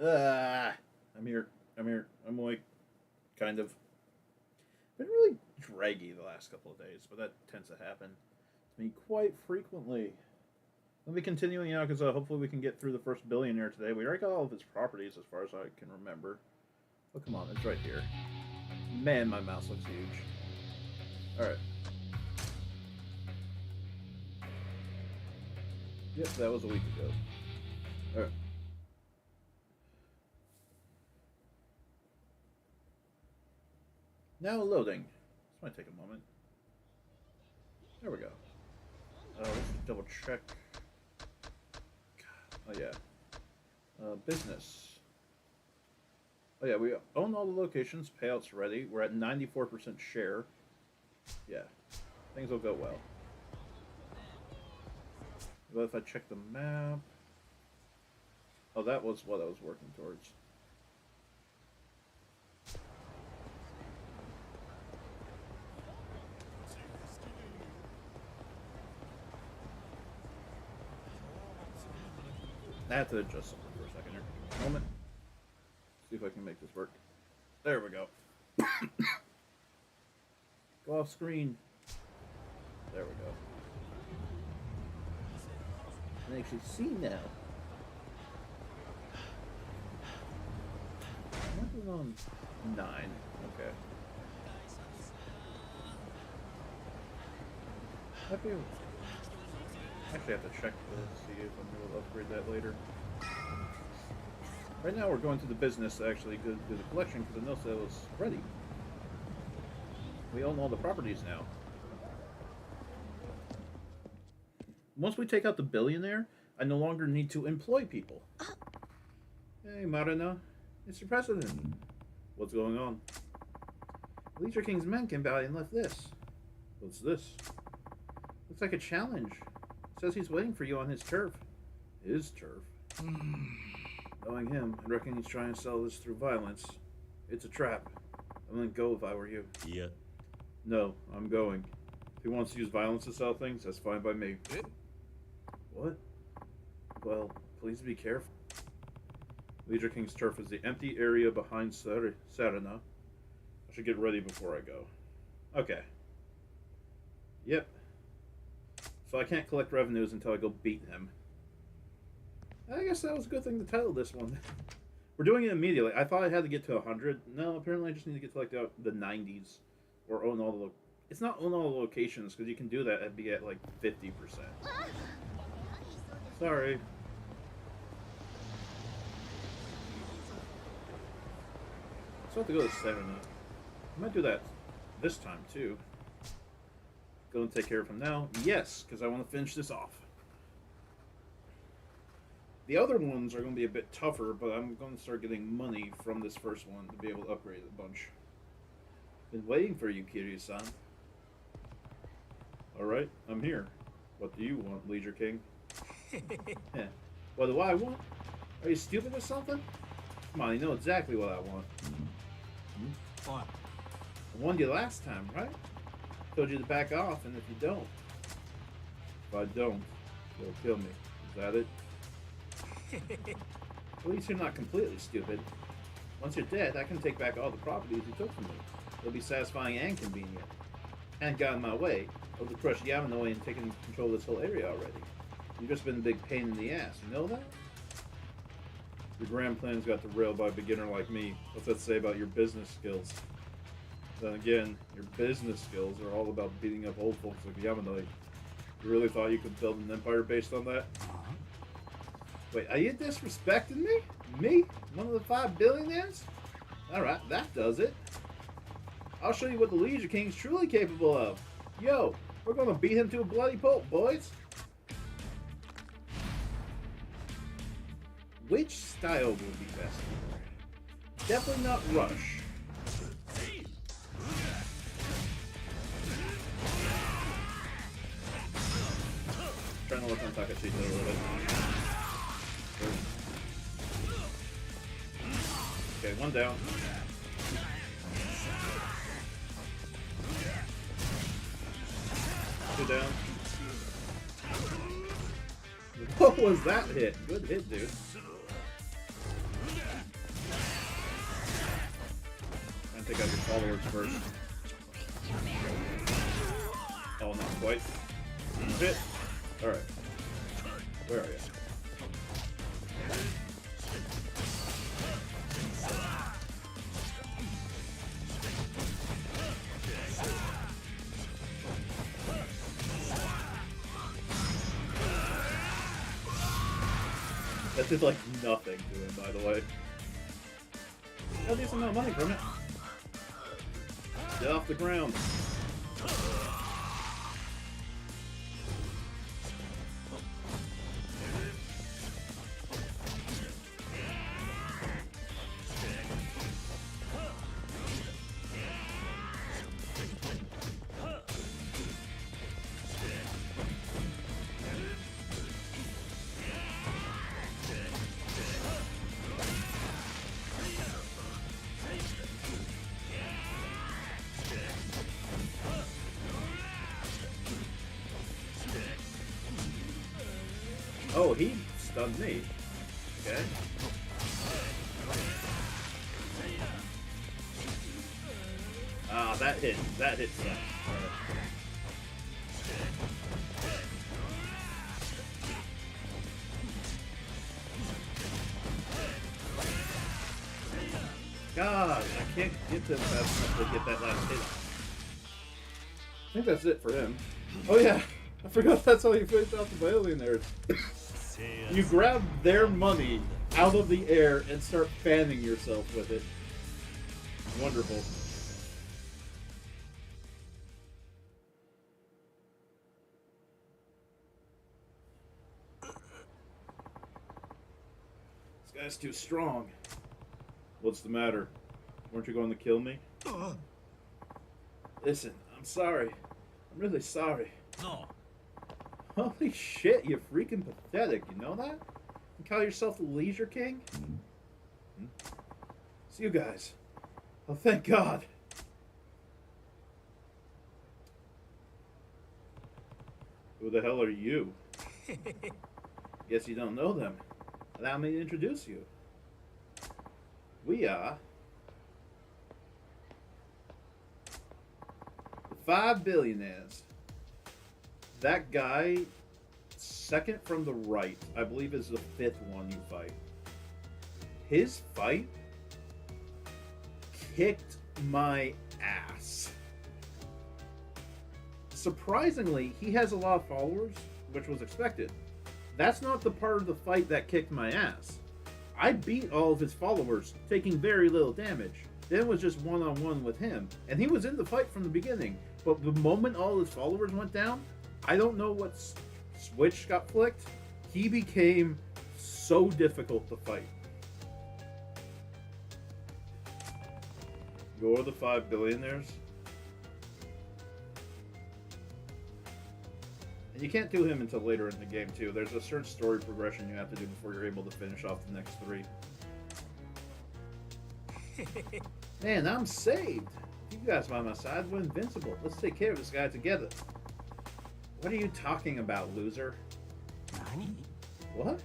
I'm here. I'm here. I'm awake. Kind of. Been really draggy the last couple of days, but that tends to happen to me quite frequently. Let me continue in Yakuza. Hopefully, we can get through the first billionaire today. We already got all of his properties as far as I can remember. Oh, come on. It's right here. Man, my mouse looks huge. Alright. Yep, that was a week ago. Alright. Now loading. This might take a moment. There we go. Let's just double check. Oh yeah. Business. Oh yeah, we own all the locations. Payouts ready. We're at 94% share. Yeah. Things will go well. But if I check the map... Oh, that was what I was working towards. I have to adjust something for a second here. Moment. See if I can make this work. There we go. Go off screen. There we go. I can actually see now. I'm working on 9. Okay. Might be able... Actually, I have to check to see if I'm able to upgrade that later. Right now, we're going to the business to actually do the collection because I noticed that it was ready. We own all the properties now. Once we take out the billionaire, I no longer need to employ people. Hey, Marina. Mr. President. What's going on? Leisure King's men came by and left this. What's this? Looks like a challenge. Says he's waiting for you on his turf. His turf? Knowing him, I reckon he's trying to sell this through violence. It's a trap. I wouldn't go if I were you. Yeah. No, I'm going. If he wants to use violence to sell things, that's fine by me. What? Well, please be careful. Leisure King's turf is the empty area behind Sarana. I should get ready before I go. Okay. Yep. So I can't collect revenues until I go beat him. I guess that was a good thing to title this one. We're doing it immediately. I thought I had to get to 100. No, apparently I just need to get to like the 90s. Or own all the... It's not own all the locations, because you can do that and be at like 50%. Sorry. So I have to go to 7 now. I might do that this time too. Go and take care of him now. Yes, because I want to finish this off. The other ones are going to be a bit tougher, but I'm going to start getting money from this first one to be able to upgrade a bunch. Been waiting for you, Kiryu-san. Alright, I'm here. What do you want, Leisure King? Yeah. What do I want? Are you stupid or something? Come on, you know exactly what I want. Fine. I warned you last time, right? Told you to back off, and if you don't... If I don't, you'll kill me. Is that it? At least you're not completely stupid. Once you're dead, I can take back all the properties you took from me. It'll be satisfying and convenient. And got in my way. I'll have crushed Yamanoi and taken control of this whole area already. You've just been a big pain in the ass, you know that? Your grand plans got derailed by a beginner like me. What's that say about your business skills? Then again, your business skills are all about beating up old folks like Yamanoi. You really thought you could build an empire based on that? Wait, are you disrespecting me? Me? One of the 5 billionaires? Alright, that does it. I'll show you what the Leisure King's truly capable of. Yo, we're gonna beat him to a bloody pulp, boys. Which style would be best? Definitely not rush. Trying to look on Takashi a little bit. Okay, one down. Two down. What was that hit? Good hit, dude. take out your followers first. Oh, not quite. Hit. Alright. Where are you? That did like nothing to him, by the way. Got a decent amount of money from it. Get off the ground. Oh, he stunned me. Okay. Ah, that hit. That hit sucks. God, I can't get to him fast enough to get that last hit. I think that's it for him. Oh yeah, I forgot that's how you finish off the Billionaires. You grab their money out of the air and start fanning yourself with it. Wonderful. This guy's too strong. What's the matter? Weren't you going to kill me? Listen, I'm sorry. I'm really sorry. No. Holy shit, you're freaking pathetic, you know that? You call yourself the Leisure King? It's you guys. Oh, thank God. Who the hell are you? Guess you don't know them. Allow me to introduce you. We are the 5 Billionaires. That guy, second from the right, I believe is the 5th one you fight. His fight kicked my ass. Surprisingly, he has a lot of followers, which was expected. That's not the part of the fight that kicked my ass. I beat all of his followers, taking very little damage. Then it was just one-on-one with him. And he was in the fight from the beginning. But the moment all his followers went down, I don't know what switch got flicked. He became so difficult to fight. You're the 5 Billionaires? And you can't do him until later in the game, too. There's a certain story progression you have to do before you're able to finish off the next 3. Man, I'm saved. You guys by my side, we're invincible. Let's take care of this guy together. What are you talking about, loser? Nani? What?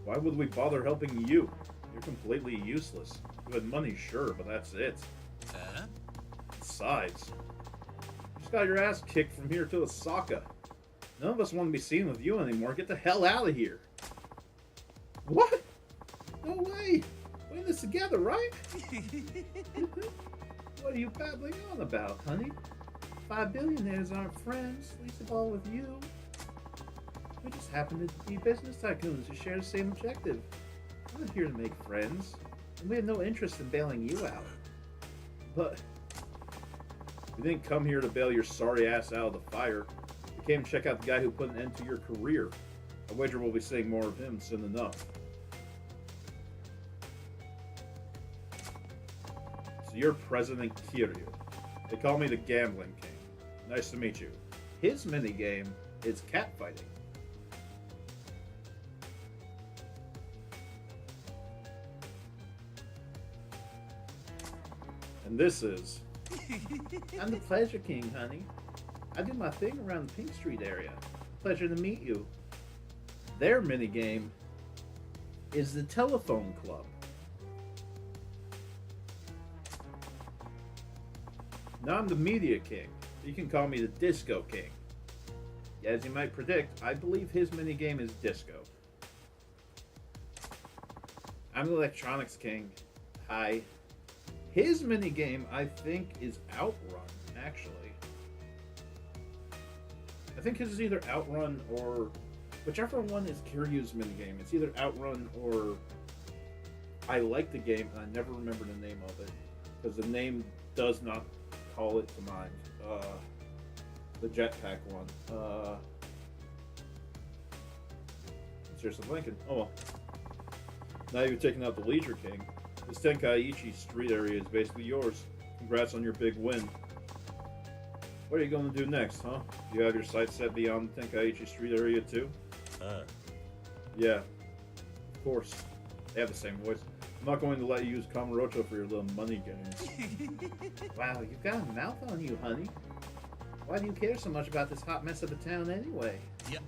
Why would we bother helping you? You're completely useless. You had money, sure, but that's it. Besides, you just got your ass kicked from here to Osaka. None of us want to be seen with you anymore. Get the hell out of here. What? No way. We're in this together, right? What are you babbling on about, honey? 5 Billionaires aren't friends, least of all with you. We just happen to be business tycoons who share the same objective. We're not here to make friends, and we have no interest in bailing you out. But we didn't come here to bail your sorry ass out of the fire. We came to check out the guy who put an end to your career. I wager we'll be seeing more of him soon enough. So you're President Kiryu. They call me the Gambling King. Nice to meet you. His minigame is catfighting. And this is... I'm the Pleasure King, honey. I do my thing around the Pink Street area. Pleasure to meet you. Their minigame is the Telephone Club. Now I'm the media king. You can call me the disco king. As you might predict, I believe his minigame is disco. I'm the electronics king. Hi. His minigame, I think, is Outrun, actually. I think his is either Outrun or... Whichever one is Kiryu's minigame. It's either Outrun or... I like the game, and I never remember the name of it. Because the name does not call it to mind. The jetpack one. Seriously, Lincoln. Oh well. Now you're taking out the Leisure King. This Tenkaichi street area is basically yours. Congrats on your big win. What are you going to do next, huh? You have your sights set beyond the Tenkaichi street area too? Yeah. Of course. They have the same voice. I'm not going to let you use Kamurocho for your little money games. Wow, you've got a mouth on you, honey. Why do you care so much about this hot mess of a town anyway? Yep.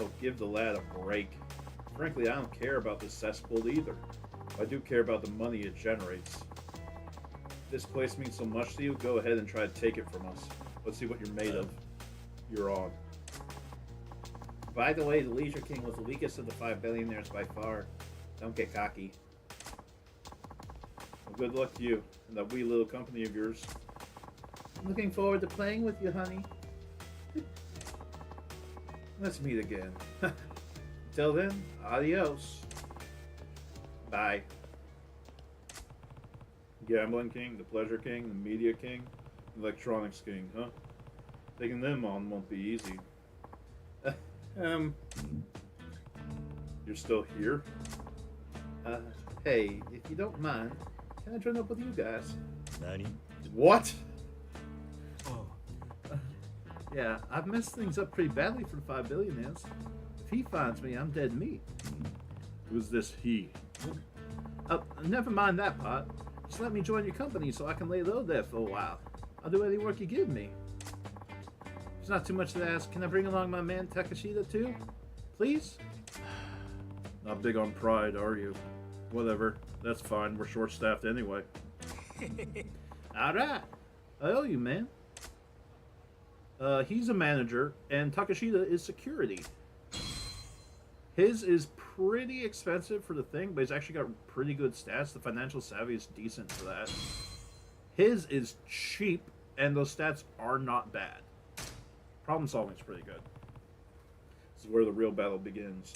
Oh, give the lad a break. Frankly, I don't care about this cesspool either. I do care about the money it generates. If this place means so much to you, go ahead and try to take it from us. Let's see what you're made of. You're on. By the way, the Leisure King was the weakest of the 5 billionaires by far. Don't get cocky. Well, good luck to you and that wee little company of yours. I'm looking forward to playing with you, honey. Let's meet again. Until then, adios. Bye. Gambling King, the Pleasure King, the Media King, Electronics King, huh? Taking them on won't be easy. You're still here? Hey, if you don't mind, can I join up with you guys? Nani? What? Oh. Yeah, I've messed things up pretty badly for the 5 billionaires. If he finds me, I'm dead meat. Who's this he? Never mind that part. Just let me join your company so I can lay low there for a while. I'll do any work you give me. It's not too much to ask. Can I bring along my man Takashita too? Please? Not big on pride, are you? Whatever. That's fine. We're short-staffed anyway. Alright. I owe you, man. He's a manager, and Takashita is security. His is pretty expensive for the thing, but he's actually got pretty good stats. The financial savvy is decent for that. His is cheap, and those stats are not bad. Problem solving is pretty good. This is where the real battle begins.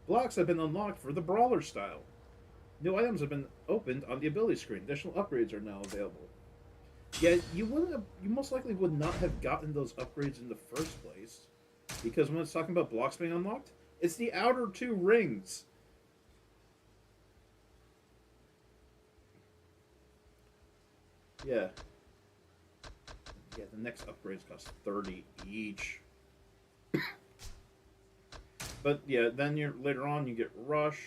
Blocks have been unlocked for the Brawler style. New items have been opened on the ability screen. Additional upgrades are now available. Yeah, you most likely would not have gotten those upgrades in the first place, because when it's talking about blocks being unlocked, it's the outer 2 rings. Yeah. Yeah, the next upgrades cost 30 each. But yeah, then later on you get Rush,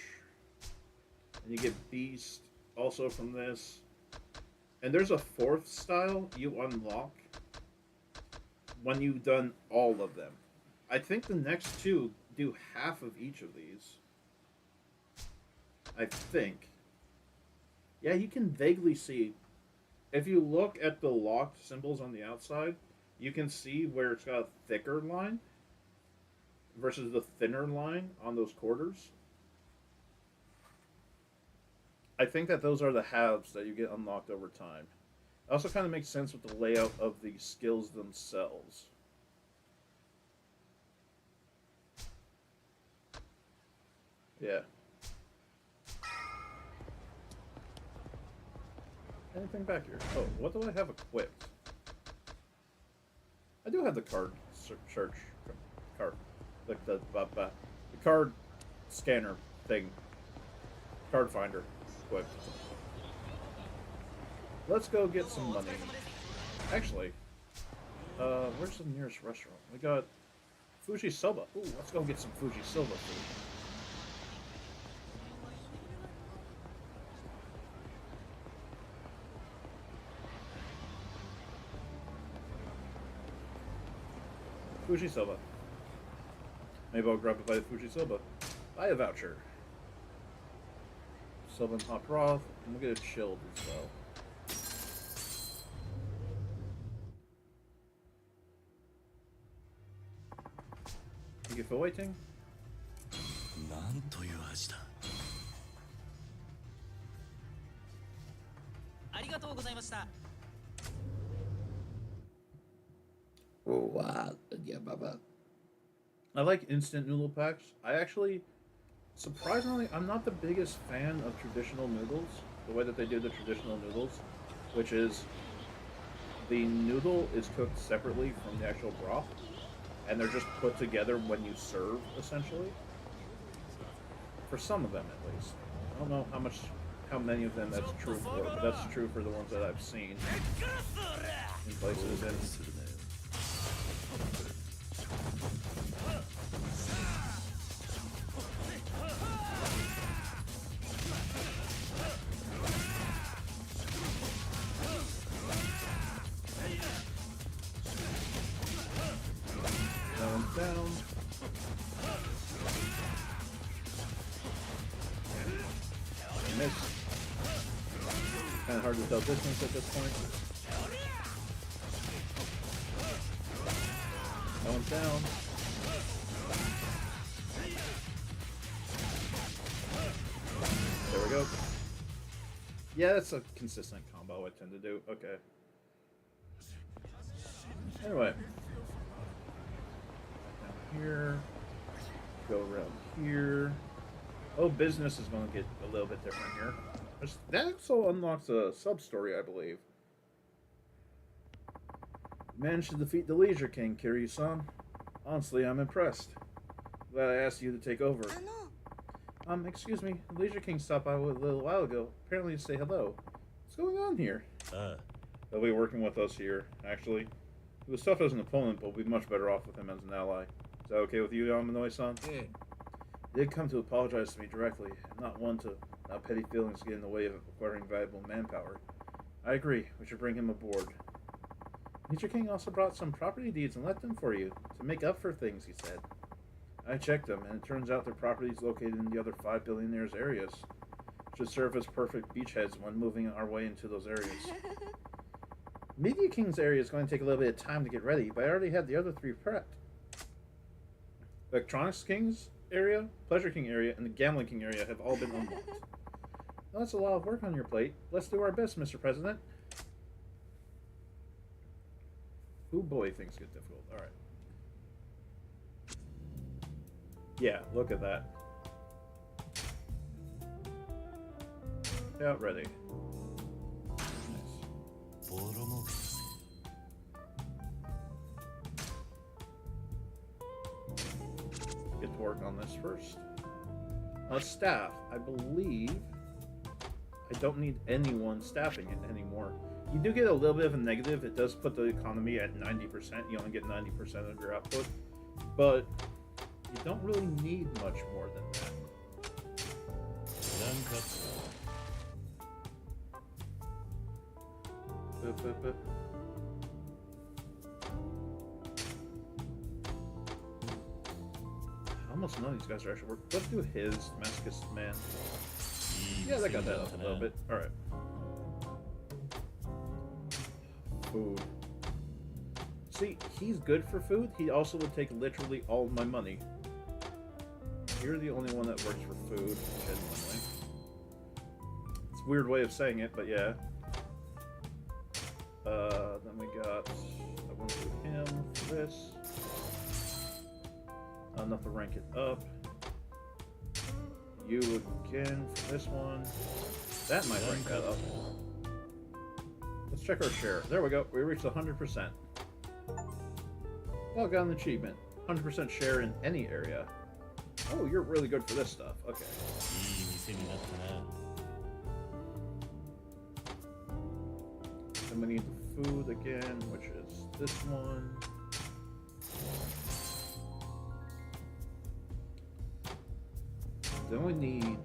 and you get Beast also from this. And there's a 4th style you unlock when you've done all of them. I think the next 2 do half of each of these. I think. Yeah, you can vaguely see. If you look at the locked symbols on the outside, you can see where it's got a thicker line versus the thinner line on those quarters. I think that those are the halves that you get unlocked over time. It also kind of makes sense with the layout of the skills themselves. Yeah. Anything back here? Oh, what do I have equipped? I do have the card search card, like the card scanner thing, card finder equipped. Let's go get some money. Actually, where's the nearest restaurant? We got Fuji Soba. Ooh, let's go get some Fuji Soba food. Fuji Soba. Maybe I'll grab a bite of Fuji Soba. Buy a voucher. Soba and hot broth, and we'll get it chilled as well. Thank you for waiting. なんという味だ。ありがとうございました。 Oh, wow. Yeah, Baba. I like instant noodle packs. I actually, surprisingly, I'm not the biggest fan of traditional noodles. The way that they do the traditional noodles, which is the noodle is cooked separately from the actual broth, and they're just put together when you serve, essentially. For some of them, at least. I don't know how many of them that's true for, but that's true for the ones that I've seen in places. And that one's down. Miss. Kind of hard to tell distance at this point. That one's down. There we go. Yeah, that's a consistent combo I tend to do. Okay. Anyway. Down here. Go around here. Oh, business is going to get a little bit different here. That also unlocks a sub-story, I believe. Managed to defeat the Leisure King, Kiryu-san. Honestly, I'm impressed. Glad I asked you to take over. Excuse me. The Leisure King stopped by a little while ago, apparently to say hello. What's going on here? They'll be working with us here, actually. He was tough as an opponent, but we'll be much better off with him as an ally. Is that okay with you, Yamanoi-san? Yeah. He did come to apologize to me directly, and not one to allow petty feelings get in the way of acquiring valuable manpower. I agree. We should bring him aboard. Nature King also brought some property deeds and left them for you, to make up for things, he said. I checked them, and it turns out their properties located in the other 5 billionaires' areas. Should serve as perfect beachheads when moving our way into those areas. Media King's area is going to take a little bit of time to get ready, but I already had the other 3 prepped. Electronics King's area, Pleasure King area, and the Gambling King area have all been unlocked. Well, that's a lot of work on your plate. Let's do our best, Mr. President. Ooh boy, things get difficult. Alright. Yeah, look at that. Out ready. Nice. Get to work on this first. Staff. I believe I don't need anyone staffing it anymore. You do get a little bit of a negative. It does put the economy at 90%. You only get 90% of your output. But you don't really need much more than that. Almost none of these guys are actually working. Let's do his Damascus man. Yeah, that got that up a little bit. Alright. Food. See, he's good for food. He also would take literally all of my money. You're the only one that works for food, genuinely. It's a weird way of saying it, but yeah. Then we got that one for him for this. Enough to rank it up. You again for this one. That might rank that up. Let's check our share. There we go. We reached 100%. Well, got an achievement. 100% share in any area. Oh, you're really good for this stuff. Okay. Then we need the food again, which is this one. Then we need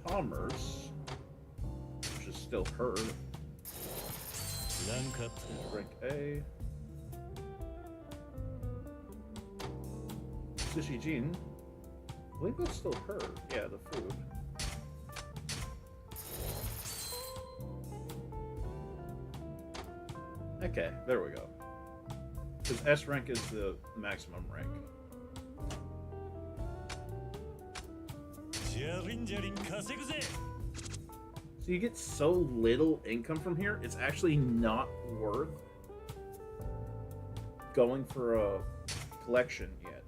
commerce, which is still her. Rank A. Sushi Jin. I believe that's still her. Yeah, the food. Okay, there we go. Because S rank is the maximum rank. So you get so little income from here, it's actually not worth going for a collection yet.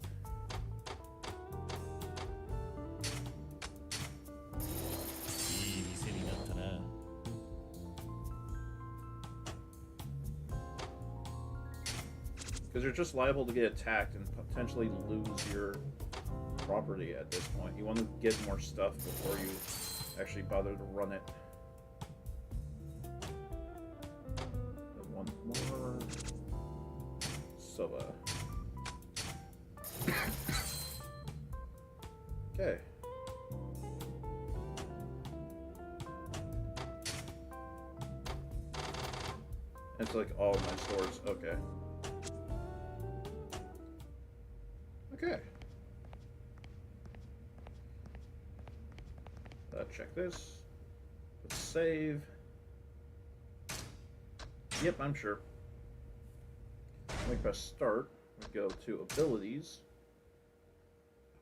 Because you're just liable to get attacked and potentially lose your property at this point. You want to get more stuff before you actually bother to run it. And one more. Soba. Okay. It's like all my stores. Okay. Okay. Check this. Let's save. Yep, I'm sure. Let me press start. We go to abilities.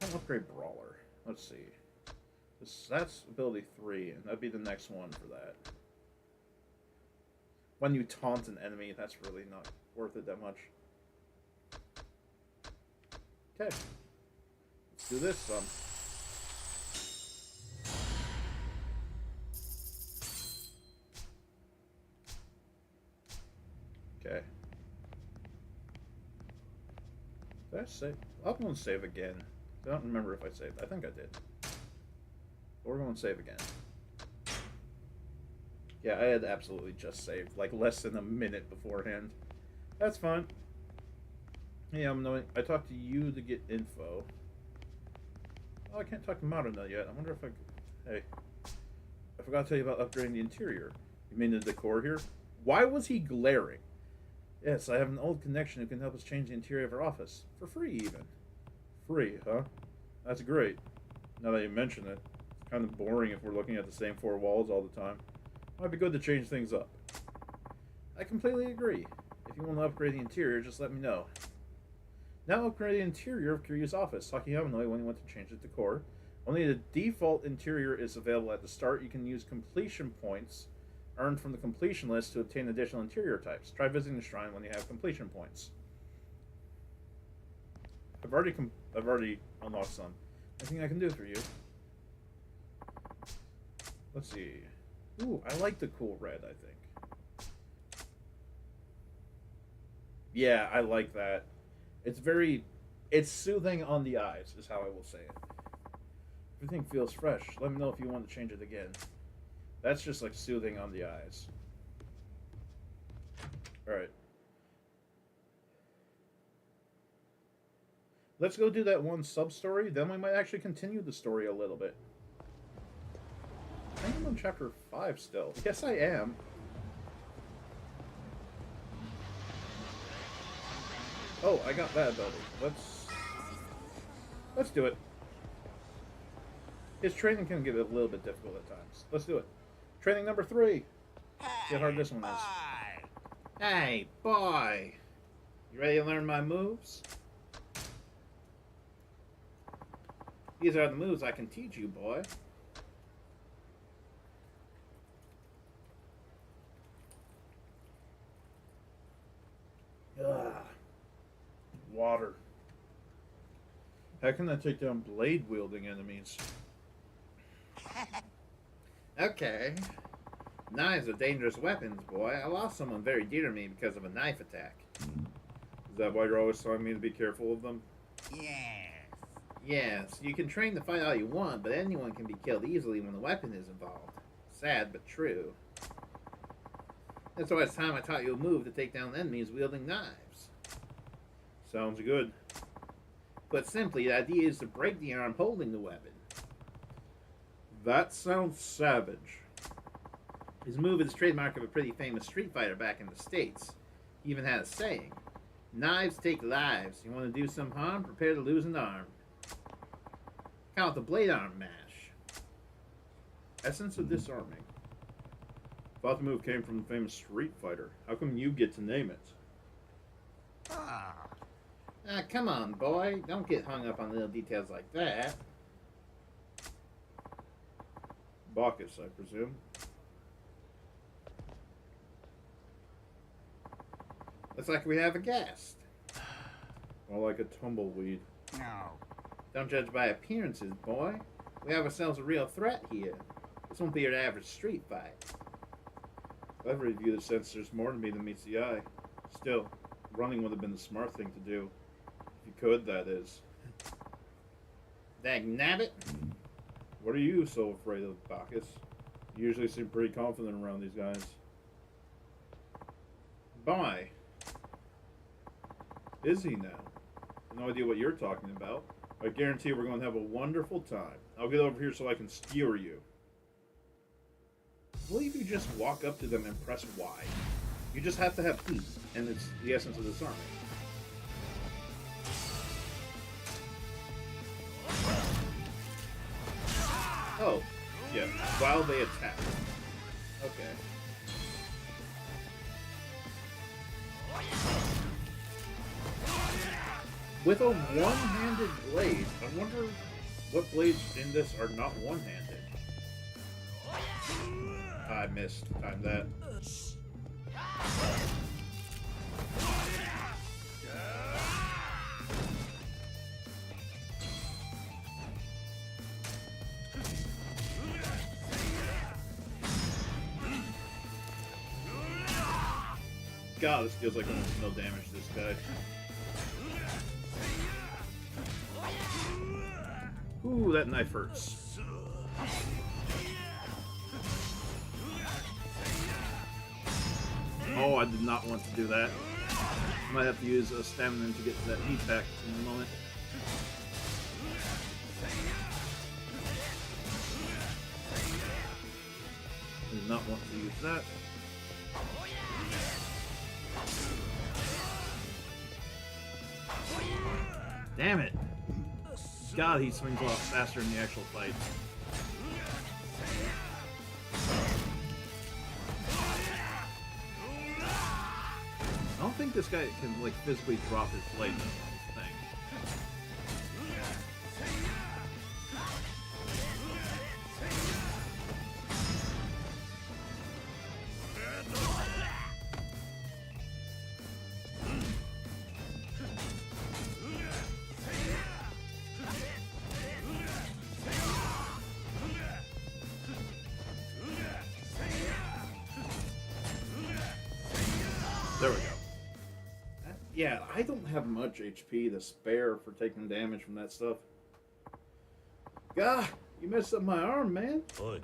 I don't upgrade brawler. Let's see. That's ability 3, and that'd be the next one for that. When you taunt an enemy, that's really not worth it that much. Okay. Let's do this some. Okay. Did I save? I'm going to save again. I don't remember if I saved. I think I did. But we're going to save again. Yeah, I had absolutely just saved, like less than a minute beforehand. That's fine. Yeah, I'm knowing. I talked to you to get info. Oh, I can't talk to Marina yet. I wonder if I. Hey, I forgot to tell you about upgrading the interior. You mean the decor here? Why was he glaring? Yes, I have an old connection who can help us change the interior of our office. For free, even. Free, huh? That's great. Now that you mention it, it's kind of boring if we're looking at the same 4 walls all the time. Might be good to change things up. I completely agree. If you want to upgrade the interior, just let me know. Now upgrade the interior of Kiryu's office. Saki Yamanoi when you want to change the decor. Only the default interior is available at the start. You can use completion points earned from the completion list to obtain additional interior types. Try visiting the shrine when you have completion points. I've already unlocked some. Anything I can do for you? Let's see. Ooh, I like the cool red, I think. Yeah, I like that. It's soothing on the eyes, is how I will say it. Everything feels fresh. Let me know if you want to change it again. That's just like soothing on the eyes. Alright. Let's go do that one sub-story, then we might actually continue the story a little bit. I think I'm on chapter 5 still. Yes, I am. Oh, I got that ability. Let's do it. His training can get a little bit difficult at times. Let's do it. Training number 3. See how hard this one is. Hey, boy. You ready to learn my moves? These are the moves I can teach you, boy. Ugh. Water. How can I take down blade-wielding enemies? Okay. Knives are dangerous weapons, boy. I lost someone very dear to me because of a knife attack. Is that why you're always telling me to be careful of them? Yes. Yes, you can train to fight all you want, but anyone can be killed easily when a weapon is involved. Sad, but true. That's why it's time I taught you a move to take down enemies wielding knives. Sounds good. Put simply, the idea is to break the arm holding the weapon. That sounds savage. His move is trademark of a pretty famous street fighter back in the States. He even had a saying, "Knives take lives. You want to do some harm? Prepare to lose an arm." Call it the blade arm mash. Essence of disarming. Thought the move came from the famous street fighter. How come you get to name it? Ah, Come on, boy. Don't get hung up on little details like that. Bacchus, I presume. Looks like we have a guest. More like a tumbleweed. No. Don't judge by appearances, boy. We have ourselves a real threat here. This won't be your average street fight. I've reviewed the sense there's more to me than meets the eye. Still, running would have been the smart thing to do. If you could, that is. Dagnabbit! What are you so afraid of, Bacchus? You usually seem pretty confident around these guys. Boy. Is he now? No idea what you're talking about. I guarantee we're going to have a wonderful time. I'll get over here so I can skewer you. I believe you just walk up to them and press Y. You just have to have heat, and it's the essence of this army. Oh, yeah, while they attack. Okay. With a one-handed blade, I wonder what blades in this are not one-handed. I missed. Time that. God, this feels like almost no damage to this guy. Ooh, that knife hurts. Oh, I did not want to do that. I might have to use a stamina to get to that heat pack in a moment. I did not want to use that. Damn it! God, he swings a lot faster in the actual fight. I don't think this guy can, like, physically drop his blade on this thing. There we go. Yeah, I don't have much HP to spare for taking damage from that stuff. Gah, you messed up my arm, man. Good.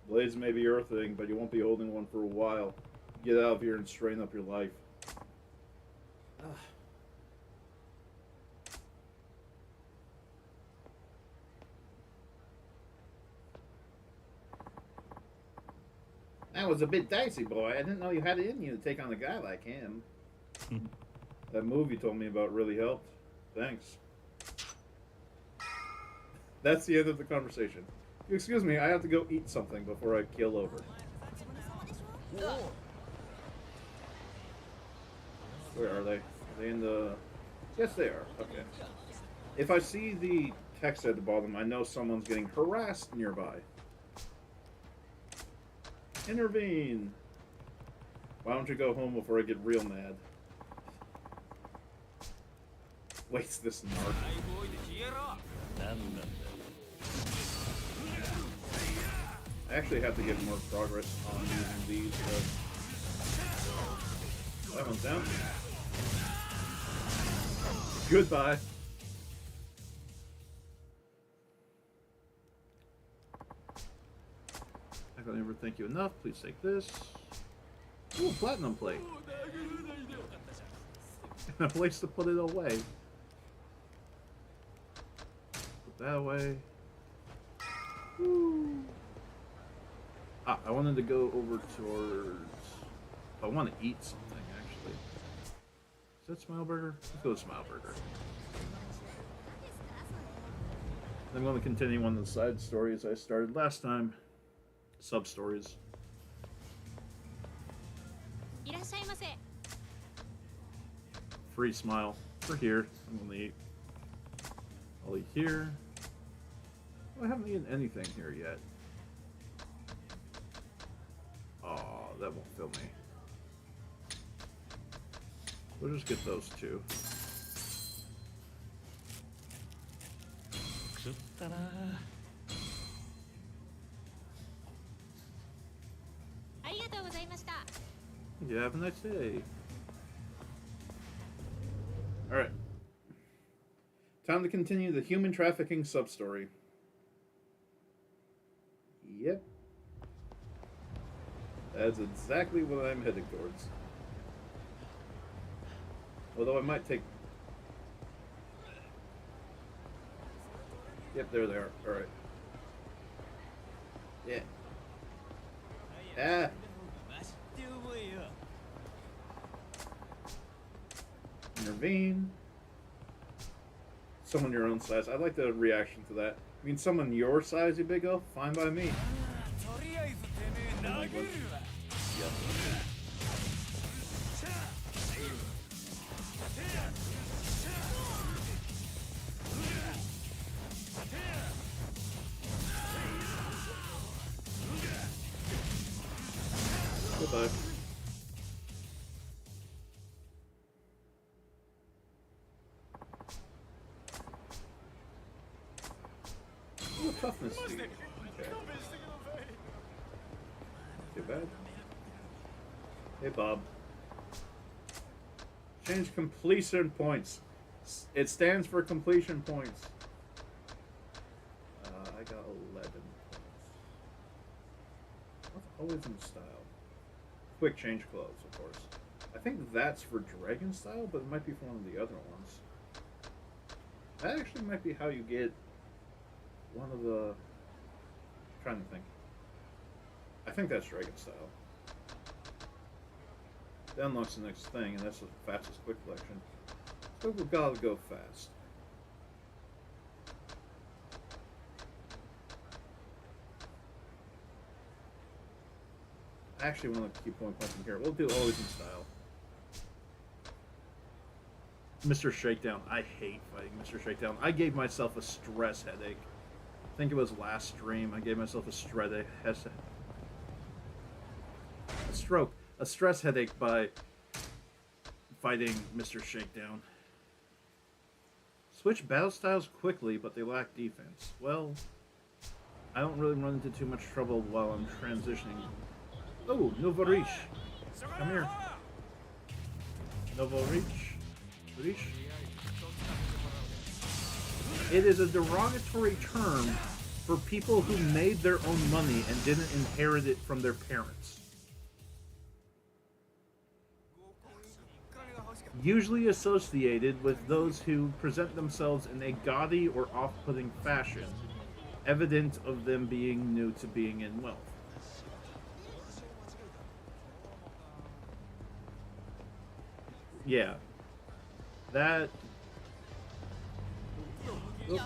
Blades may be your thing, but you won't be holding one for a while. Get out of here and strain up your life. That was a bit dicey, boy. I didn't know you had it in you to take on a guy like him. That move you told me about really helped. Thanks. That's the end of the conversation. Excuse me, I have to go eat something before I keel over. Where are they? Are they in the... Yes, they are. Okay. If I see the text at the bottom, I know someone's getting harassed nearby. Intervene! Why don't you go home before I get real mad? Waits this narc. I actually have to get more progress on using these, but... That one's down. Goodbye. I can never thank you enough. Please take this. Ooh, platinum plate. And a place to put it away. Put that away. Woo. Ah, I wanted to go over towards... I want to eat something, actually. Is that Smile Burger? Let's go to Smile Burger. I'm going to continue on the side stories I started last time. Sub-stories. Free smile. For here. I'm going to eat. I'll eat here. Oh, I haven't eaten anything here yet. Oh, that won't fill me. We'll just get those two. 食ったな。ありがとうございました。 You have a nice day. Alright. Time to continue the human trafficking sub-story. Yep. That's exactly what I'm heading towards. Although I might take... Yep, there they are. Alright. Yeah. Ah! Intervene. Someone your own size. I like the reaction to that. I mean, someone your size, you big elf? Fine by me. Goodbye. Oh, toughness. Okay. Too bad. Hey, Bob. Change completion points. It stands for completion points. I got 11 points. What's always in style? Quick change clothes, of course. I think that's for Dragon style, but it might be for one of the other ones. That actually might be how you get one of the... I'm trying to think. I think that's Dragon style. That unlocks the next thing, and that's the fastest quick collection. So we've got to go fast. I actually want to keep going punching here. We'll do always in style. Mr. Shakedown. I hate fighting Mr. Shakedown. I gave myself a stress headache. I think it was last stream. I gave myself a stress headache by fighting Mr. Shakedown. Switch battle styles quickly, but they lack defense. Well, I don't really run into too much trouble while I'm transitioning. Oh, Novorish. Come here. Novorish. Rish. It is a derogatory term for people who made their own money and didn't inherit it from their parents. Usually associated with those who present themselves in a gaudy or off-putting fashion, evident of them being new to being in wealth. Yeah. That... Oops.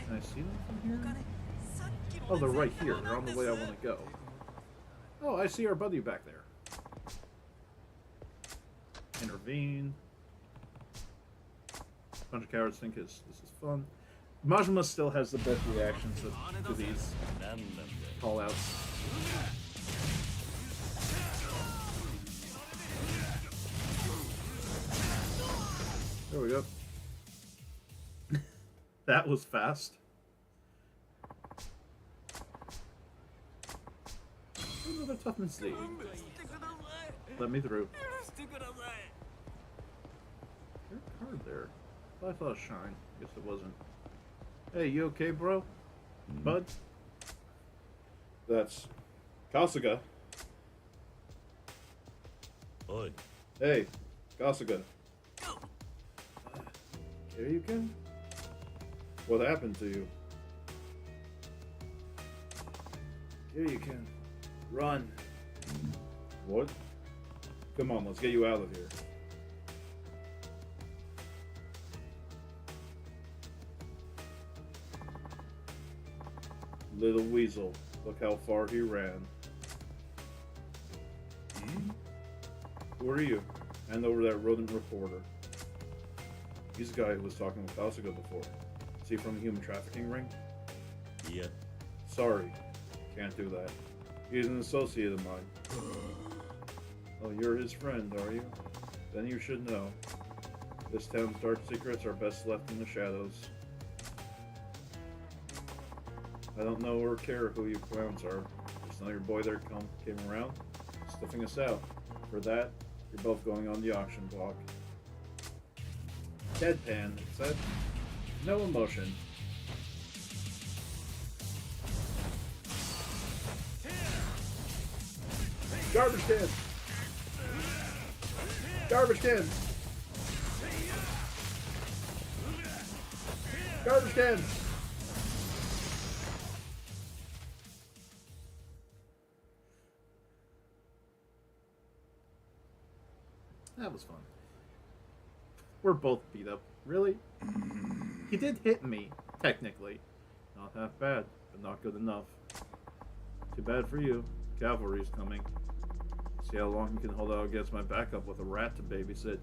Can I see them from here? Oh, they're right here. They're on the way I want to go. Oh, I see our buddy back there. Intervene. Bunch of cowards think this is fun. Majima still has the best reactions to these call-outs. There we go. That was fast. Another toughness D. Let me through. There's a card there. I thought it was Shine. Guess it wasn't. Hey, you okay, bro? Bud? That's Kasuga. Oi. Hey, Kasuga. Here you can? What happened to you? Here you can. Run. What? Come on, let's get you out of here. Little weasel. Look how far he ran. Who are you? Hand over that rodent reporter. He's the guy who was talking with Kasuga before. Is he from the human trafficking ring? Yeah. Sorry. Can't do that. He's an associate of mine. Oh, you're his friend, are you? Then you should know. This town's dark secrets are best left in the shadows. I don't know or care who you clowns are. Just know your boy there came around, stuffing us out. For that, you're both going on the auction block. Deadpan, it said. No emotion. Garbage can! Garbage can! Garbage can! That was fun. We're both beat up. Really? He did hit me, technically. Not half bad, but not good enough. Too bad for you. Cavalry's coming. See how long you can hold out against my backup with a rat to babysit.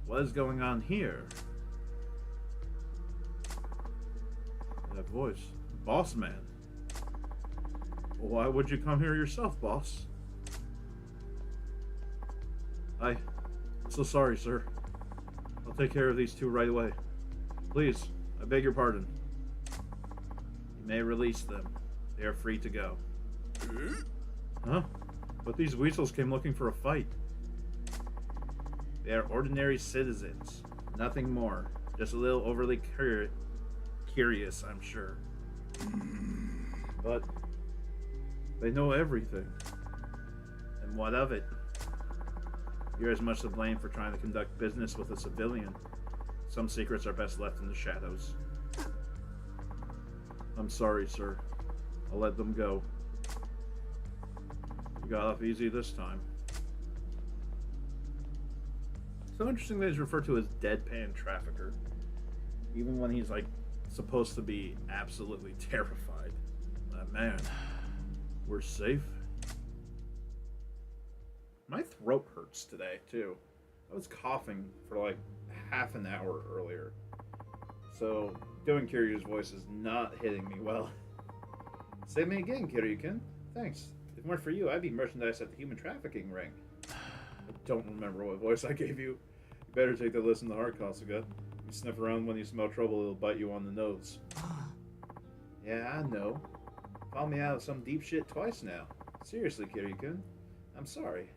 What is going on here? That voice. Boss man. Why would you come here yourself, boss? I'm so sorry, sir. I'll take care of these two right away. Please, I beg your pardon. You may release them. They are free to go. Huh? But these weasels came looking for a fight. They are ordinary citizens. Nothing more. Just a little overly curious, I'm sure. But they know everything. And what of it? You're as much to blame for trying to conduct business with a civilian. Some secrets are best left in the shadows. I'm sorry, sir. I'll let them go. You got off easy this time. So interesting that he's referred to as deadpan trafficker. Even when he's like supposed to be absolutely terrified. Man, we're safe. My throat hurts today, too. I was coughing for like half an hour earlier. So, doing Kiryu's voice is not hitting me well. Save me again, Kiryu-kun. Thanks. If it weren't for you, I'd be merchandise at the human trafficking ring. I don't remember what voice I gave you. You better take that listen to heart, Kasuga. You sniff around when you smell trouble, it'll bite you on the nose. Yeah, I know. Found me out of some deep shit twice now. Seriously, Kiryu-kun. I'm sorry.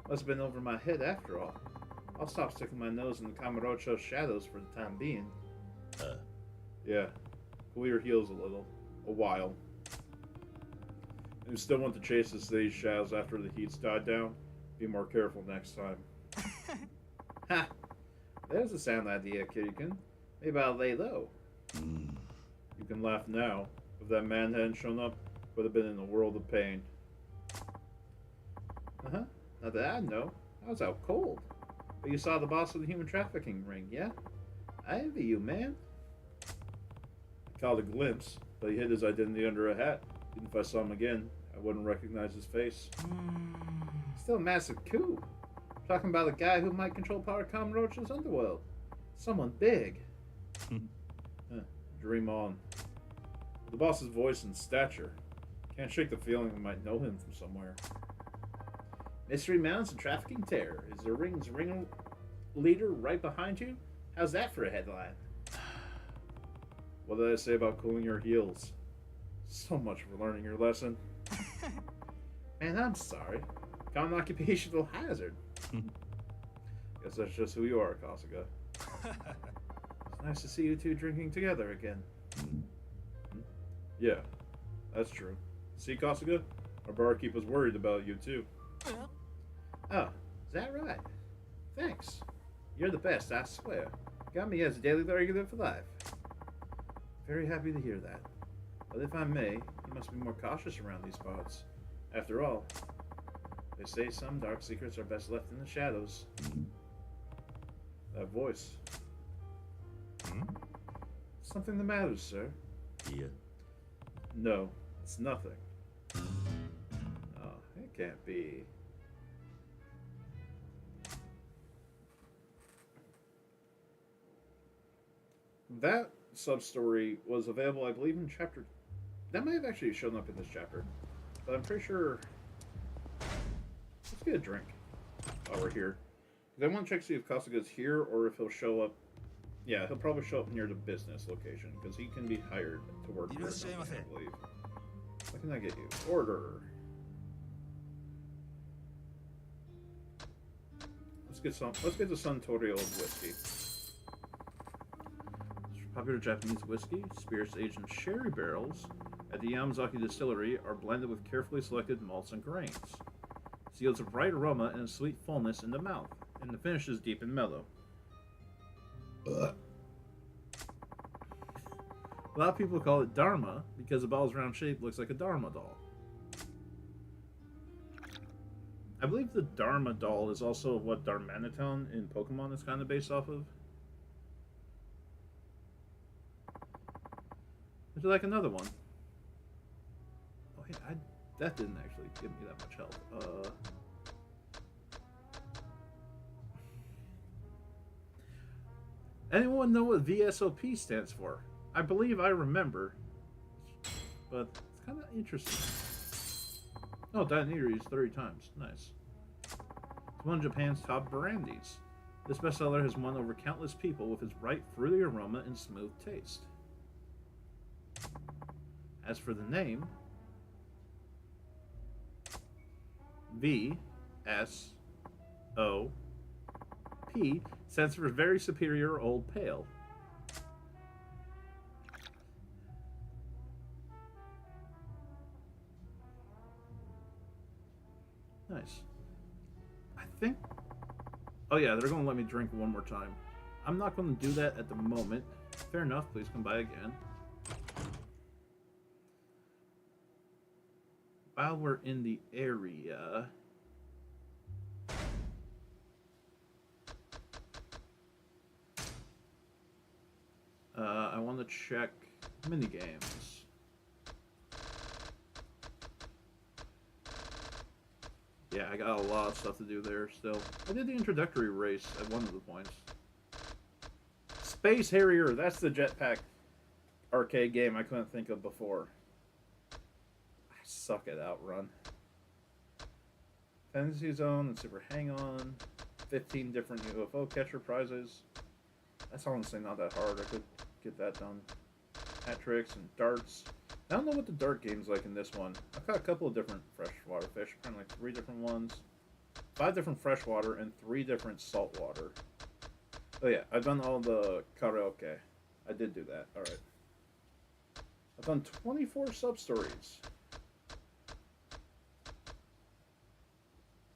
Must have been over my head after all. I'll stop sticking my nose in the Kamurocho's shadows for the time being. Yeah. Cool your heels a while. And you still want to chase the stage shadows after the heat's died down? Be more careful next time. Ha! There's a sound idea, Kiryu-kun. Maybe I'll lay low. You can laugh now. If that man hadn't shown up, would have been in a world of pain. Uh-huh. Not that I know. I was out cold. But you saw the boss of the human trafficking ring, yeah? I envy you, man. I caught a glimpse, but he hid his identity under a hat. Even if I saw him again, I wouldn't recognize his face. Still a massive coup. I'm talking about a guy who might control part of Kamurocho's underworld. Someone big. Dream on. The boss's voice and stature. Can't shake the feeling I might know him from somewhere. Mystery mounts and trafficking terror. Is the ring's leader right behind you? How's that for a headline? What did I say about cooling your heels? So much for learning your lesson. Man, I'm sorry. Common occupational hazard. Guess that's just who you are, Kasuga. It's nice to see you two drinking together again. Yeah, that's true. See, Kasuga? Our barkeep was worried about you, too. Oh, is that right? Thanks. You're the best, I swear. Got me as a daily regular for life. Very happy to hear that. But if I may, you must be more cautious around these parts. After all, they say some dark secrets are best left in the shadows. That voice. Something the matter, sir? Yeah. No, it's nothing. Oh, it can't be. That sub-story was available, I believe, in chapter... That might have actually shown up in this chapter. But I'm pretty sure... Let's get a drink while we're here. Because I want to check to see if Kasuga's here or if he'll show up... Yeah, he'll probably show up near the business location. Because he can be hired to work here, I believe. What can I get you? Order. Let's get the Suntory old whiskey. Popular Japanese whiskey, spirits aged in sherry barrels at the Yamazaki distillery are blended with carefully selected malts and grains. This yields a bright aroma and a sweet fullness in the mouth, and the finish is deep and mellow. A lot of people call it Dharma because the bottle's round shape looks like a Dharma doll. I believe the Dharma doll is also what Darmaniton in Pokemon is kind of based off of. Would you like another one? Oh yeah, that didn't actually give me that much health. Anyone know what VSOP stands for? I believe I remember, but it's kind of interesting. Oh, Dainiris 30 times. Nice. It's one of Japan's top brandies. This bestseller has won over countless people with its bright, fruity aroma and smooth taste. As for the name, VSOP stands for Very Superior Old Pale. Nice. I think... Oh yeah, they're going to let me drink one more time. I'm not going to do that at the moment. Fair enough, please come by again. While we're in the area... I want to check minigames. Yeah, I got a lot of stuff to do there still. I did the introductory race at one of the points. Space Harrier, that's the jetpack arcade game I couldn't think of before. I suck at Outrun. Fantasy Zone and Super Hang-On. 15 different UFO catcher prizes. That's honestly not that hard. I could get that done. Hat tricks and darts. I don't know what the dart game's like in this one. I've got a couple of different freshwater fish. Kind of like 3 different ones. 5 different freshwater and 3 different saltwater. Oh yeah, I've done all the karaoke. I did do that. Alright. I've done 24 sub-stories.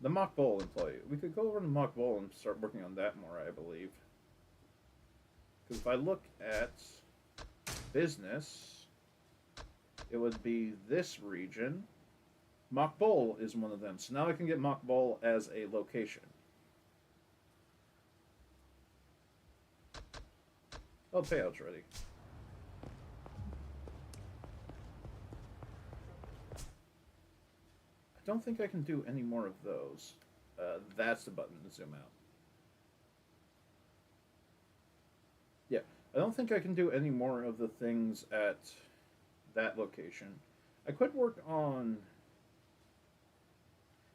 The Mock Bowl employee. We could go over to Mock Bowl and start working on that more, I believe. Because if I look at business, it would be this region. Mock Bowl is one of them. So now I can get Mock Bowl as a location. Oh, payout's ready. I don't think I can do any more of those. That's the button to zoom out. Yeah, I don't think I can do any more of the things at that location. I could work on...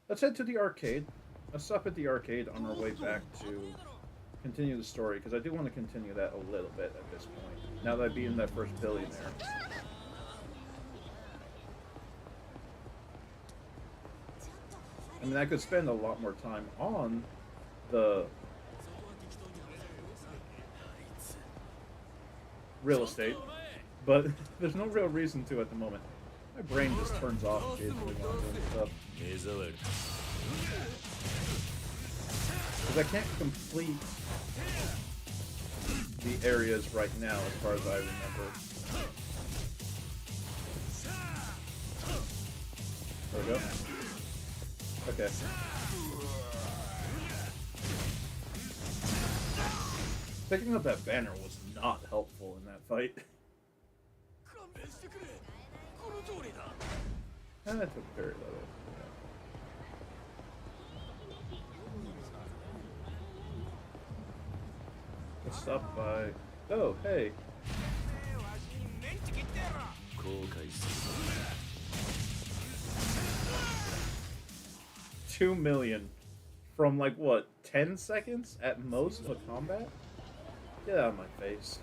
Let's head to the arcade. Let's stop at the arcade on our way back to continue the story, because I do want to continue that a little bit at this point, now that I've beaten that first Billionaire. I mean, I could spend a lot more time on the real estate, but there's no real reason to at the moment. My brain just turns off occasionally when I'm doing stuff. Because I can't complete the areas right now as far as I remember. There we go. Okay. Picking up that banner was not helpful in that fight. And that took very little. Let's stop by... Oh, hey. 後悔する 2 million from like what, 10 seconds at most of combat? Get out of my face.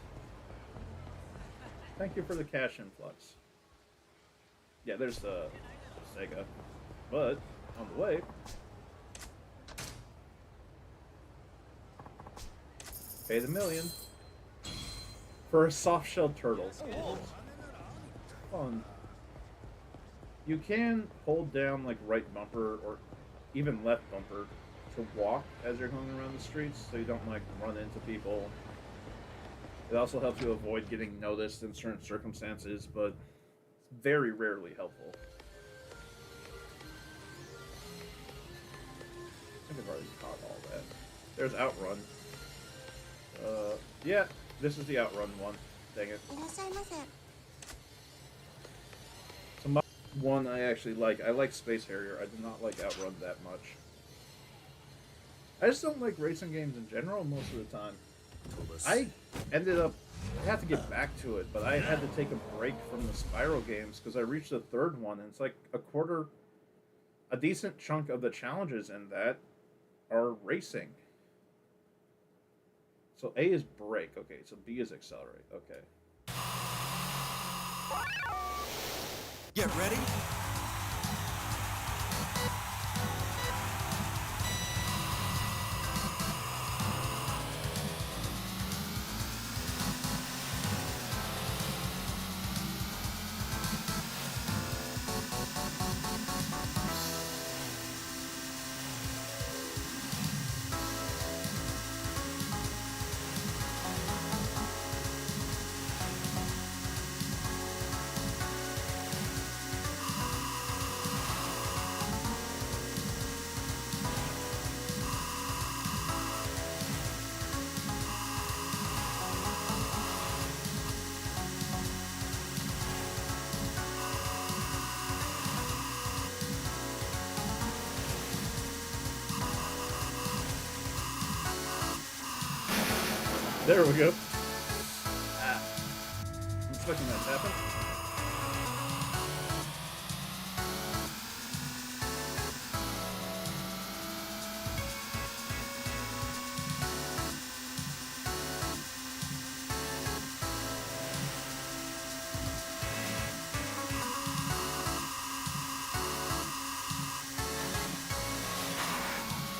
Thank you for the cash influx. Yeah, there's the Sega. But on the way, pay the million for a soft-shelled turtle. Fun. You can hold down like right bumper or even left bumper to walk as you're going around the streets, so you don't like run into people. It also helps you avoid getting noticed in certain circumstances, but it's very rarely helpful. I think I've already caught all that. There's Outrun. Yeah, this is the Outrun one. Dang it. いらっしゃいませ。 Some one I actually like. I like Space Harrier. I do not like Outrun that much. I just don't like racing games in general most of the time. I ended up, I had to get back to it, but I had to take a break from the Spiral games because I reached the third one, and it's like a decent chunk of the challenges in that are racing. So A is brake, okay, so B is accelerate, okay. Get ready. There we go. Ah. I'm expecting that to happen.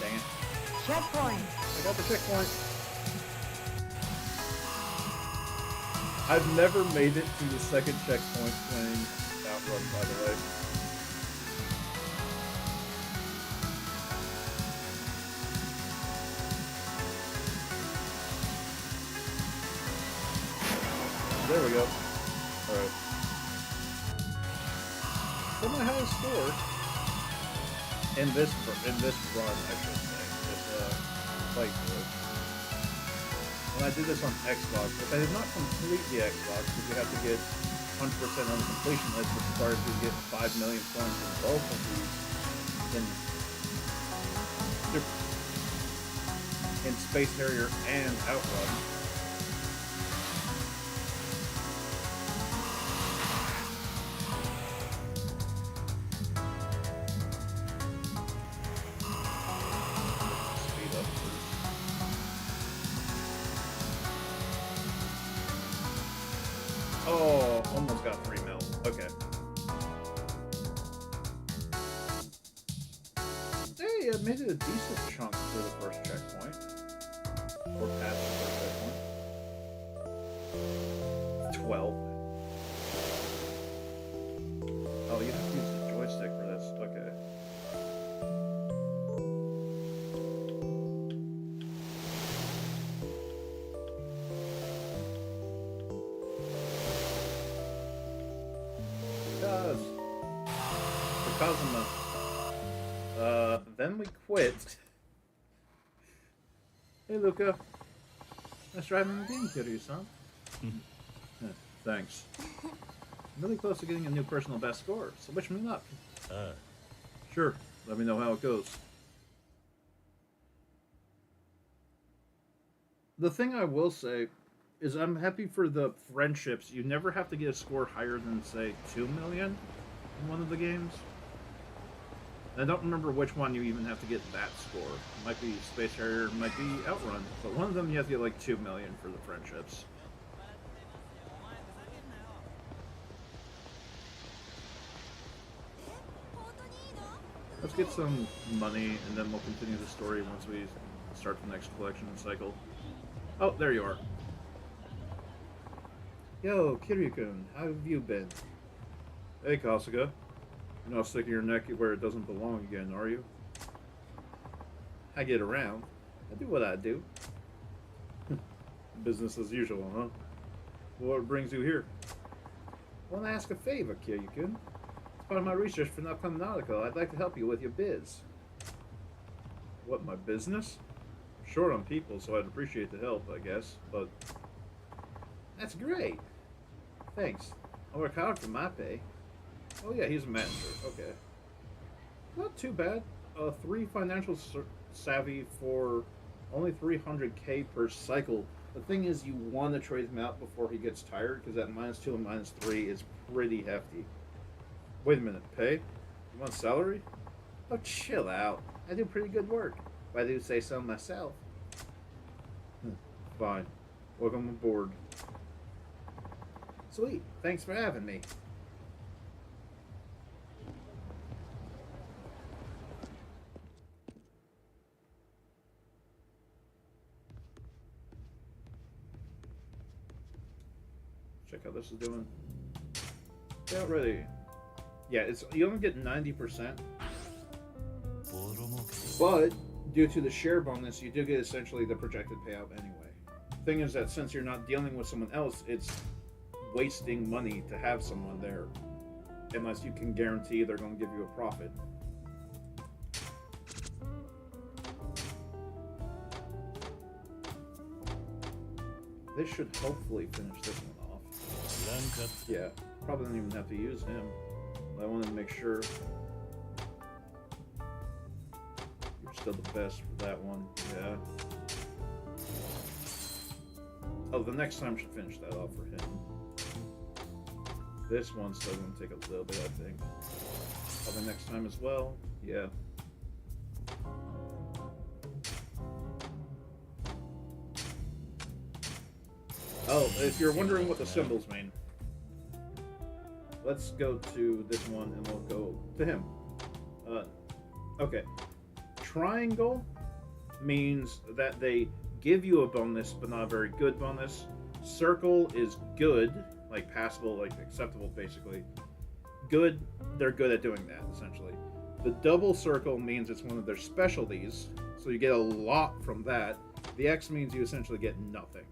Dang it. Checkpoint. I got the checkpoint. I've never made it to the second checkpoint playing Outrun, by the way. There we go. Alright. So my highest score in this run, I should say, this playthrough. And I did this on Xbox, which I did not complete the Xbox because you have to get 100% on the completion list, which requires you to get 5 million points in both of these in Space Harrier and Outrun. Speed up first. Oh, almost got 3 mil. Okay. Hey, I made it a decent chunk for the first checkpoint. Or past the first checkpoint. 12. Oh, you have to use the joystick for this. Okay. Kazuma. Then we quit. Hey, Luca. Nice driving the game, Kiryu-san. Yeah, thanks. I'm really close to getting a new personal best score, so wish me luck. Sure, let me know how it goes. The thing I will say is I'm happy for the friendships. You never have to get a score higher than, say, 2 million in one of the games. I don't remember which one you even have to get that score. It might be Space Harrier, it might be Outrun. But one of them you have to get like 2 million for the friendships. Let's get some money and then we'll continue the story once we start the next collection cycle. Oh, there you are. Yo, Kiryu-kun, how have you been? Hey, Kasuga. You're not sticking your neck where it doesn't belong again, are you? I get around. I do what I do. Business as usual, huh? What brings you here? I want to ask a favor, Kiryu-kun. As part of my research for an upcoming article, I'd like to help you with your biz. What, my business? I'm short on people, so I'd appreciate the help, I guess, but... That's great. Thanks. I'll work hard for my pay. Oh yeah, he's a manager. Okay. Not too bad. 3 financial savvy for only 300k per cycle. The thing is, you want to trade him out before he gets tired, because that -2 and -3 is pretty hefty. Wait a minute, pay? You want salary? Oh, chill out. I do pretty good work, if I do say so myself. Fine. Welcome aboard. Sweet. Thanks for having me. Check how this is doing. Get ready. Yeah, it's you only get 90%. But due to the share bonus, you do get essentially the projected payout anyway. Thing is that since you're not dealing with someone else, it's wasting money to have someone there. Unless you can guarantee they're going to give you a profit. This should hopefully finish this one off. Yeah, probably don't even have to use him. But I wanted to make sure. You're still the best for that one, yeah. Oh, the next time should finish that off for him. This one's still going to take a little bit, I think. Probably next time as well, yeah. Oh, if you're wondering what the symbols mean, let's go to this one and we'll go to him. Okay. Triangle means that they give you a bonus, but not a very good bonus. Circle is good, like passable, like acceptable, basically. Good, they're good at doing that, essentially. The double circle means it's one of their specialties, so you get a lot from that. The X means you essentially get nothing.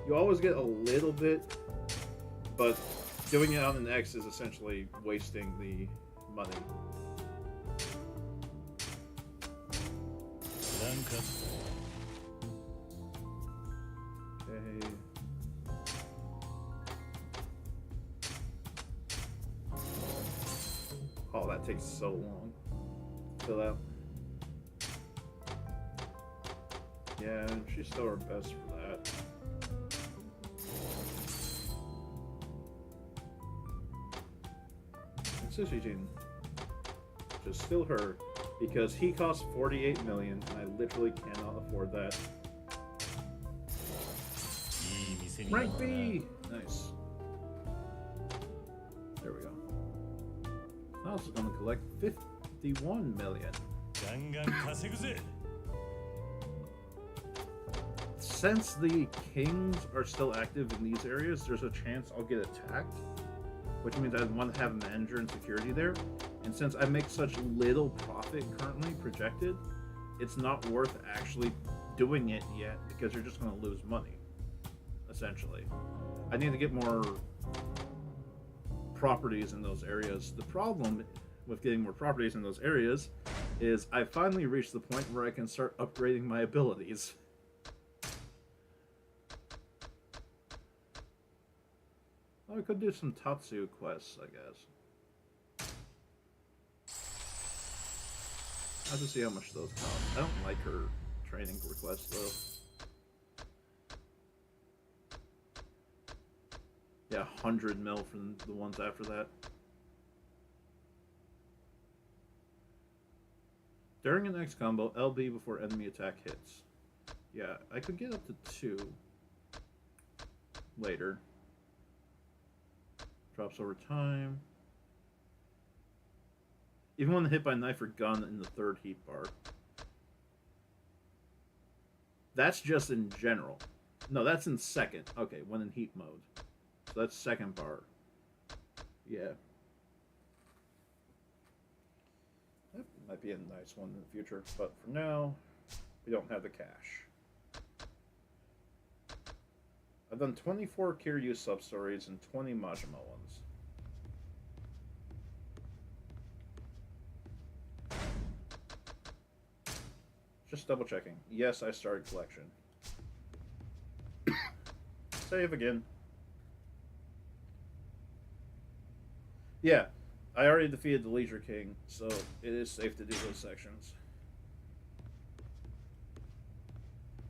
You always get a little bit, but doing it on an X is essentially wasting the money. Okay. Oh, that takes so long. Fill out. Yeah, she's still her best for that. Sushi-jin, which is still her, because he costs 48 million, and I literally cannot afford that. Rank B! Nice. There we go. I was going to collect 51 million. Since the kings are still active in these areas, there's a chance I'll get attacked, which means I want to have a manager and security there. And since I make such little profit currently projected, it's not worth actually doing it yet because you're just going to lose money, essentially. I need to get more properties in those areas. The problem with getting more properties in those areas is I finally reached the point where I can start upgrading my abilities. Oh, I could do some Tatsu quests, I guess. I have to see how much those cost. I don't like her training requests, though. Yeah, 100 mil from the ones after that. During an X combo, LB before enemy attack hits. Yeah, I could get up to 2 later. Drops over time. Even when hit by knife or gun in the 3rd heat bar. That's just in general. No, that's in 2nd. Okay, when in heat mode. So that's 2nd bar. Yeah. That might be a nice one in the future, but for now, we don't have the cash. I've done 24 Kiryu sub-stories and 20 Majima ones. Just double checking. Yes, I started collection. Save again. Yeah, I already defeated the Leisure King, so it is safe to do those sections.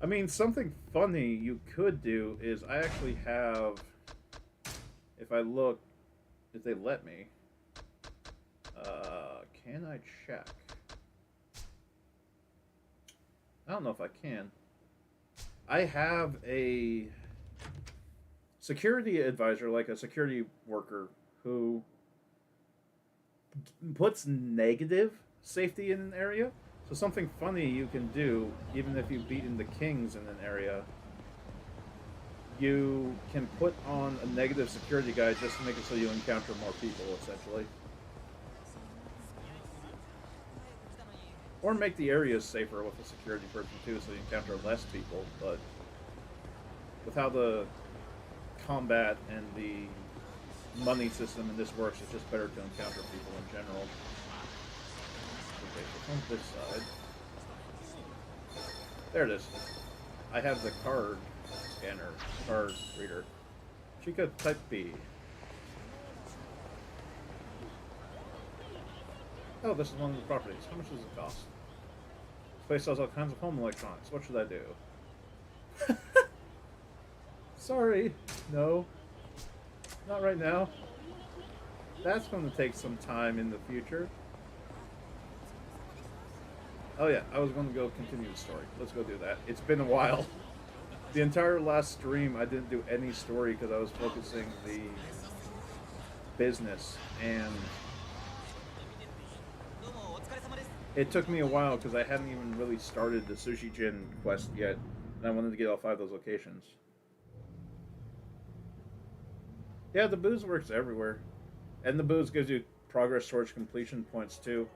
I mean, something funny you could do is I actually have, if I look, if they let me, can I check? I don't know if I can. I have a security advisor, like a security worker, who puts negative safety in an area. So something funny you can do, even if you've beaten the kings in an area, you can put on a negative security guide just to make it so you encounter more people, essentially. Or make the areas safer with a security person too, so you encounter less people, but with how the combat and the money system in this works, it's just better to encounter people in general. Okay, so on this side. There it is. I have the card scanner, card reader. Chica Type B. Oh, this is one of the properties. How much does it cost? This place sells all kinds of home electronics. What should I do? Sorry. No. Not right now. That's going to take some time in the future. Oh yeah, I was going to go continue the story. Let's go do that. It's been a while. The entire last stream, I didn't do any story because I was focusing the business, and it took me a while because I hadn't even really started the Sushi Jin quest yet, and I wanted to get all 5 of those locations. Yeah, the booze works everywhere. And the booze gives you progress towards completion points too.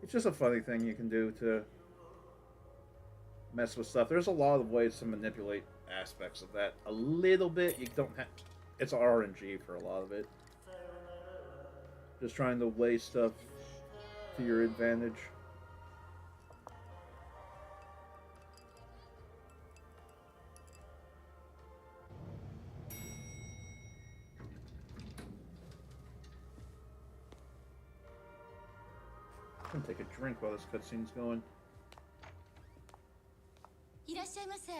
It's just a funny thing you can do to mess with stuff. There's a lot of ways to manipulate aspects of that. A little bit, you don't have... It's RNG for a lot of it. Just trying to weigh stuff to your advantage. I'm gonna take a drink while this cutscene's going. いらっしゃいませ。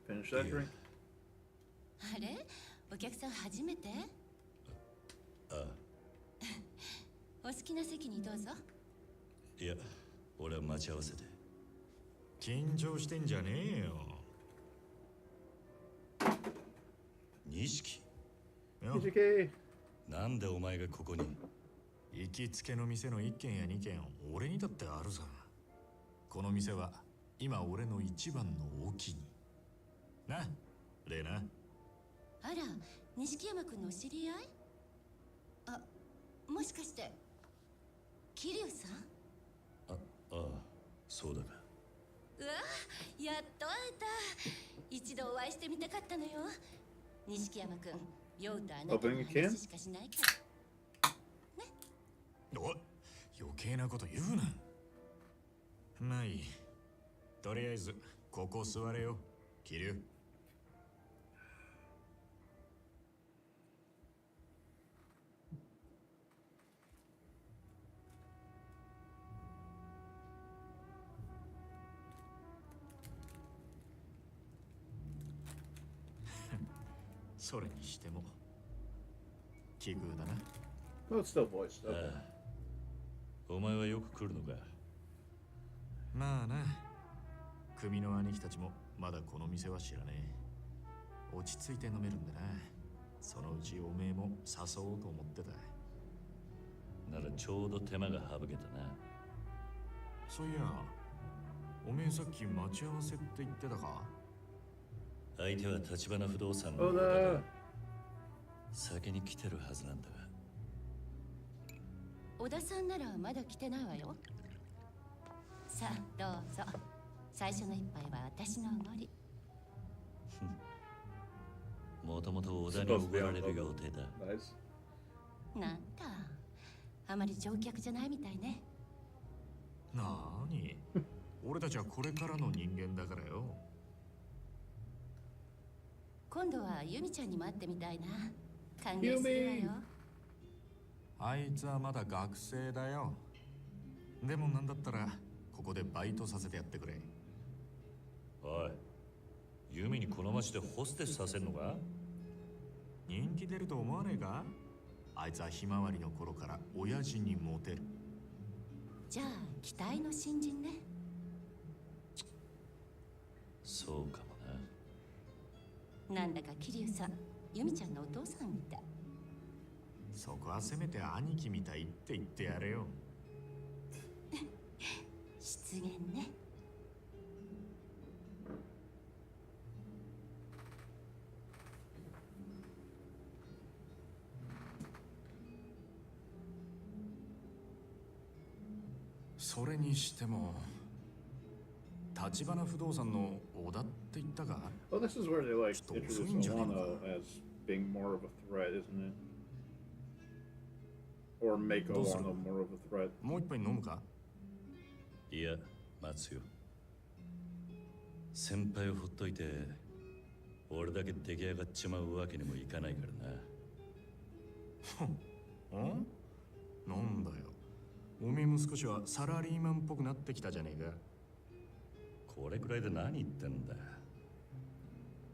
Finish that drink. あれ？お客さん初めて？あお好きな席にどうぞ。いや、俺は待ち合わせで。緊張してんじゃねえよ。錦、よ PGK! なんでお前がここに？行きつけの店の1軒や2軒俺にだってあるさ。この店は今俺の一番のお気にな、レナ。あら、錦山くんのお知り合い？あ、もしかして桐生さん？ああ、そうだが。うわ、やっと会えた。一度お会いしてみたかったのよ。錦山くん、陽とあなたの話しかしないから。ね。おい、余計なこと言うな。まあいい。とりあえずここ座れよ、桐生。それにしても奇遇だな。 Well, it's still voiced. Okay. ああ、お前はよく来るのか。まあな、組の兄貴たちもまだこの店は知らねえ。落ち着いて飲めるんでな。そのうちおめえも誘おうと思ってた。ならちょうど手間が省けたな。そういや、おめえさっき待ち合わせって言ってたか？相手は立花不動産の Oh, 方だ。 the 先に来てるはずなんだが。小田さんならまだ来てないわよ。さあどうぞ。最初の一杯は私のおごり。もともと小田におごられる予定だ。 nice. なんだ、あまり乗客じゃないみたいね。なーに俺たちはこれからの人間だからよ。今度はユミちゃんにも会ってみたいな。歓迎するわよ。あいつはまだ学生だよ。でもなんだったらここでバイトさせてやってくれ。おい、ユミにこの町でホステスさせんのか？人気出ると思わねえか？あいつはひまわりの頃から親父にモテる。じゃあ期待の新人ね。そうかもな。なんだか桐生さん、ユミちゃんのお父さんみたい。そこはせめて兄貴みたいって言ってやれよ。失言ね。それにしても立花不動産の小田って言ったか？ Well, this is where they like Don't introduce swing, Alano as being more of a threat, isn't it? Or make Those are- Alano more of a threat. もう一杯飲むか？いや、待つよ。先輩をほっといて、俺だけ出来上がっちまうわけにもいかないからな。ん？なんだよ。おめえも少しはサラリーマンっぽくなってきたじゃねえか。これくらいで何言ってんだ。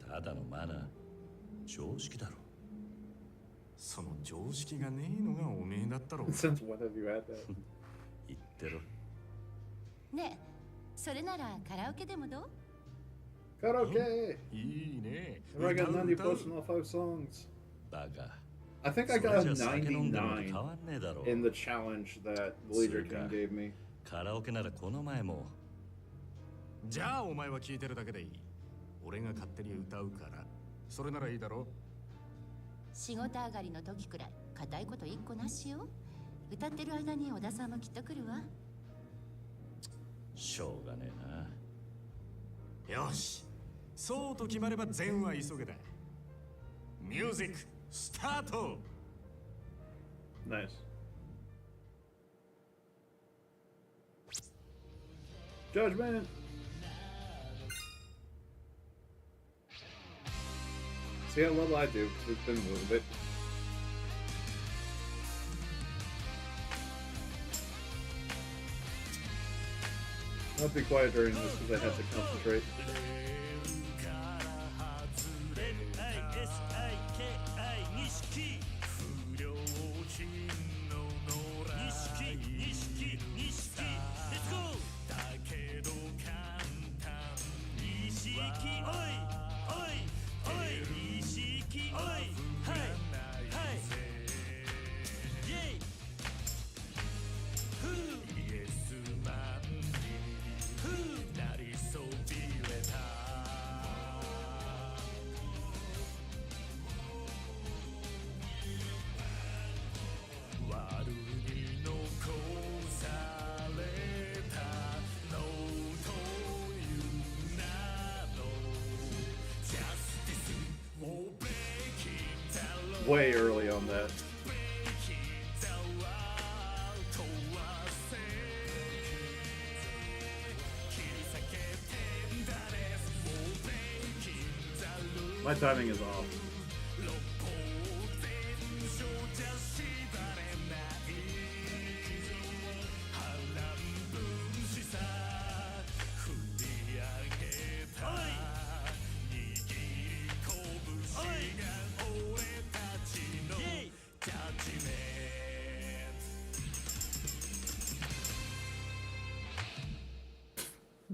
ただのマナー、常識だろ。その常識がねえのがおめえだったろう。 Since when have you had that? 言ってろ。ねえ、それならカラオケでもどう？ Karaoke! いいね。 Have I got 歌う 90 歌う personal 5 songs? バカ。 I think I そ got れ a じゃ酒飲んでも変 99わんねえだろ。 in the challenge that Leader King Suka. gave me. カラオケならこの前も。じゃあお前は聞いてるだけでいい。俺が勝手に歌うから。それならいいだろ。仕事上がりの時くらい固いこと一個なしよ。歌ってる間に小田さんもきっと来るわ。しょうがねえな。よし。そうと決まれば善は急げだ。ミュージックスタート。 Nice. Judgment! See how little I do, 'cause it's been a little bit. I'll be quiet during this because I have to concentrate. Way early on that. My timing is off.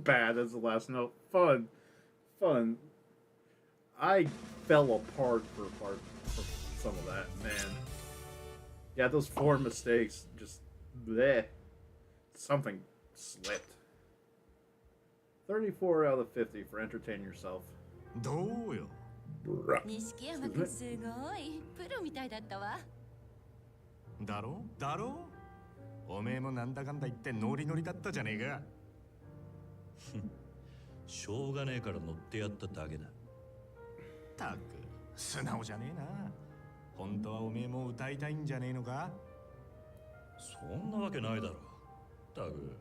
Bad as the last note. Fun. Fun. I fell apart for some of that, man. Yeah, those 4 mistakes, just bleh. Something slipped. 34 out of 50 for entertain yourself. どうよ。錦山君すごいプロみたいだったわ。だろだろおめえもなんだかんだ言ってノリノリだったじゃねえか。しょうがねえから乗ってやっただけだ。たく素直じゃねえな。本当はおめえも歌いたいんじゃねえのか。そんなわけないだろ。たく。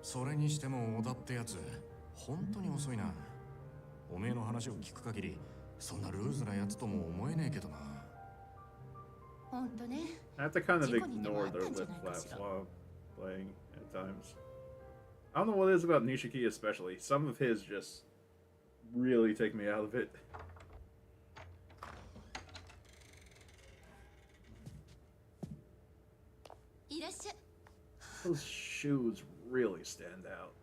それにしても小田ってやつ本当に遅いな。おめえの話を聞く限りそんなルーズなやつとも思えねえけどな。本当ね。 I have to kind of ignore their lip flaps while playing at times. I don't know what it is about Nishiki especially. Some of his just really take me out of it. いらっしゃい。 Those shoes really stand out.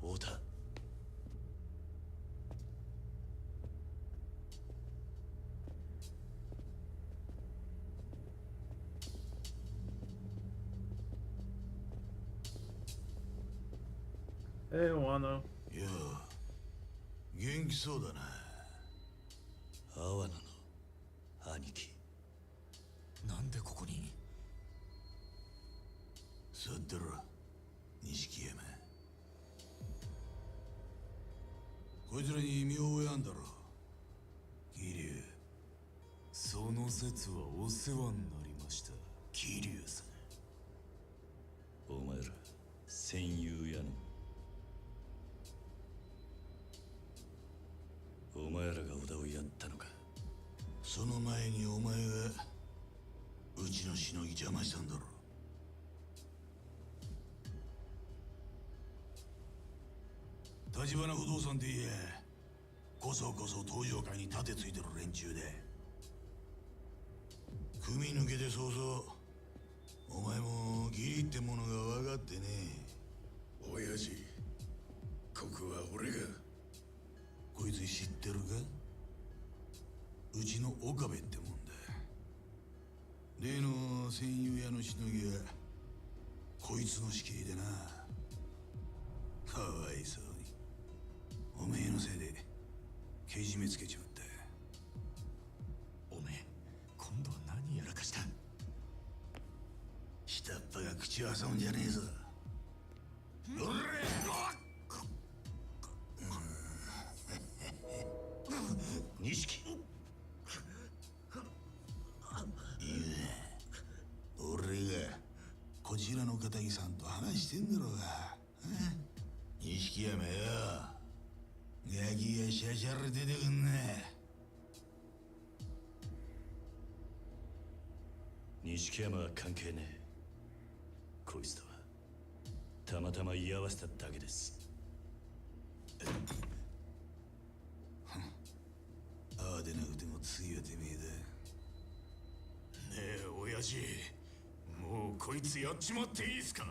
太田。Hey, Wano. いや元気そうだな。阿波野の兄貴。なんでここに。座ってろ錦山。こいつらに見覚えあんだろ桐生。その説はお世話になりました。桐生さん。お前ら戦友やの。お前らが小田をやったのか。その前にお前がうちのしのぎ邪魔したんだろ。立花不動産って言えこそこそ東洋会に盾ついてる連中で組抜けて早々お前も義理ってものが分かってね。親父ここは俺が。こいつ知ってるか。うちの岡部ってもんだ。例の戦友屋のしのぎがこいつの仕切りでな。かわいそうにおめえのせいでけじめつけちまった。おめえ今度は何やらかした。下っ端が口を挟むんじゃねえぞ。おれ錦。俺がこちらの片木さんと話してんだろうが。錦山よガキがシャシャラ出てくんな。錦山は関係ねえ。こいつとはたまたま居合わせただけです。ああでなくても次はてめえだ。ねえ親父もうこいつやっちまっていいっすか。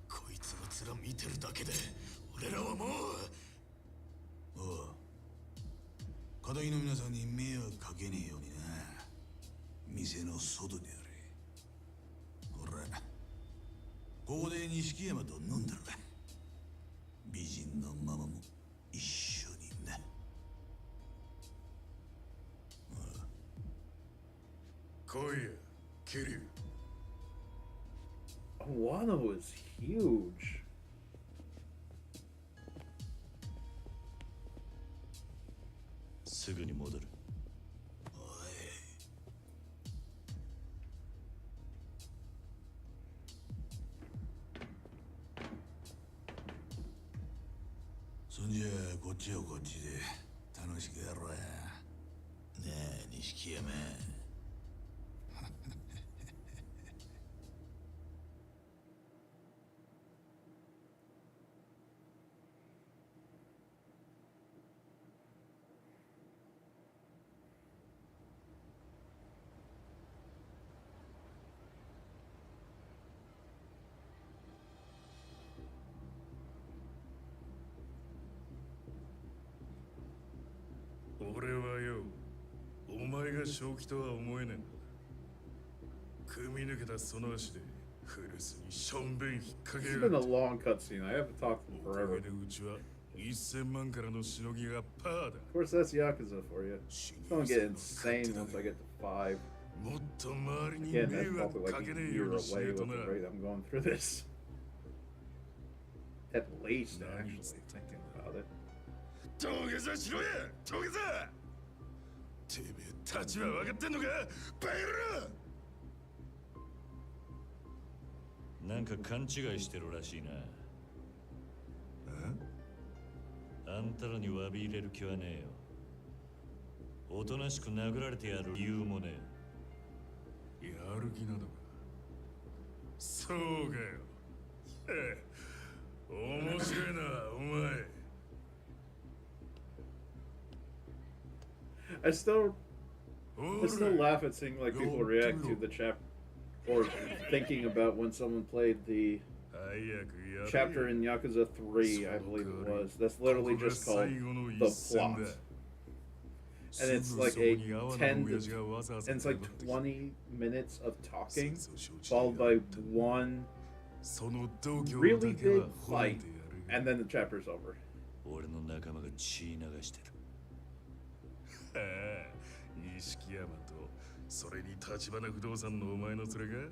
こいつの面見てるだけで俺らはもう。おう片木の皆さんに迷惑かけねえようにな。店の外であれ。ほらここで錦山と飲んだら美人のママも一緒にな。来いや桐生。Wano is huge. すぐに戻る。そんじゃこっちはこっちで楽しくやろうや。ねえ錦山。正気とは思えねえんだ。組み抜けたその足で古巣にしょんべん引っ掛け It's や been が a って。 long cutscene. I haven't talked to him おか forever. げでうちは1000万からのしのぎがパーだ。 Of course, that's Yakuza for you. It's gonna get insane once I get to 5. もっと周りに Again, 迷 that's 惑 probably か like け a ねえ year ようにしね away え with と the な。 rate I'm going through this. At least, actually, thinking about it. 土下座しろや土下座。てめえ立場分かってんのかバカ野郎。なんか勘違いしてるらしいな。あんたらに詫び入れる気はねえよ。おとなしく殴られてやる理由もねやる気なのか。そうかよ。面白いなお前。 I still laugh at seeing like people react to the chapter or thinking about when someone played the chapter in Yakuza 3, I believe it was. That's literally just called The Plot. And it's like a 10 to, and it's like 20 minutes of talking, followed by one really big fight, and then the chapter's over. え。俺の仲間が血流してる。錦山とそれに立花不動産のお前の連れが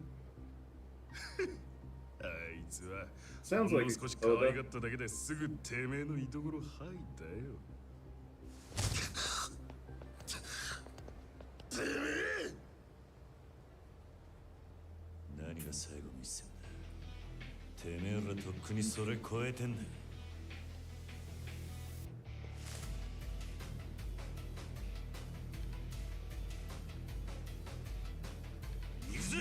あいつは Sounds ほん like の少し可愛がっただけですぐてめえのいところ入ったよ。てめえ何が最後の一戦だ。てめえらとっくにそれ超えてんだ。行くぜ。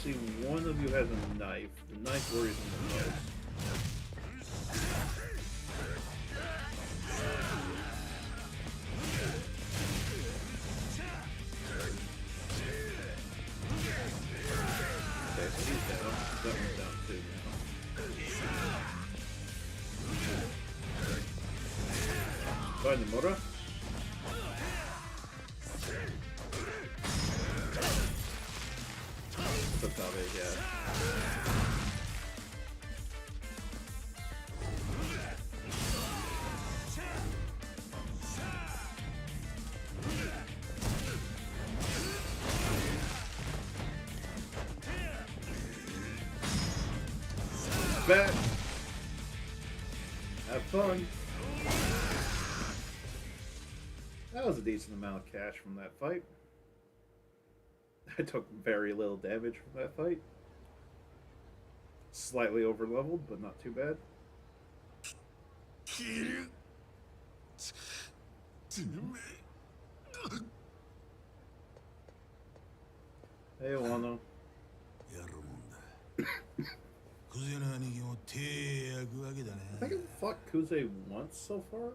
See, one of you has a knife. The knife worries me the most. Okay, so he's down. That one's down too now. Find the motor. That's how they get. Back. Have fun. That was a decent amount of cash from that fight. I took very little damage from that fight. Slightly over leveled, but not too bad. 切る。てめえ。 Hey, Wano. やるもんだ。クゼの兄貴も手焼くわけだね。 I think I've fought Kuze once so far.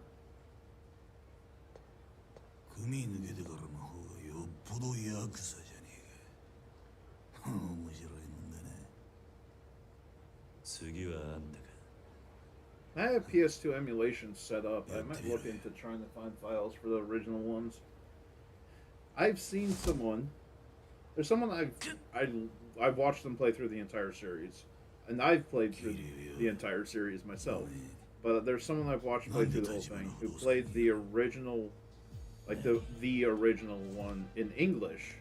組抜けてからの方がよっぽどヤクザじゃねえか。面白いもんだね。次はあんたか。 I have PS2 emulation set up. I might look into trying to find files for the original ones. I've seen someone. There's someone I've watched them play through the entire series, and I've played through the entire series myself. But there's someone I've watched play through the whole thing who played the original, like the original one in English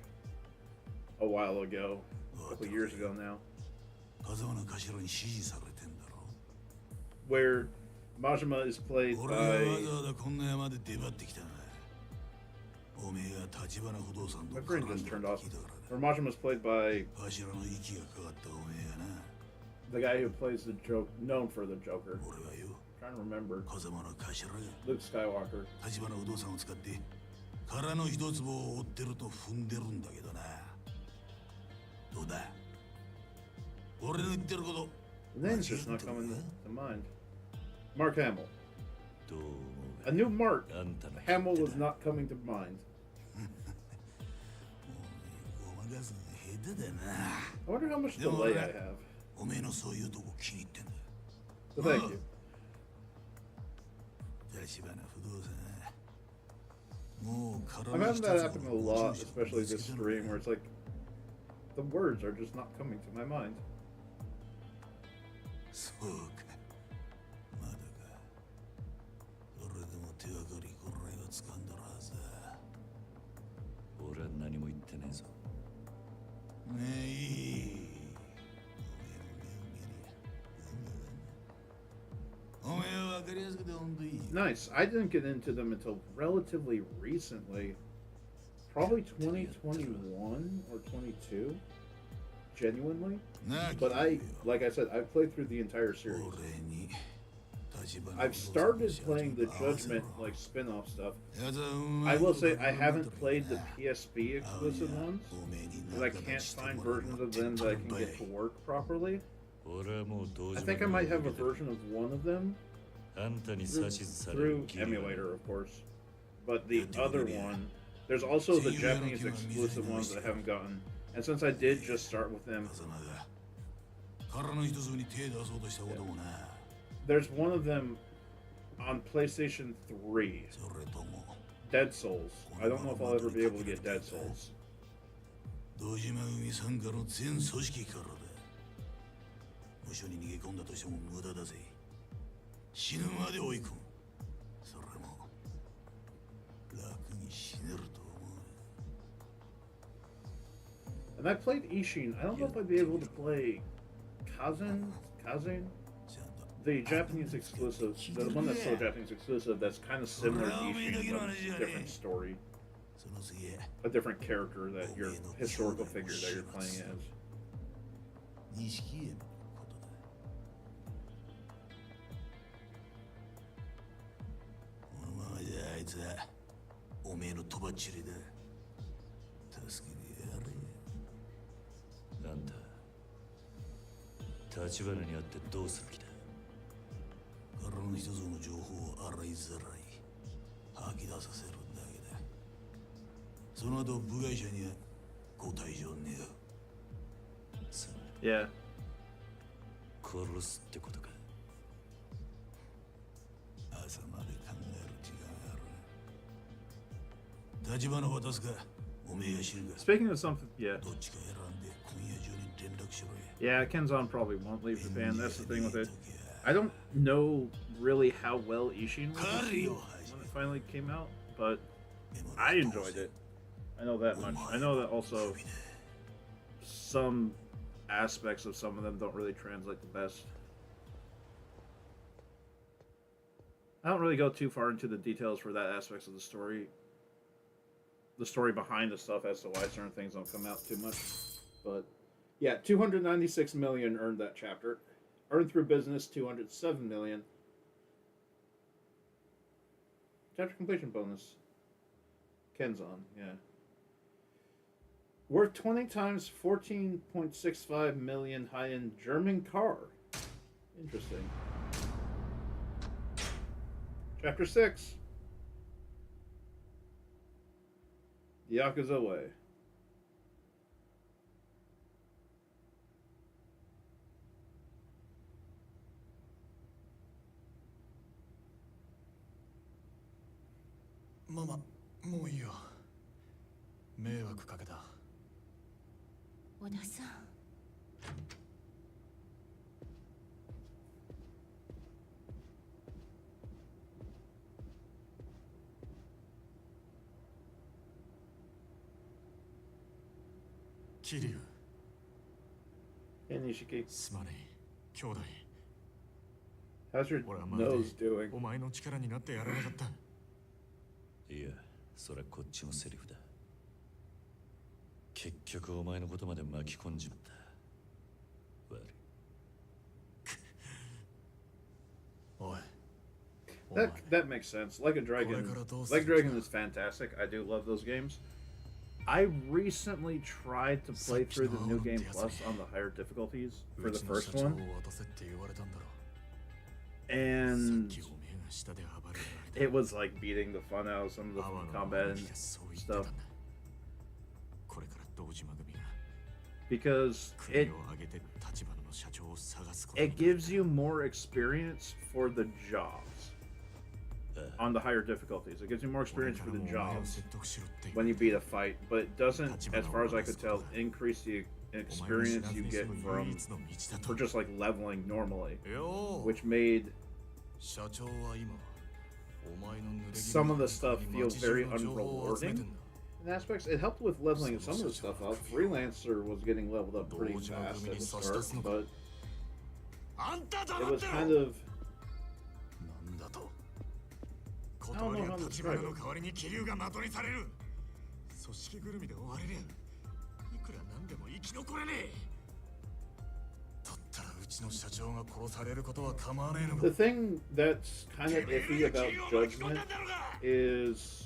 a while ago, a couple years ago now, 風間の頭に指示されてんだろ。 where Majima is played 俺がわ by. ざわざこんな山で出張ってきたんだ。おめえが立花不動産と My 絡 brain んで just る turned と off. 聞いたから Where Majima's played by だ。頭の息がかかったおめえがな。 the guy who plays the joke, known for the Joker. 俺はよ、 trying to remember. 風間の頭が Luke Skywalker. 立花不動産を使って殻の一坪を追ってると踏んでるんだけどな。どうだ俺の言ってること The name's just not coming to mind. Mark Hamill. どう思う I knew Mark. あんたの Hamill was not coming to mind. ごまかすの下手だな。 I wonder how much delay I have. おめえのそういうとこ気に入ってんだ。 So thank you. じ I'm having that happen a lot, especially this stream, where it's like the words are just not coming to my mind. そうかまだかそれでも手がかりこれが掴んだはずだ俺は何も言ってねえぞねえいいおめえは分かりやすくてほんといい Nice. I didn't get into them until relatively recently. Probably 2021 or 22. Genuinely. But like I said, I've played through the entire series. I've started playing the Judgment, like, spin-off stuff. I will say I haven't played the PSP exclusive ones, because I can't find versions of them that I can get to work properly. I think I might have a version of one of them through emulator, of course. But the other one, there's also the Japanese exclusive ones that I haven't gotten. And since I did just start with them, there's one of them on PlayStation 3, Dead Souls. I don't know if I'll ever be able to get Dead Souls. 堂島組傘下の全組織からだ無所に逃げ込んだとしても無駄だぜ死ぬまで追い込むそれも楽に死ねると思う And I played Ishin. I don't know if I'd be able to play Kazen, the Japanese exclusive, the one that's still Japanese exclusive. That's kind of similar to Ishin, but it's a different story, a different character that your historical figure that you're playing as. 錦絵のことだこのままじゃあいつはおめえのとばっちりだ助けてやれなんだ立花に会ってどうする気だ体の一つの情報を洗いざらい吐き出させるだけだその後部外者にはご退場願う Yeah. 殺すってことか朝まで考える時間がある立花渡すかおめえが知るか Speaking of something, yeah. どっちか選んで今夜中に連絡しろや Yeah, Kenzan probably won't leave Japan. That's the thing with it. I don't know really how well Ishin was received when it finally came out, but I enjoyed it. I know that much. I know that also some aspects of some of them don't really translate the best. I don't really go too far into the details for that aspects of the story behind the stuff as to why certain things don't come out too much. But yeah, 296 million earned that chapter. Earned through business 207 million. Chapter completion bonus. Kenzan, yeah. Worth 20 times 14.65 million high-end German car. Interesting. Chapter 6. The Yakuza Way. Mama, もういいよ。迷惑かけた。小田さん桐生 Hey, Nishiki. すまねえ兄弟 How's your 俺はまるで nose doing? お前の力になってやらなかったいやそれはこっちのセリフだ結局お前のことまで巻き込んじまった悪いおい That makes sense. Like a Dragon is fantastic. I do love those games. I recently tried to play through the New Game Plus on the higher difficulties for the first one. And it was like beating the fun out of some of the combat and stuff. Because it gives you more experience for the jobs. on the higher difficulties. It gives you more experience for the 俺からもお前を jobs 説得しろっていう when you beat a fight, but it doesn't, as far as I could tell, increase the お前の知 experience らず you に get 済む from 唯一の道だ for と just like leveling normally, よー which made 社長は今お前の濡れ衣 some of the stuff に feel 街中 very の情報を集め unrewarding てんだ in aspects. It helped with leveling some of the stuff up. Freelancer was getting leveled up pretty fast at the start, but あんた it 黙っ was てろ kind of なんだと I 断 don't り know や how to 立 describe 花の it. 代わりに気流が的にされる組織ぐるみで追われりゃいくらなんでも生き残れねえだったらうちの社長が殺されることは構わねえのか The thing that's kind of iffy about Judgment is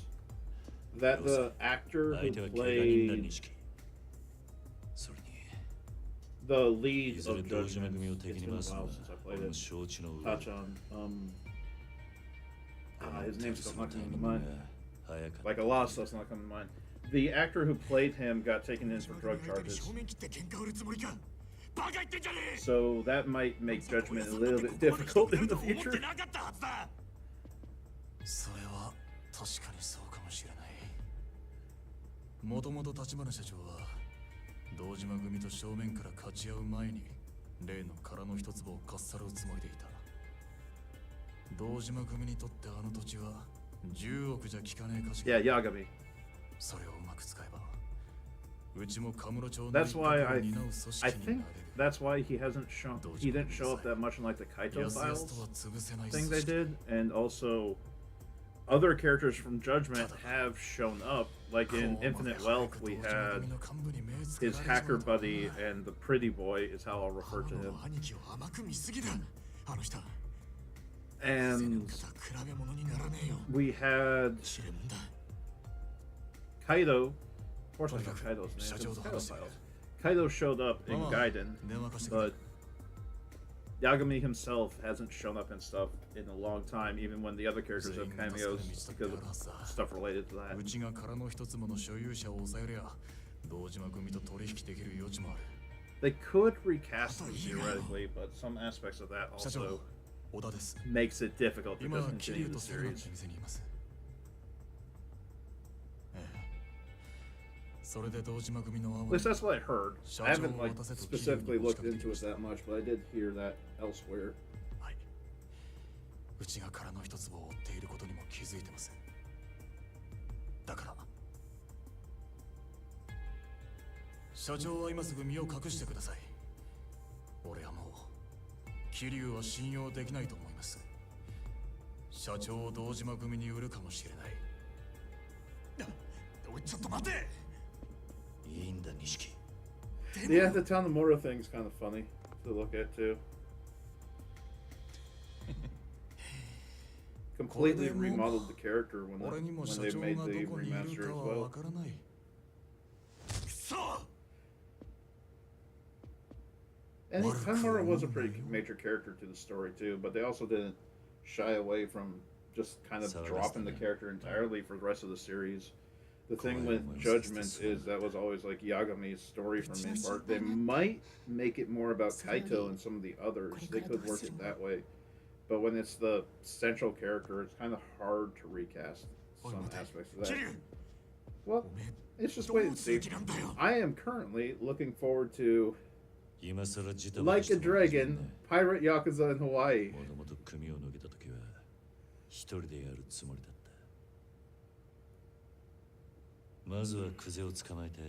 that the actor 相 who 手は怪我人だ played 錦それに the lead いずれ of 堂島 Judgment, 組を it's 敵に been a 回すの while は since I 俺 played の it. 承知の上 Tachan, his name's still not coming to mind. 早かった Like a lot of stuff's not coming to mind. The actor who played him got taken in for drug charges, 正面切って喧嘩売るつもりかバカ言ってんじゃねえ so that might make Judgment a little bit difficult in the 思って future. なかったはずだそれは確かにそうかもしれないもともと立花社長は堂島組と正面から勝ち合う前に例の殻の一坪をかっさらうつもりでいた堂島組にとってあの土地は10億じゃ効かねえ貸し Yeah, Yagami. それをうまく使えばうちもカムロ町の That's why 一角を担う組 I 織に think なれる that's why he didn't show up that much in like the Kaito やすやす files とは潰せない thing 組 they 織 did, and also other characters from Judgment have shown up. Like in Infinite Wealth, we had his hacker buddy and the pretty boy is how I'll refer to him. 兄貴を甘く見すぎだあの人 And 比べ物にならねえよ we had 知れもんだ Kaido. Of course, I know Kaido's name. It's Kaido files. Kaido showed up in Gaiden, 電話貸してくれ but Yagami himself hasn't shown up in stuff in a long time, even when the other characters have cameos because of stuff related to that. うちが殻の一つもの所有者を抑えりゃ堂島組と取引できる余地もある They could recast them theoretically, but some aspects of that 社長 also 小田です makes it difficult to 今 just 桐 continue 生 the とセルナの series. 店にいますそれで堂島組の At least that's what I heard. I haven't like specifically looked into it that much, but I did hear that elsewhere. はいうちが殻の一粒を追っていることにも気づいてますだから社長は今すぐ身を隠してください俺はもう桐生は信用できないと思います社長を堂島組に売るかもしれないおいちょっと待ていいんだ錦 Yeah, the Tanemura thing's kind of funny to look at too. Completely remodeled the character when 俺にも社 they 長 made がど the こにいる remaster か as はわ well. からないくそ And Tanemura was a pretty major character to the story too, but they also didn't shy away from just kind of So dropping the that's- character entirely for the rest of the series. The thing with Judgment is that was always like Yagami's story for the main part. They might make it more about Kaito and some of the others. They could work it that way. But when it's the central character, it's kind of hard to recast some aspects of that. 桐生 Well, おめえ it's just ど wait う and す see. る気なんだよ I am currently looking forward to 今さらジタバタ Like し a てもらっても Dragon, ね Pirate Yakuza in Hawaii. もともと組を抜けた時は一人でやるつもりだったまずはクゼを捕まえて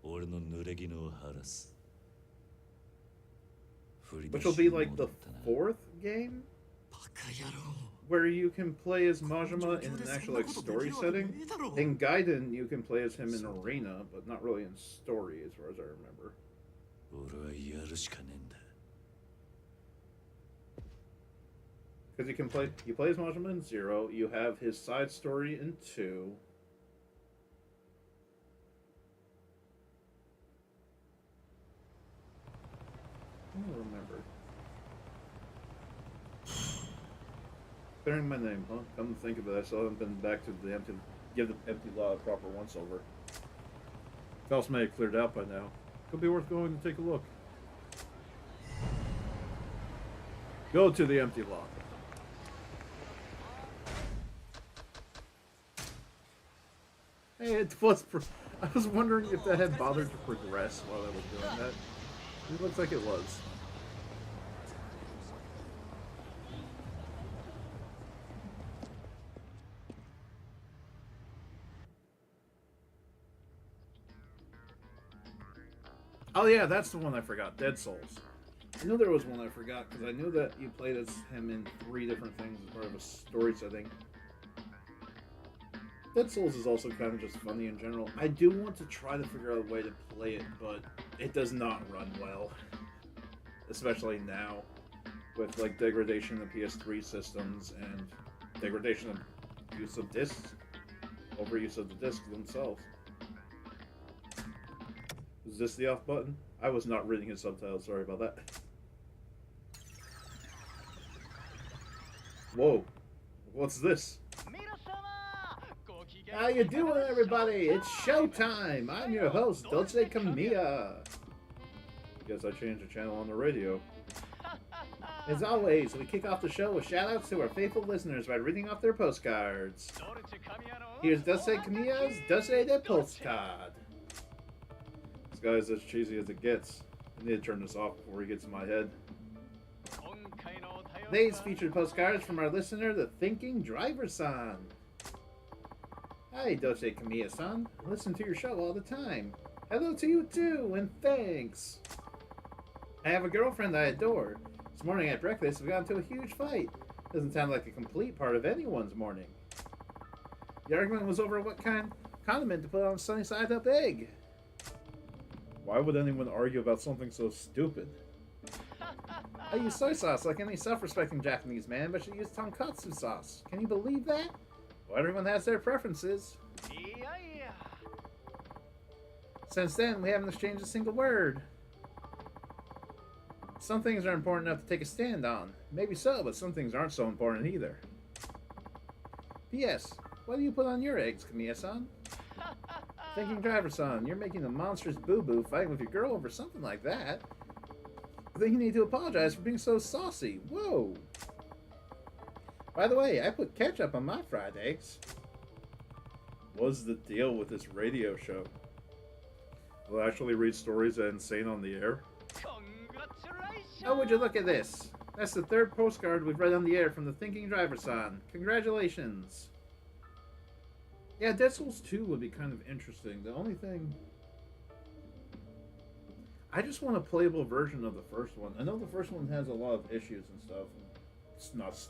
俺の濡れ衣を晴らす Which will be like the fourth game バカ野郎 where you can play as Majima in an actual like story setting. In Gaiden, you can play as him in arena, but not really in story, as far as I remember. 俺はやるしかねえんだ Because you play as Majima in 0. You have his side story in 2. I don't remember. Bearing my name, huh? Come to think of it, I still haven't been back to give the empty lot a proper once-over. Else may have cleared out by now. Could be worth going to take a look. Go to the empty lot. Hey, it was. I was wondering if that had bothered to progress while I was doing that. It looks like it was. Oh yeah, that's the one I forgot. Dead Souls. I knew there was one I forgot because I knew that you played as him in 3 different things as part of a story setting. Dead Souls is also kind of just funny in general. I do want to try to figure out a way to play it, but it does not run well. Especially now, with like degradation of PS3 systems and degradation of use of discs, overuse of the discs themselves. Is this the off button? I was not reading his subtitles, sorry about that. Whoa. What's this? How you doing, everybody? It's showtime! I'm your host, Dulce Camilla. Guess I changed the channel on the radio. As always, we kick off the show with shoutouts to our faithful listeners by reading off their postcards. Here's Dulce Camilla's Dulce de Postcard. This guy is as cheesy as it gets. I need to turn this off before he gets in my head. Today's featured postcards from our listener, the Thinking Driver-san. Hi, Dulce Camilla-san. I listen to your show all the time. Hello to you too, and thanks. I have a girlfriend I adore. This morning at breakfast, we got into a huge fight. Doesn't sound like a complete part of anyone's morning. The argument was over what kind condiment to put on a sunny side up egg. Why would anyone argue about something so stupid? I use soy sauce like any self-respecting Japanese man, but she used tonkatsu sauce. Can you believe that? Well, everyone has their preferences. Since then, we haven't exchanged a single word. Some things are important enough to take a stand on. Maybe so, but some things aren't so important either. P.S. What do you put on your eggs, Camilla-san? Thinking Driver-san, you're making a monstrous boo-boo fighting with your girl over something like that. I think you need to apologize for being so saucy. Whoa! By the way, I put ketchup on my fried eggs. What's the deal with this radio show? Will I actually read stories that insane on the air? Oh, would you look at this? That's the 3rd postcard we've read on the air from the Thinking Driver-san. Congratulations! Yeah, Dead Souls 2 would be kind of interesting. The only thing... I just want a playable version of the first one. I know the first one has a lot of issues and stuff. It's nuts.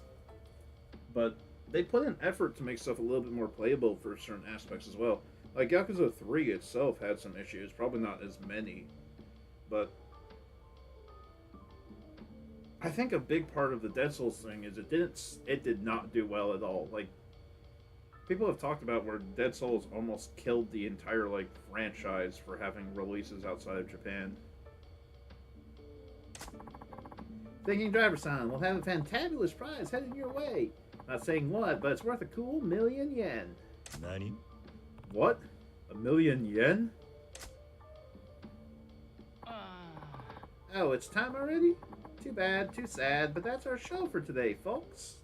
But they put in effort to make stuff a little bit more playable for certain aspects as well. Like Yakuza 3 itself had some issues. Probably not as many. But I think a big part of the Dead Souls thing is it did not do well at all. Like, people have talked about where Dead Souls almost killed the entire, like, franchise for having releases outside of Japan. Thinking Driver-san, we'll have a fantabulous prize headed your way. Not saying what, but it's worth a cool 1,000,000 yen. Nani? What? 1,000,000 yen? Oh, it's time already? Too bad, too sad, but that's our show for today, folks.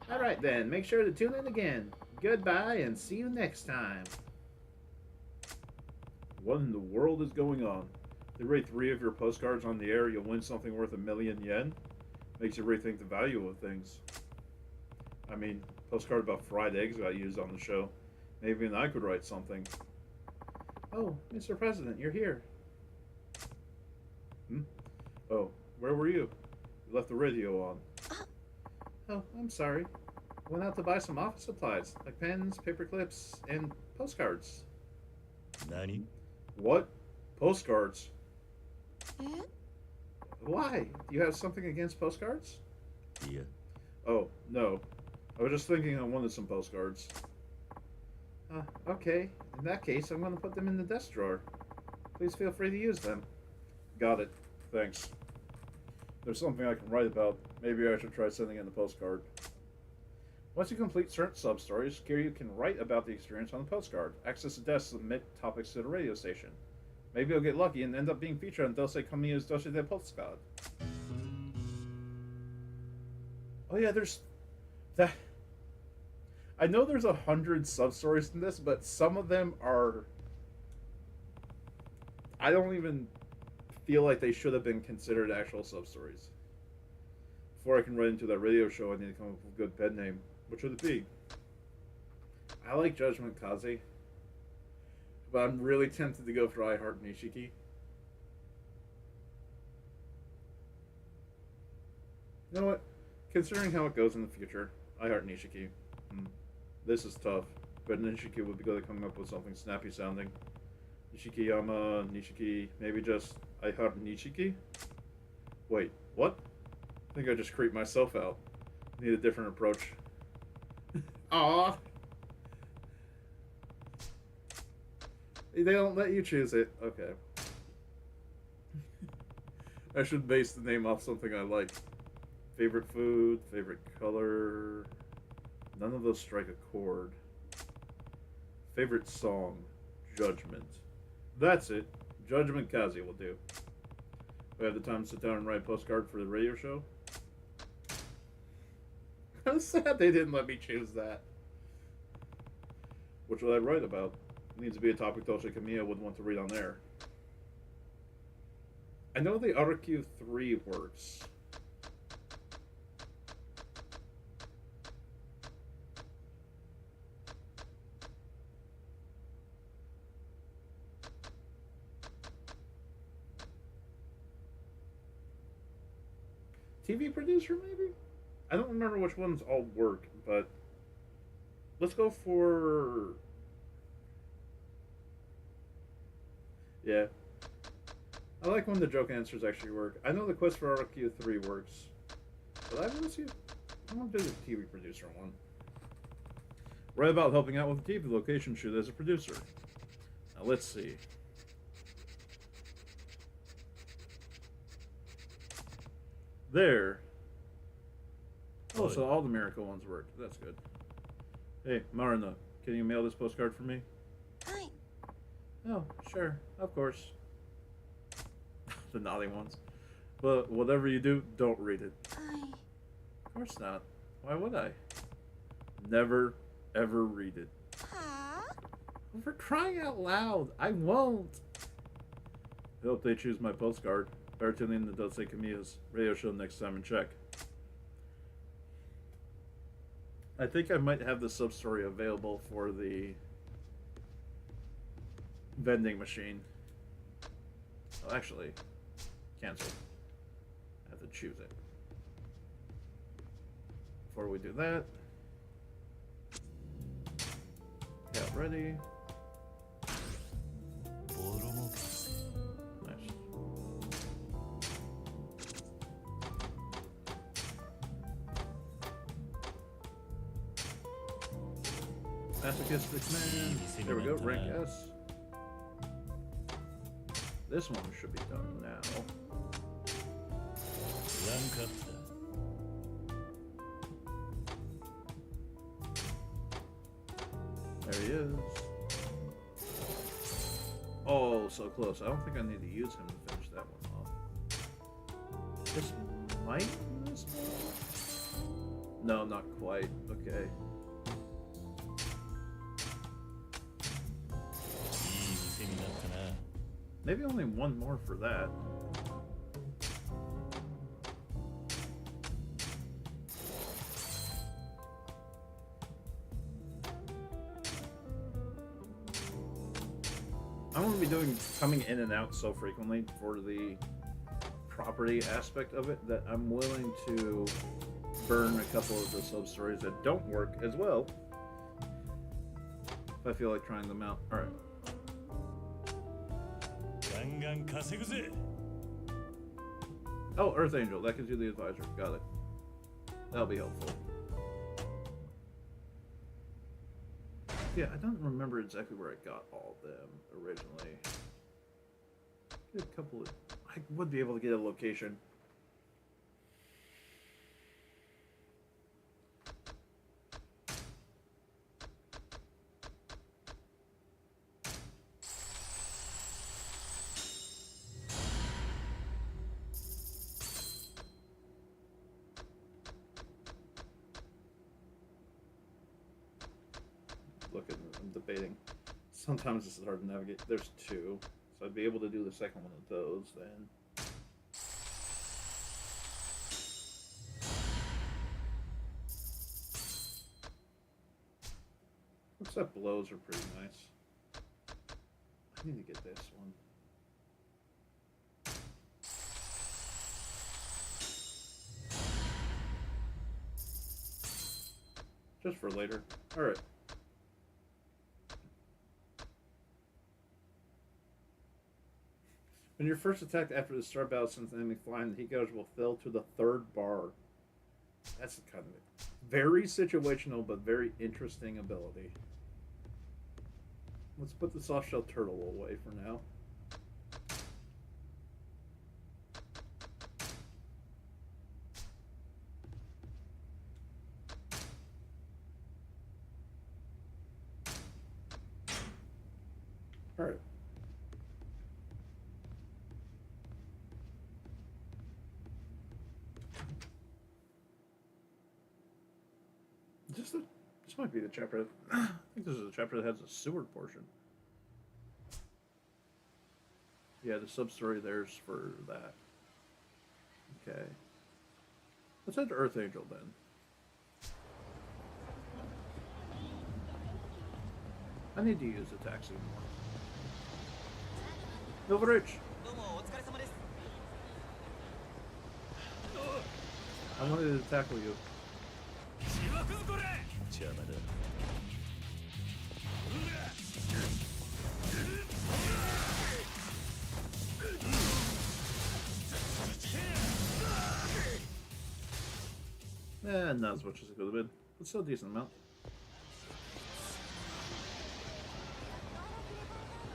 Alright then, make sure to tune in again. Goodbye, and see you next time. What in the world is going on? They rate 3 of your postcards on the air, you'll win something worth 1,000,000 yen? Makes you rethink the value of things. I mean, postcard about fried eggs got used on the show. Maybe even I could write something. Oh, Mr. President, you're here. Oh, where were you? You left the radio on. Oh, I'm sorry. I went out to buy some office supplies, like pens, paper clips, and postcards. Nani? What? Postcards? Why? Do you have something against postcards? Yeah. Oh, no. I was just thinking I wanted some postcards. Okay. In that case, I'm going to put them in the desk drawer. Please feel free to use them. Got it. Thanks. There's something I can write about. Maybe I should try sending in a postcard. Once you complete certain sub-stories, here you can write about the experience on the postcard. Access the desk to submit topics to the radio station. Maybe you'll get lucky and end up being featured on Dulce Camilla's Dulce de Postcard. Oh yeah, there's... that... I know there's 100 sub-stories in this, but some of them are... I don't even feel like they should have been considered actual sub-stories. Before I can run into that radio show, I need to come up with a good pen name. What should it be? I like Judgment Kaze, but I'm really tempted to go for I Heart Nishiki. You know what? Considering how it goes in the future, I Heart Nishiki. This is tough, but Nishiki would be good at coming up with something snappy sounding. Nishikiyama, Nishiki, maybe just I Heart Nishiki? Wait, what? I think I just creeped myself out. Need a different approach. Aww. They don't let you choose it. Okay. I should base the name off something I like. Favorite food, favorite color. None of those strike a chord. Favorite song, Judgment. That's it. Judgment Kazi will do. We have the time to sit down and write a postcard for the radio show. I'm sad they didn't let me choose that. Which will I write about? It needs to be a topic Dolce Camilla would want to read on air. I know the RQ3 works. TV producer, maybe? I don't remember which ones all work, but let's go for... Yeah. I like when the joke answers actually work. I know the quest for RQ3 works, but I want to see... I want to do the TV producer one. Write about helping out with the TV location shoot as a producer. Now let's see. There. Oh, so all the miracle ones worked. That's good. Hey, Marina, can you mail this postcard for me? Hi. Oh, sure. Of course. The naughty ones. But whatever you do, don't read it. Of course not. Why would I? Never, ever read it. For crying out loud, I won't. I hope they choose my postcard. Better tune in to Dulce Camilla's radio show next time and check. I think I might have the sub-story available for the vending machine. Oh, actually, cancel. I have to choose it. Before we do that, yeah, ready. Nice. Masochistic man. There we go, rank S. This one should be done now. There he is. Oh, so close. I don't think I need to use him to finish that one off. This might be this one? No, not quite. Okay. Maybe only one more for that. I don't want to be coming in and out so frequently for the property aspect of it that I'm willing to burn a couple of the sub-stories that don't work as well if I feel like trying them out. Alright. Oh, Earth Angel. That gives you the advisor. Got it. That'll be helpful. Yeah, I don't remember exactly where I got all of them originally. Get a couple of... I would be able to get a location. looking. I'm debating. Sometimes this is hard to navigate. There's two, so I'd be able to do the second one of those then. Looks like blows are pretty nice. I need to get this one. Just for later. Alright. When you're first attacked after the start battle, since the enemy flying, the heat gauge will fill to the third bar. That's kind of very situational, but very interesting ability. Let's put the soft shell turtle away for now. All right. This might be the chapter. I think this is the chapter that has a Seward portion. Yeah, the sub-story there's for that. Okay. Let's head to Earth Angel then. I need to use the taxi more. Silverich! I wanted to tackle you. Not as much as it could have been, but still a decent amount.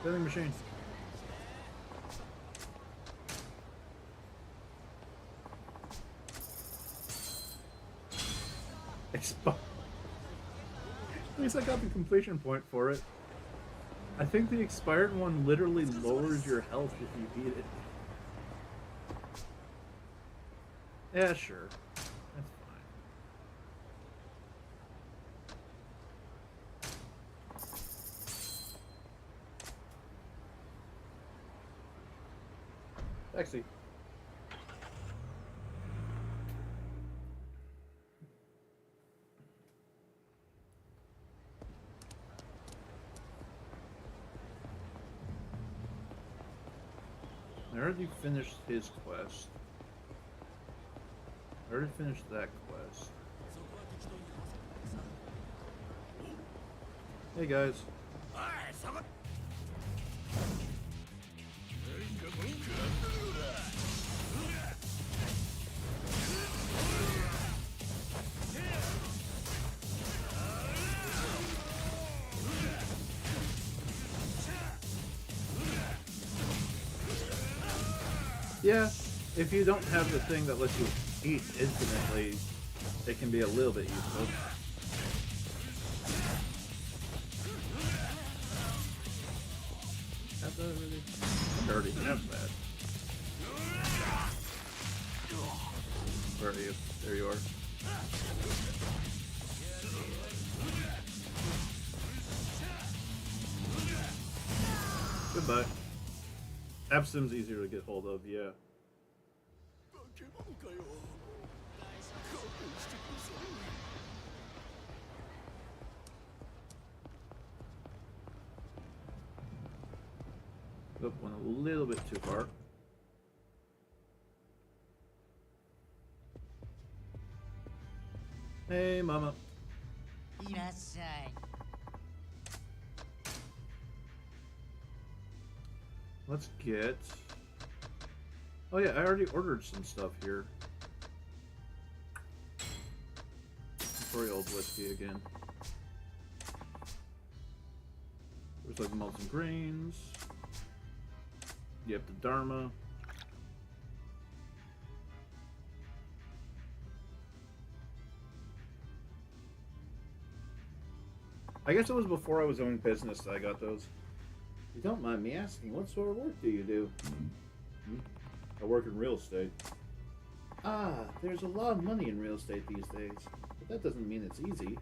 Vending machine. At least I got the completion point for it. I think the expired one literally lowers your health if you beat it. Yeah, sure. That's fine. Taxi. I already finished his quest. I already finished that quest. Hey guys. Yeah, if you don't have the thing that lets you eat infinitely, it can be a little bit useful. Have that really? I already have that. Where are you? There you are. Goodbye. Abstim's easier to get hold of, yeah. Oop, went a little bit too far. Hey, mama. Let's get... Oh yeah, I already ordered some stuff here. Sorry, old whiskey again. There's like malts and grains. Yep, the Dharma. I guess it was before I was owning business that I got those. You don't mind me asking, what sort of work do you do? I work in real estate. Ah, there's a lot of money in real estate these days, but that doesn't mean it's easy.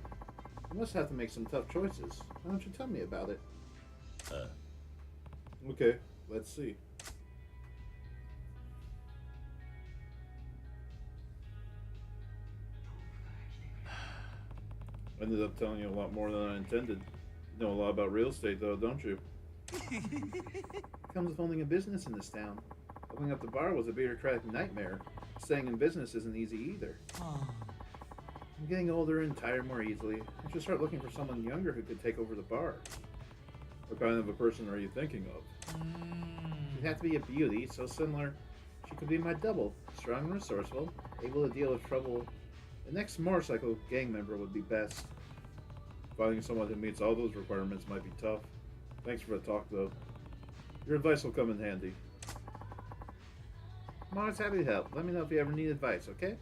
You must have to make some tough choices. Why don't you tell me about it? Uh, Okay, let's see. Ended up telling you a lot more than I intended. You know a lot about real estate, though, don't you? Comes with owning a business in this town. Opening up the bar was a bureaucratic nightmare. Staying in business isn't easy either. I'm getting older and tired more easily. I should start looking for someone younger who could take over the bar. What kind of a person are you thinking of? She'd have to be a beauty, so similar. She could be my double, strong and resourceful, able to deal with trouble. The next motorcycle gang member would be best. Finding someone who meets all those requirements might be tough. Thanks for the talk, though. Your advice will come in handy. I'm always happy to help. Let me know if you ever need advice, okay?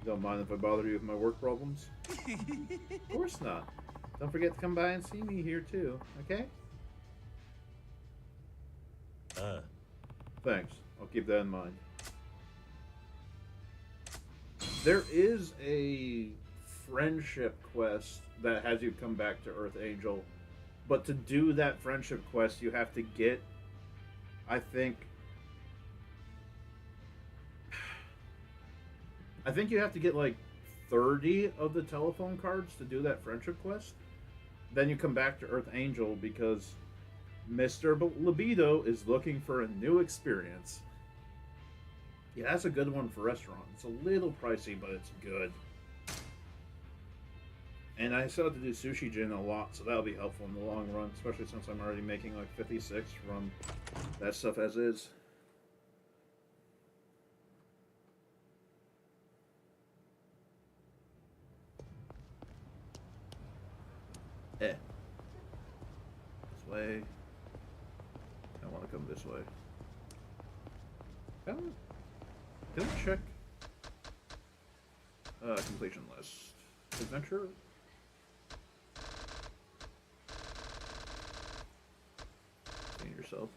Don't mind if I bother you with my work problems? Of course not. Don't forget to come by and see me here, too, okay? Thanks. I'll keep that in mind. There is a friendship quest that has you come back to Earth Angel. But to do that friendship quest, you have to get, I think you have to get like 30 of the telephone cards to do that friendship quest. Then you come back to Earth Angel because Mr. Libido is looking for a new experience. Yeah, that's a good one for restaurant. It's a little pricey, but it's good. And I still have to do Sushi Jin a lot, so that'll be helpful in the long run, especially since I'm already making like 56 from that stuff as is. This way. I want to come this way. Can I check? Completion list. Adventure? Gain yourself.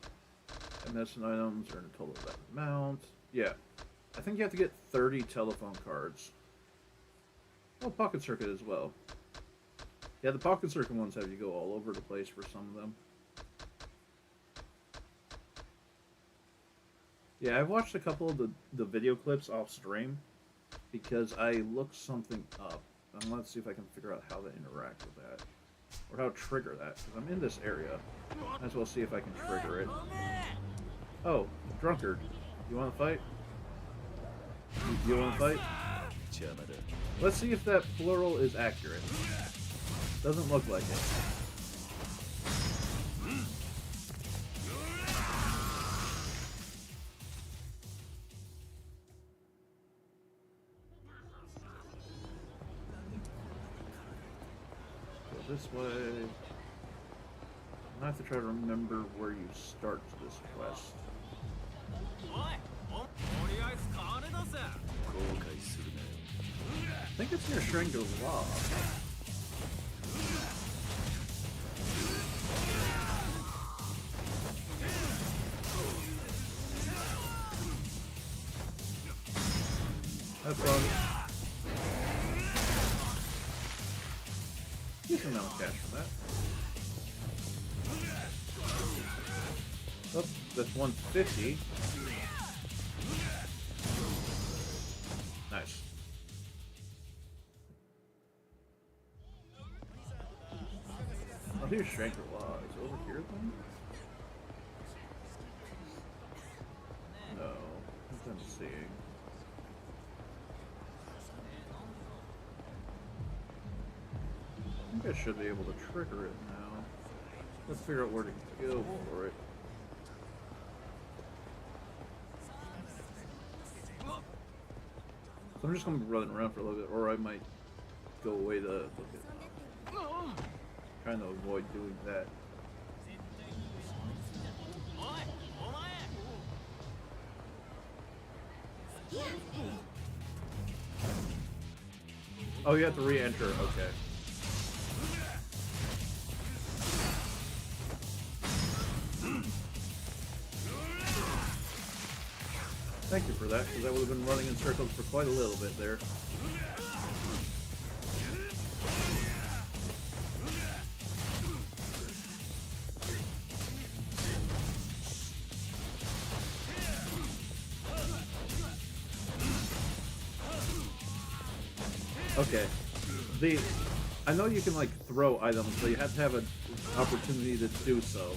Medicine items earn a total of that amount. Yeah. I think you have to get 30 telephone cards. Oh, pocket circuit as well. Yeah, the pocket circuit ones have you go all over the place for some of them. Yeah, I've watched a couple of the video clips off stream because I looked something up. And let's see if I can figure out how to interact with that. Or how to trigger that, because I'm in this area. Might as well see if I can trigger it. Oh, drunkard. You want to fight? You want to fight? Let's see if that plural is accurate. Doesn't look like it. Go this way. I have to try to remember where you start this quest. I think it's near Shangri-La. Have fun. Decent amount of cash from that. Oh, that's 150. Nice. Oh, here's Shangri-La. Is it over here then? No. What I'm seeing. I think I should be able to trigger it now. Let's figure out where to go for it. So I'm just going to be running around for a little bit, or I might go away to look at trying to avoid doing that. Oh, you have to re-enter. Okay. Thank you for that, because I would have been running in circles for quite a little bit there. Okay. I know you can like throw items, but you have to have an opportunity to do so.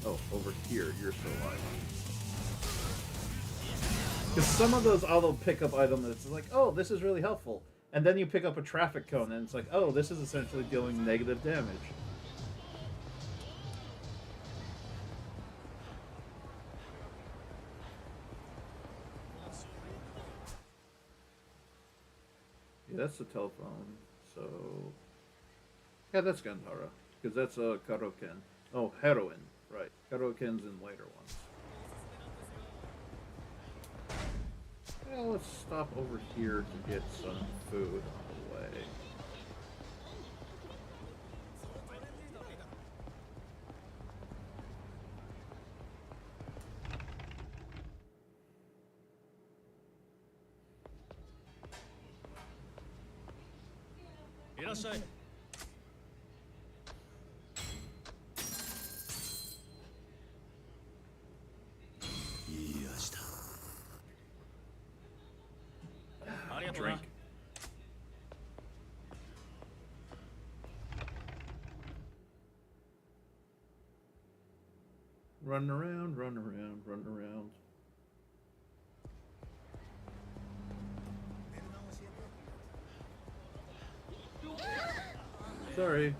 Oh, over here, you're still alive. Because some of those auto pickup items, it's like, oh, this is really helpful. And then you pick up a traffic cone, and it's like, oh, this is essentially dealing negative damage. Yeah, that's the telephone. So, yeah, that's Gandhara, because that's Karoken. Oh, heroin, right? Karoken's in later ones. Well, let's stop over here to get some food on the way. Drink. Run around, run around, run around. Sorry.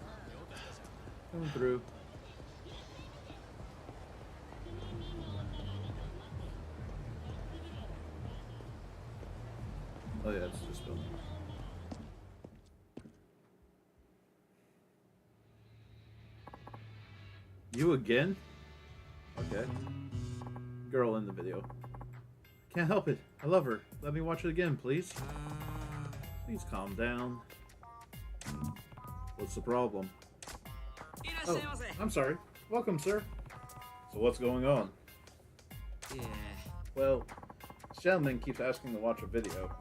Coming through. Oh yeah, it's this building. You again? Okay. Girl in the video. Can't help it. I love her. Let me watch it again, please. Please calm down. What's the problem? Oh, I'm sorry. Welcome, sir. So what's going on? Yeah. Well, this gentleman keeps asking to watch a video.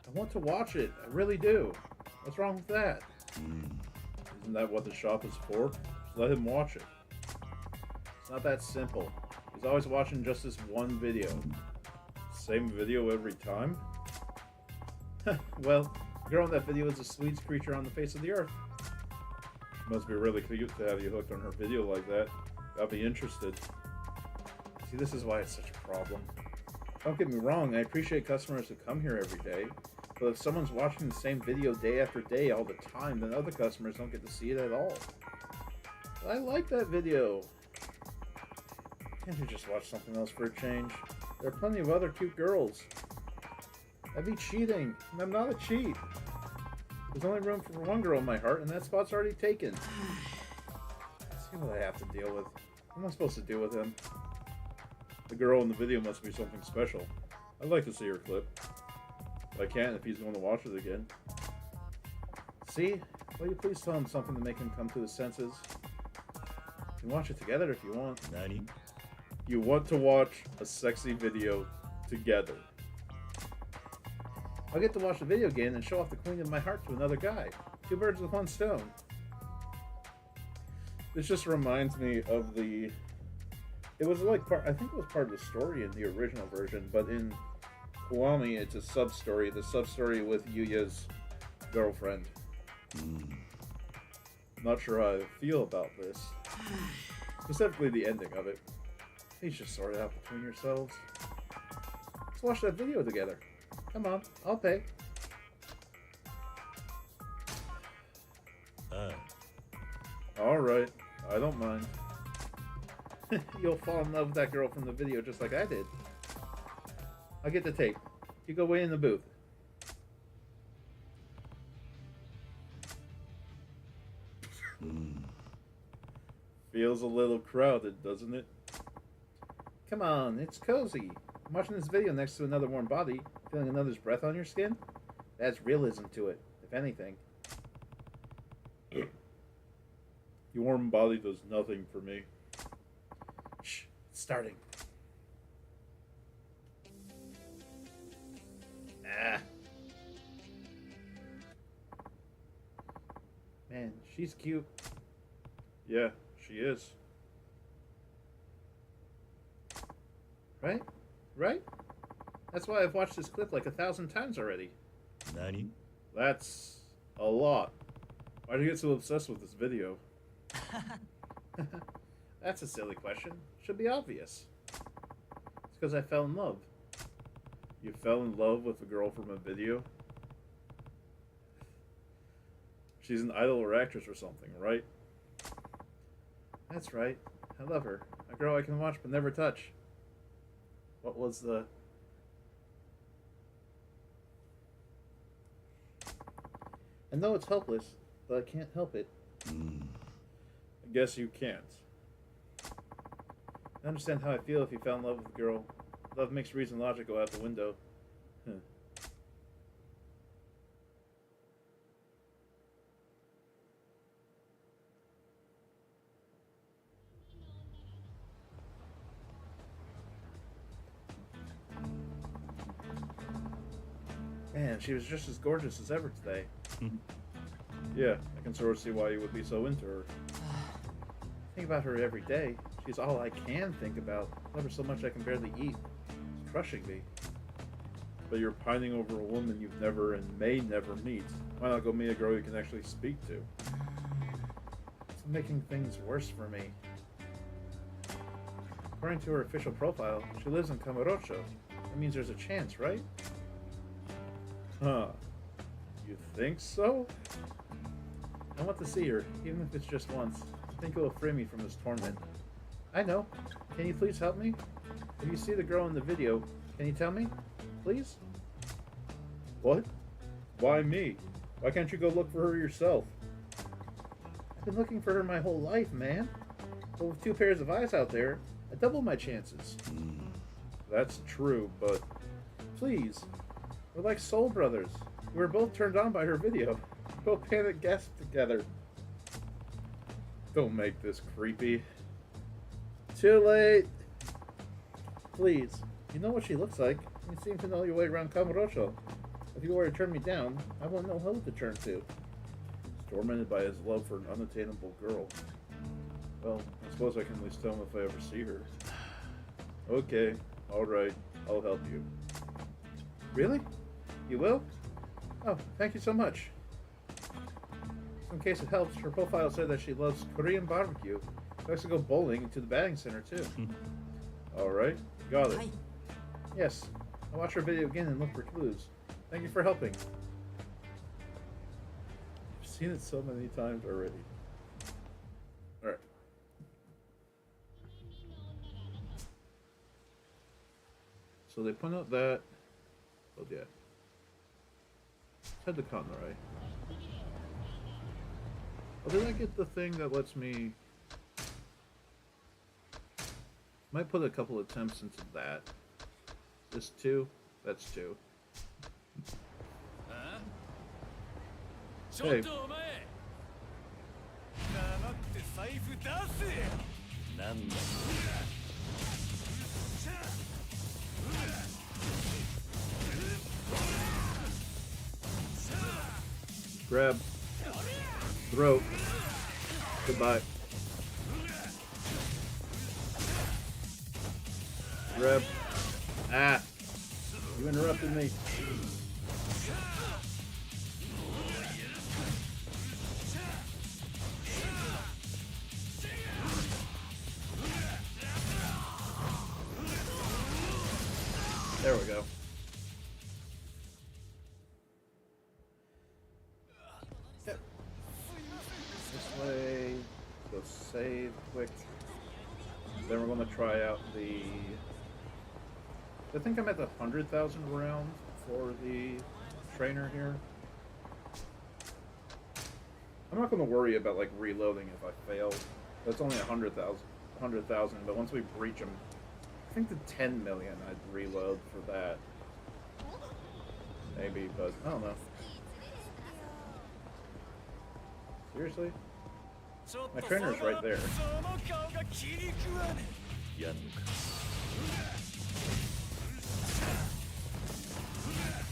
I want to watch it. I really do. What's wrong with that? Isn't that what the shop is for? Just let him watch it. It's not that simple. He's always watching just this one video. Same video every time? Well, the girl in that video is the sweetest creature on the face of the earth. Must be really cute to have you hooked on her video like that. I'll be interested. See, this is why it's such a problem. Don't get me wrong, I appreciate customers who come here every day, but if someone's watching the same video day after day all the time, then other customers don't get to see it at all. I like that video. Can't you just watch something else for a change? There are plenty of other cute girls. That'd be cheating, and I'm not a cheat. There's only room for one girl in my heart, and that spot's already taken. Let's see what I have to deal with. What am I supposed to do with him? The girl in the video must be something special. I'd like to see her clip. But I can't if he's going to watch it again. See? Will you please tell him something to make him come to his senses? You can watch it together if you want. Nani? You want to watch a sexy video together. I'll get to watch the video again and show off the queen of my heart to another guy. Two birds with one stone. This just reminds me of the... It was like part... I think it was part of the story in the original version, but in Kiwami, it's a sub-story. The sub-story with Yuya's girlfriend. Not sure how I feel about this. Specifically the ending of it. Please just sort it out between yourselves. Let's watch that video together. Come on, I'll pay. Alright, I don't mind. You'll fall in love with that girl from the video just like I did. I'll get the tape. You go wait in the booth. Feels a little crowded, doesn't it? Come on, it's cozy. I'm watching this video next to another warm body, feeling another's breath on your skin. Adds realism to it, if anything. Your warm body does nothing for me. Shh, it's starting. Ah. Man, she's cute. Yeah, she is. Right? Right? That's why I've watched this clip like 1,000 times already. 何 That's a lot. Why do you get so obsessed with this video? That's a silly question. Should be obvious. It's because I fell in love. You fell in love with a girl from a video? She's an idol or actress or something, right? That's right. I love her. A girl I can watch but never touch. What was the... I know it's helpless, but I can't help it. I guess you can't. I understand how I feel if you fell in love with a girl. Love makes reason and logic go out the window. Huh. Man, she was just as gorgeous as ever today. Yeah, I can sort of see why you would be so into her. I think about her every day. She's all I can think about. Love her so much I can barely eat. It's crushing me. But you're pining over a woman you've never and may never meet. Why not go meet a girl you can actually speak to? It's making things worse for me. According to her official profile, she lives in Kamurocho. That means there's a chance, right? Huh. You think so? I want to see her, even if it's just once. I think it will free me from this torment. I know. Can you please help me? If you see the girl in the video, can you tell me? Please? What? Why me? Why can't you go look for her yourself? I've been looking for her my whole life, man. But with 2 pairs of eyes out there, I double my chances. That's true, but please. We're like soul brothers. We were both turned on by her video. Both panic gasped together. Don't make this creepy. Too late. Please. You know what she looks like. You seem to know your way around Kamurocho. If you were to turn me down, I wouldn't know who to turn to. He's tormented by his love for an unattainable girl. Well, I suppose I can at least tell him if I ever see her. Okay. Alright. I'll help you. Really? You will? Oh, thank you so much. In case it helps, her profile said that she loves Korean barbecue. She likes to go bowling and to the batting center too. Alright, got it. Yes, I'll watch her video again and look for clues. Thank you for helping. I've seen it so many times already. Alright. So they point out that... Oh yeah. Let's head to Conroy. Oh, did I get the thing that lets me... Might put a couple attempts into that. This 2? That's 2. Hey. なんだ Grab. Throat. Goodbye. Grab. Ah! You interrupted me. There we go. Yep. This way. Go save quick. Then we're going to try out the... I think I'm at the 100,000 round for the trainer here. I'm not going to worry about like reloading if I fail. That's only 100,000, but once we breach them, I think the 10 million I'd reload for that. Maybe, but I don't know. Seriously? My trainer's right there. やんのか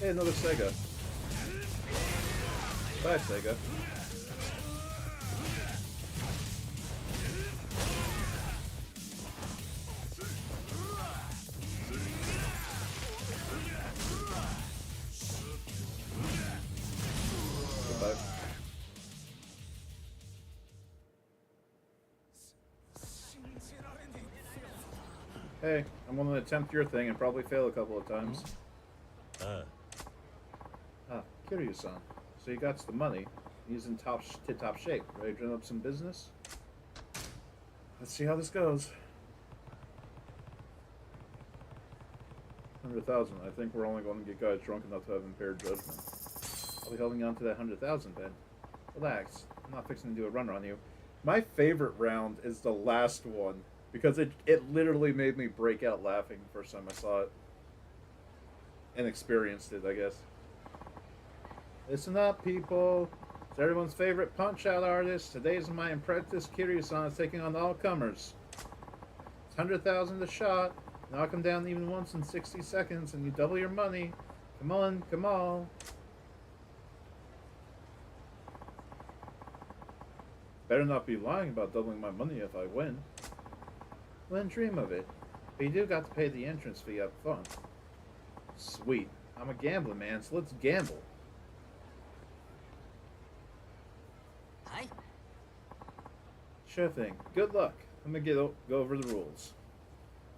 Hey, another Sega. Bye, Sega. Hey, I'm going to attempt your thing and probably fail a couple of times. Ah, Ah, Kiryu-san. So you got the money. He's in tip-top shape. Ready to drum up some business? Let's see how this goes. 100,000. I think we're only going to get guys drunk enough to have impaired judgment. I'll be holding on to that 100,000, Ben. Relax. I'm not fixing to do a runner on you. My favorite round is the last one because it literally made me break out laughing the first time I saw it and experienced it, I guess. Listen up, people. It's everyone's favorite punch-out artist. Today's my apprentice Kiryu-san is taking on all comers. It's 100,000 a shot. Knock him down even once in 60 seconds and you double your money. Come on, come on. Better not be lying about doubling my money if I win. Wouldn't dream of it. But you do got to pay the entrance fee up front. Sweet. I'm a gambler, man, so let's gamble. Hi. Sure thing. Good luck. Let me go over the rules.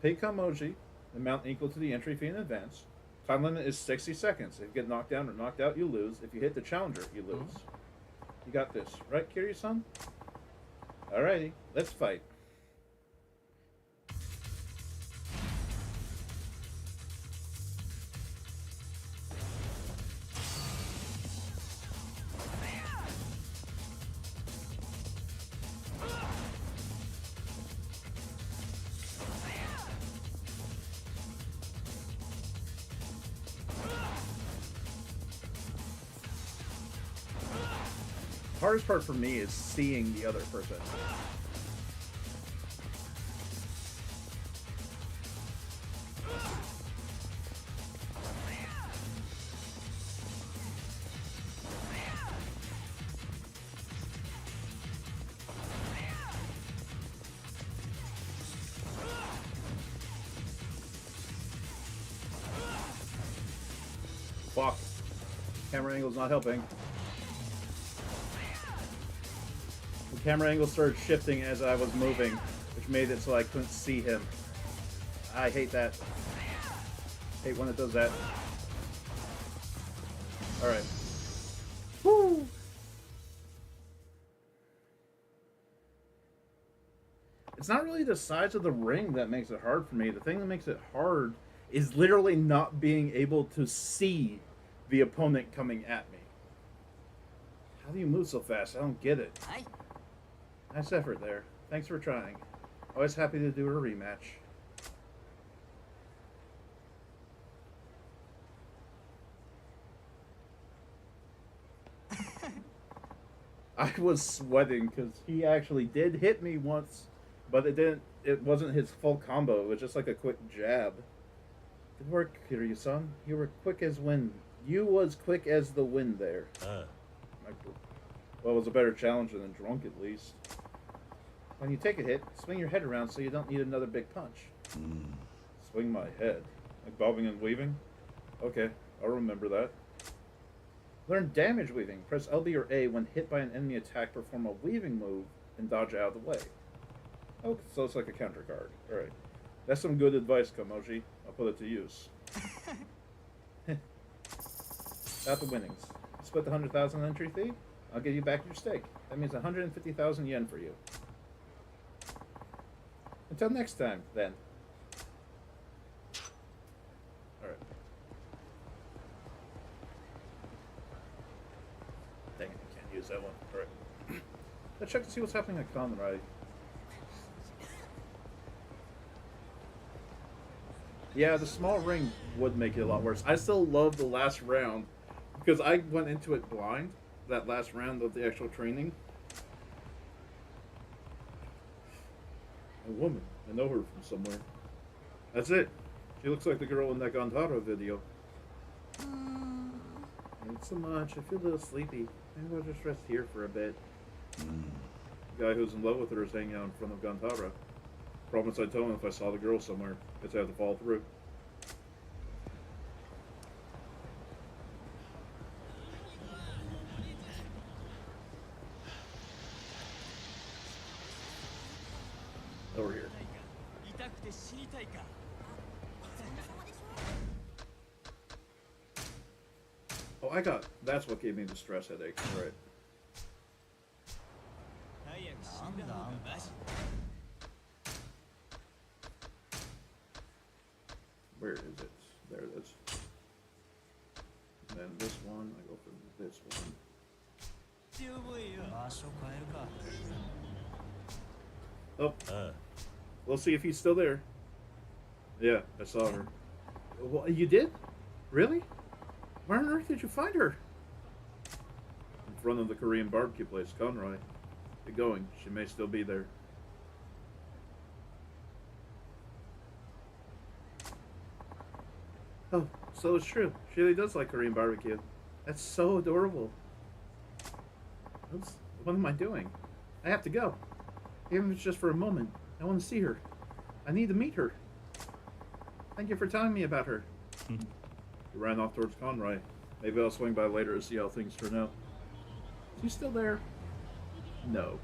Pay Kamoji, amount equal to the entry fee in advance. Time limit is 60 seconds. If you get knocked down or knocked out, you lose. If you hit the challenger, you lose. You got this, right, Kiryu-san? Alrighty, let's fight. The hardest part for me is seeing the other person. Fuck. Camera angle's not helping. The camera angle started shifting as I was moving, which made it so I couldn't see him. I hate that. Hate when it does that. Alright. Woo! It's not really the size of the ring that makes it hard for me. The thing that makes it hard is literally not being able to see the opponent coming at me. How do you move so fast? I don't get it. Hi. Nice effort there. Thanks for trying. Always happy to do a rematch. I was sweating because he actually did hit me once, but it wasn't his full combo. It was just like a quick jab. Good work, Kiryu-san. You were quick as wind. You was quick as the wind there. ah, Well, it was a better challenge than drunk, at least. When you take a hit, swing your head around so you don't need another big punch. Swing my head. Like bobbing and weaving? Okay, I'll remember that. Learn damage weaving. Press LB or A when hit by an enemy attack, perform a weaving move, and dodge out of the way. Oh, so it's like a counter card. Alright. That's some good advice, Kamoji. I'll put it to use. Got the winnings. Split the 100,000 entry fee? I'll give you back your stake. That means 150,000 yen for you. Until next time, then. Alright. Dang it, I can't use that one. Alright. Let's check to see what's happening at Conrad. Yeah, the small ring would make it a lot worse. I still love the last round because I went into it blind, that last round of the actual training. A woman. I know her from somewhere. That's it. She looks like the girl in that Gantara video. Not so much. I feel a little sleepy. Maybe I'll just rest here for a bit. The guy who's in love with her is hanging out in front of Gantara. Promise I'd tell him if I saw the girl somewhere. Guess I have to follow through. Over here. て知りたいか。Oh, I got. That's what gave me the stress headache. Right. 早く死んだ方がマシ。Where is it? There it is. And then this one, I go for this one. 十分よ。場所変えるか。Oh, ああ we'll see if he's still there. Yeah, I saw her. Well, you did? Really? Where on earth did you find her? In front of the Korean barbecue place, Conroy. Get going. She may still be there. Oh, so it's true. She really does like Korean barbecue. That's so adorable. What am I doing? I have to go. Even if it's just for a moment. I want to see her. I need to meet her. Thank you for telling me about her. He ran off towards Conroy. Maybe I'll swing by later to see how things turn out. Is he still there? No.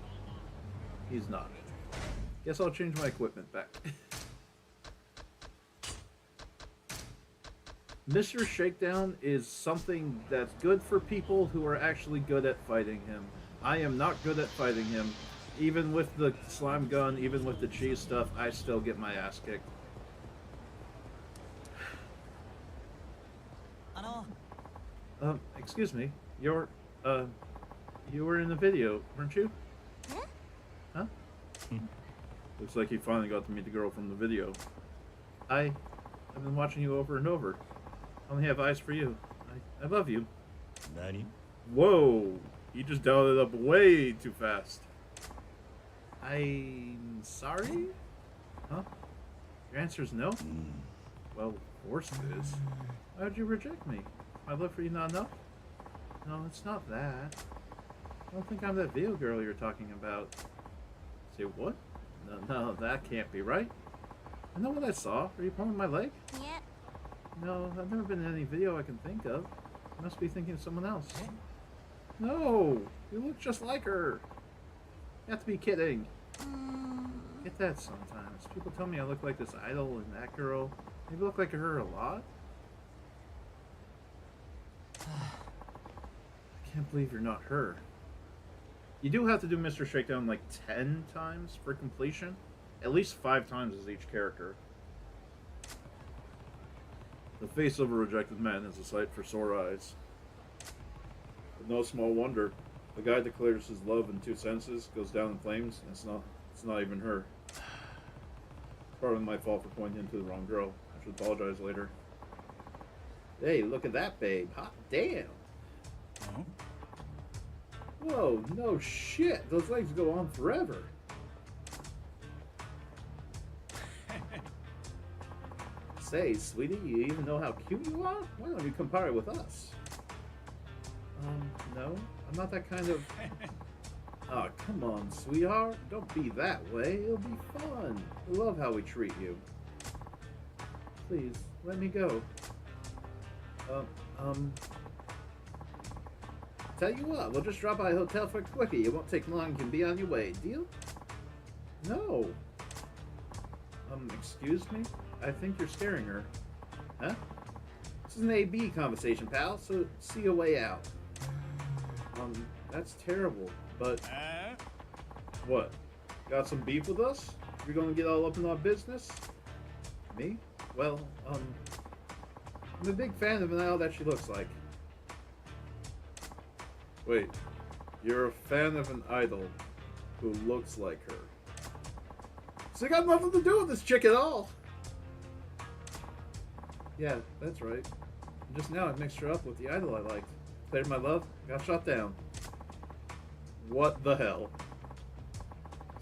He's not. Guess I'll change my equipment back. Mr. Shakedown is something that's good for people who are actually good at fighting him. I am not good at fighting him. Even with the slime gun, even with the cheese stuff, I still get my ass kicked. Excuse me. You were in the video, weren't you? Huh? Looks like you finally got to meet the girl from the video. I've been watching you over and over. I only have eyes for you. I love you. 何 Whoa! You just dialed it up way too fast. I'm sorry? Huh? Your answer is no? Well, of course it is. Why would you reject me? My love for you not enough? No, it's not that. I don't think I'm that video girl you're talking about. Say what? No, that can't be right. I know what I saw. Are you pulling my leg? Yeah. No, I've never been in any video I can think of. You must be thinking of someone else. No! You look just like her! You have to be kidding. I get that sometimes. People tell me I look like this idol and that girl. Maybe look like her a lot? I can't believe you're not her. You do have to do Mr. Shakedown like 10 times for completion. At least 5 times as each character. The face of a rejected man is a sight for sore eyes. But no small wonder. The guy declares his love in 2 sentences, goes down in flames, and it's not even her. Probably my fault for pointing to the wrong girl. I should apologize later. Hey, look at that, babe. Hot damn. Huh? Whoa, no shit. Those legs go on forever. Say, sweetie, you even know how cute you are? Why don't you compare it with us? No. I'm not that kind of... Oh, come on, sweetheart. Don't be that way. It'll be fun. I love how we treat you. Please, let me go. Tell you what, we'll just drop by a hotel for a quickie. It won't take long. You can be on your way. Deal? No. Excuse me? I think you're scaring her. Huh? This is an A-B conversation, pal, so see a way out. That's terrible, but... What? Got some beef with us? You're gonna get all up in our business? Me? Well, I'm a big fan of all that she looks like. Wait, you're a fan of an idol who looks like her. So you got nothing to do with this chick at all! Yeah, that's right. And just now I mixed her up with the idol I liked. Played my love, got shot down. What the hell?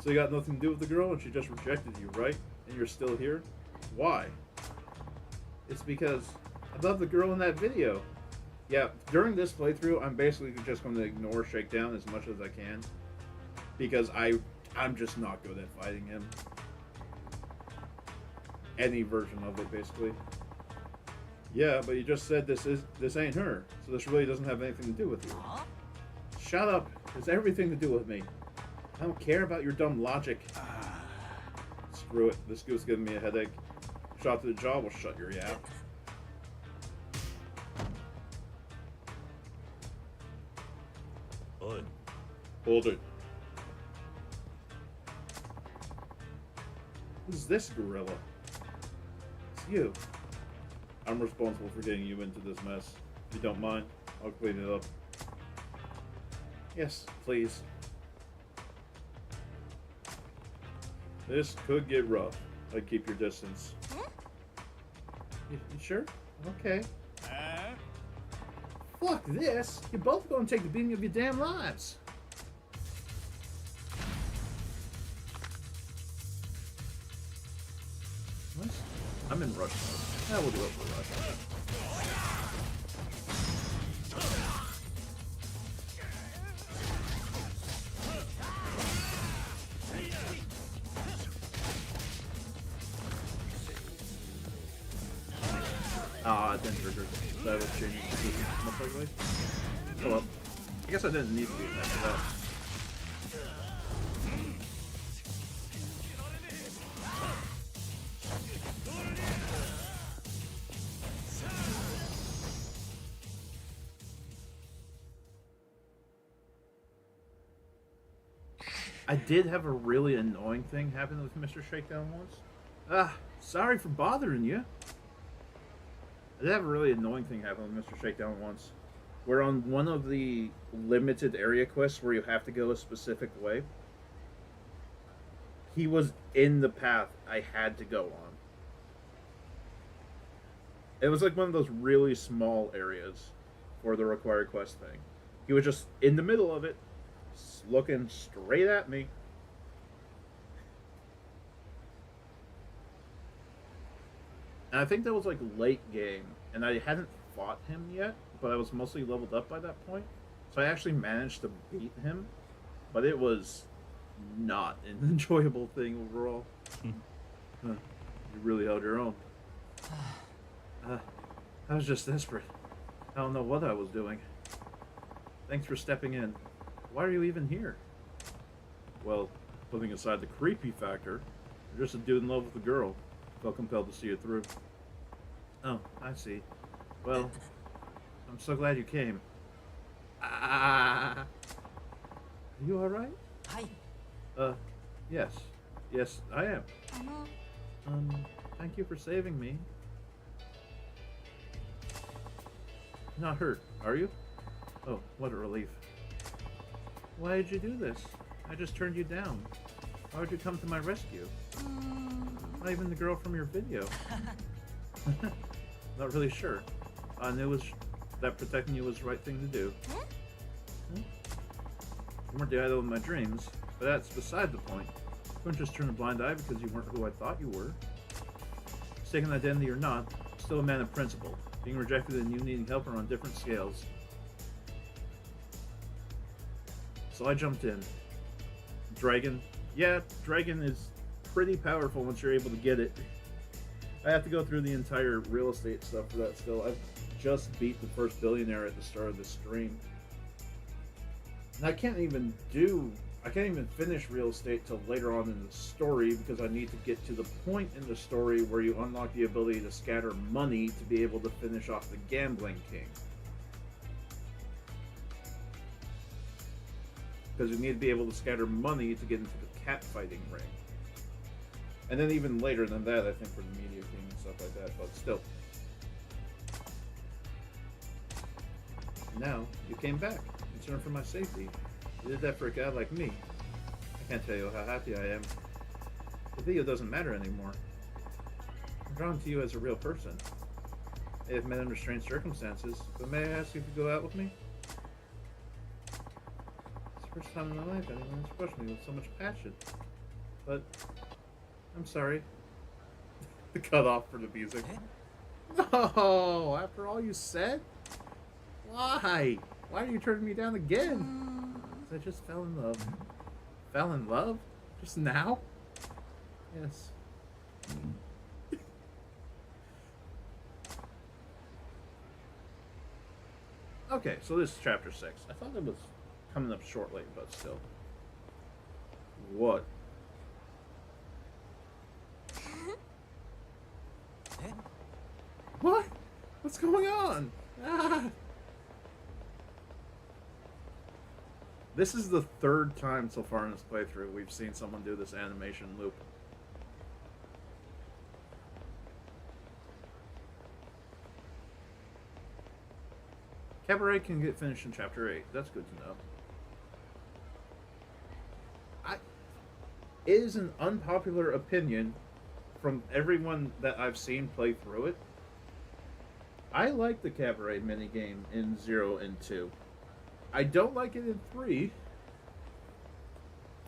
So you got nothing to do with the girl and she just rejected you, right? And you're still here? Why? It's because I love the girl in that video. Yeah, during this playthrough, I'm basically just going to ignore Shakedown as much as I can. Because I'm just not good at fighting him. Any version of it, basically. Yeah, but you just said this ain't her, so this really doesn't have anything to do with you. Shut up. It has everything to do with me. I don't care about your dumb logic. It's Screw it. This goose giving me a headache. Shot to the jaw will shut your yap.おい Hold it. Who's this gorilla? It's you. I'm responsible for getting you into this mess. If you don't mind, I'll clean it up. Yes, please. This could get rough. I'd keep your distance. You sure? Okay. Fuck this! You're both going to take the beating of your damn lives. What? I'm in rush mode. Now we'll do it for rush. Ah, it didn't trigger. So I was changing the position most likely. Oh well. I guess I didn't need to do that for that. I did have a really annoying thing happen with Mr. Shakedown once. Sorry for bothering you. I did have a really annoying thing happen with Mr. Shakedown once. We're on one of the limited area quests where you have to go a specific way. He was in the path I had to go on. It was like one of those really small areas for the required quest thing. He was just in the middle of it, looking straight at me. And I think that was like late game, and I hadn't fought him yet, but I was mostly leveled up by that point. So I actually managed to beat him, but it was not an enjoyable thing overall. You really held your own. I was just desperate. I don't know what I was doing. Thanks for stepping in. Why are you even here? Well, putting aside the creepy factor, you're just a dude in love with a girl. Felt compelled to see it through. Oh, I see. Well, I'm so glad you came. Are you alright? Hi. Yes. Yes, I am. Thank you for saving me. Not hurt, are you? Oh, what a relief. Why did you do this? I just turned you down. Why would you come to my rescue? Not even the girl from your video. Not really sure. I knew that protecting you was the right thing to do. You weren't the idol of my dreams, but that's beside the point. You couldn't just turn a blind eye because you weren't who I thought you were. Mistaken identity or not, still a man of principle. Being rejected and you needing help are on different scales. So I jumped in. Dragon. Yeah, Dragon is pretty powerful once you're able to get it. I have to go through the entire real estate stuff for that still. I've just beat the first Billionaire at the start of the stream. And I can't even finish real estate till later on in the story because I need to get to the point in the story where you unlock the ability to scatter money to be able to finish off the Gambling King. Because you need to be able to scatter money to get into the cat fighting ring. And then even later than that, I think, for the Media King and stuff like that, but still. Now, you came back, concerned for my safety. You did that for a guy like me. I can't tell you how happy I am. The video doesn't matter anymore. I'm drawn to you as a real person. I have met under strange circumstances, but may I ask you to go out with me? It's the first time in my life anyone has approached me with so much passion. But I'm sorry. The cutoff for the music. No! After all you said? Why? Why are you turning me down again? I just fell in love. Fell in love? Just now? Yes. Okay, so this is chapter 6. I thought it was coming up shortly, but still. What? What's going on? Ah! This is the third time so far in this playthrough we've seen someone do this animation loop. Cabaret can get finished in Chapter 8. That's good to know. It is an unpopular opinion from everyone that I've seen play through it. I like the Cabaret minigame in 0 and 2. I don't like it in 3.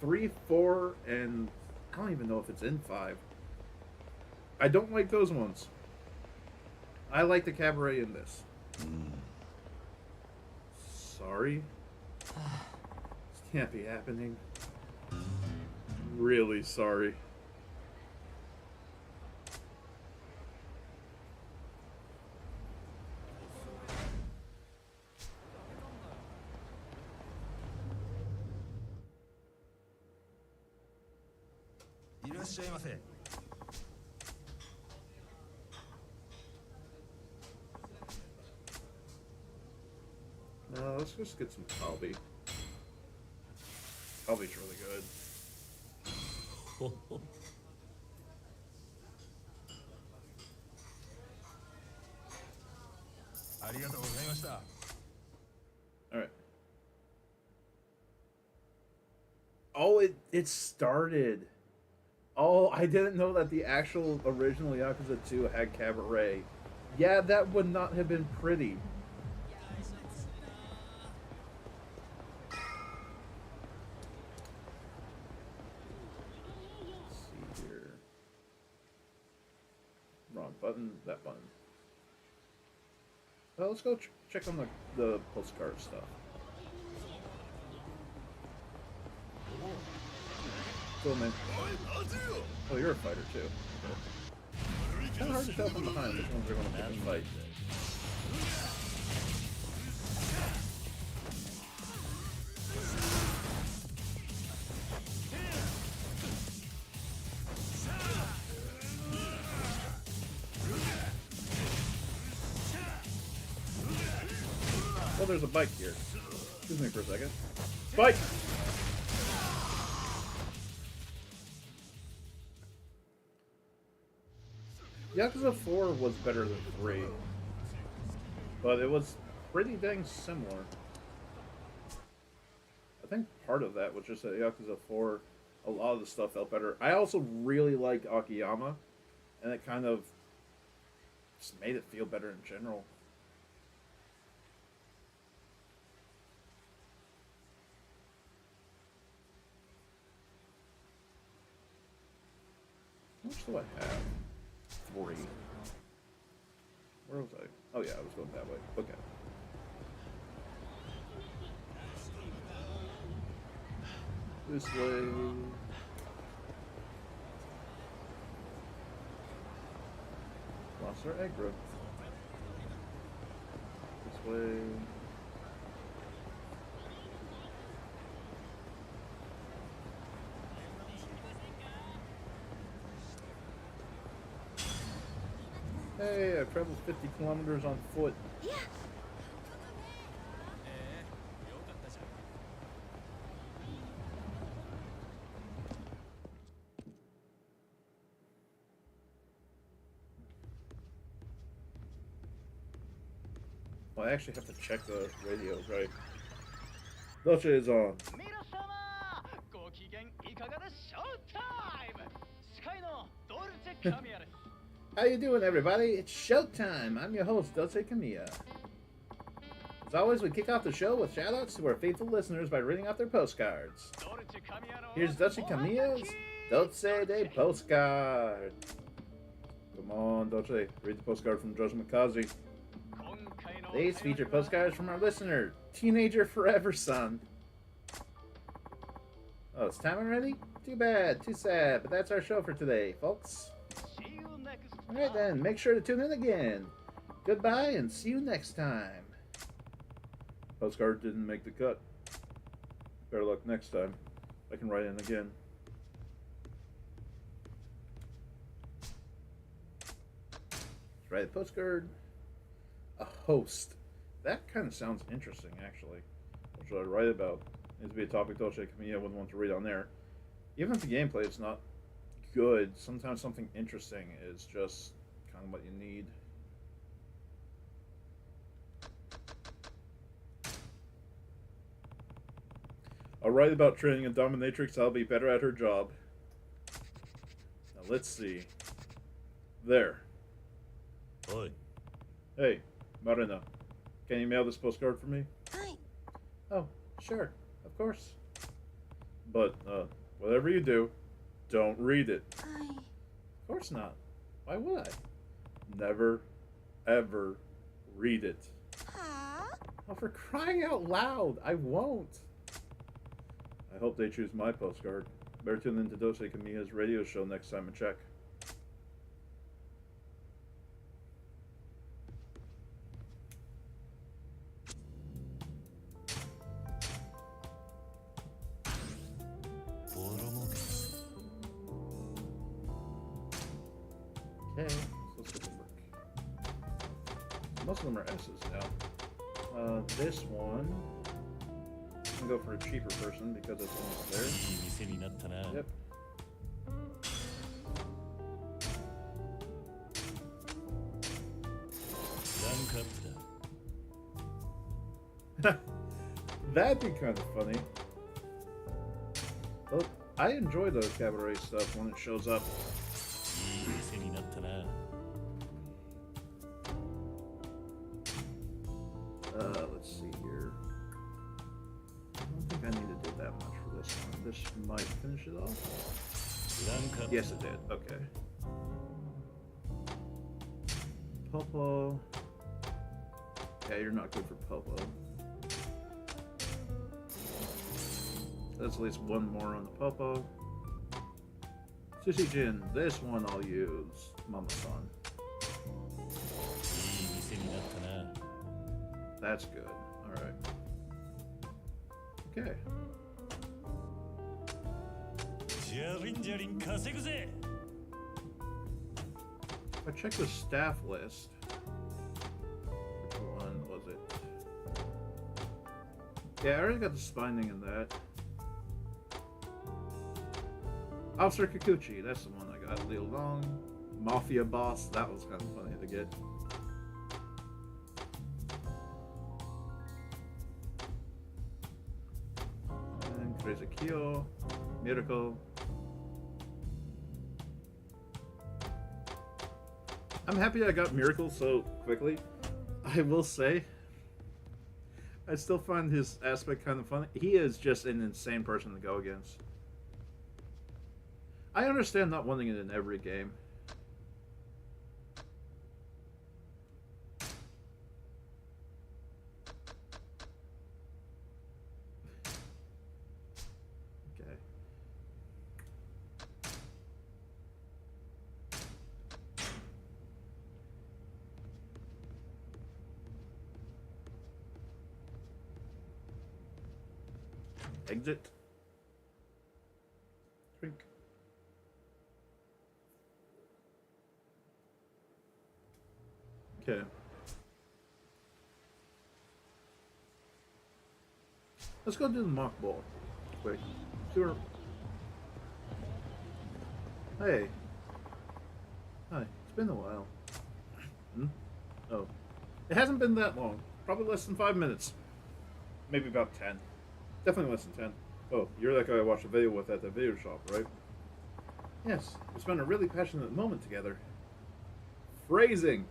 3, 4, and I don't even know if it's in 5. I don't like those ones. I like the Cabaret in this. Sorry. This can't be happening. Really sorry. Let's just get some Kalbi. Kalbi's really good. Alright. Oh, it started. Oh, I didn't know that the actual original Yakuza 2 had Cabaret. Yeah, that would not have been pretty. Let's see here. Wrong button, that button. Well, let's go check on the postcard stuff. Cool, man. Oh, you're a fighter, too. It's kind of hard to tell from behind which ones are going to pick and fight. Oh, there's a bike here. Excuse me for a second. Bike! Yakuza 4 was better than 3, but it was pretty dang similar. I think part of that was just that Yakuza 4, a lot of the stuff felt better. I also really liked Akiyama, and it kind of just made it feel better in general. How much do I have? 3. Where was I? Oh yeah, I was going that way. Okay. This way. Lost our aggro. This way. Hey, I've traveled 50 kilometers on foot. Yeah. Well, I actually have to check the radios, right? Dolce is on. How you doing, everybody? It's showtime. I'm your host, Dolce Kamiya. As always, we kick off the show with shoutouts to our faithful listeners by reading off their postcards. Here's Dolce Kamiya's Dolce de Postcard. Come on, Dolce. Read the postcard from Judge Mikaze. These feature postcards from our listener, Teenager Forever Son. Oh, it's time already? Too bad, too sad, but that's our show for today, folks. Alright then, make sure to tune in again. Goodbye and see you next time. Postcard didn't make the cut. Better luck next time. I can write in again. Let's write a postcard. Post. That kind of sounds interesting, actually. What should I write about? Needs to be a topic Dolce Camilla wouldn't want to read on there. Even if the gameplay is not good, sometimes something interesting is just kind of what you need. I'll write about training a dominatrix. I'll be better at her job. Now let's see. There. Oi. Hey, Marina. Can you mail this postcard for me? Hi. Oh, sure. Of course. But, whatever you do, don't read it. Hi. Of course not. Why would I? Never, ever read it. Huh? Oh, for crying out loud, I won't. I hope they choose my postcard. Better tune into Dose Camilla's radio show next time and check. Okay, so let's get to work. Most of them are S's now. This one, I'm gonna go for a cheaper person because it's almost there. いい店になったな。 Yep. That'd be kind of funny. Well, I enjoy the cabaret stuff when it shows up. いい店になったな。 Let's see here. I don't think I need to do that much for this one. This might finish it off. Yes, it did. Okay. Popo. Yeah, you're not good for Popo. That's at least one more on the Popo. Sushi Jin, this one I'll use. Mama-san. いい店になったな。 That's good. Alright. Okay. ジャリンジャリン稼ぐぜ。 If I check the staff list, which one was it? Yeah, I already got the spinding in that. Officer Kikuchi, that's the one I got. Liu Long, Mafia Boss, that was kind of funny to get. And Crazy Kyo, Miracle. I'm happy I got Miracle so quickly. I will say, I still find his aspect kind of funny. He is just an insane person to go against. I understand not wanting it in every game. Okay. Exit. Drink. Okay. Let's go do the mock ball. Quick. Sure. Hey. Hi. It's been a while. Hmm? Oh. It hasn't been that long. Probably less than 5 minutes. Maybe about 10. Definitely less than 10. Oh, you're that guy I watched a video with at the video shop, right? Yes. We spent a really passionate moment together. Phrasing!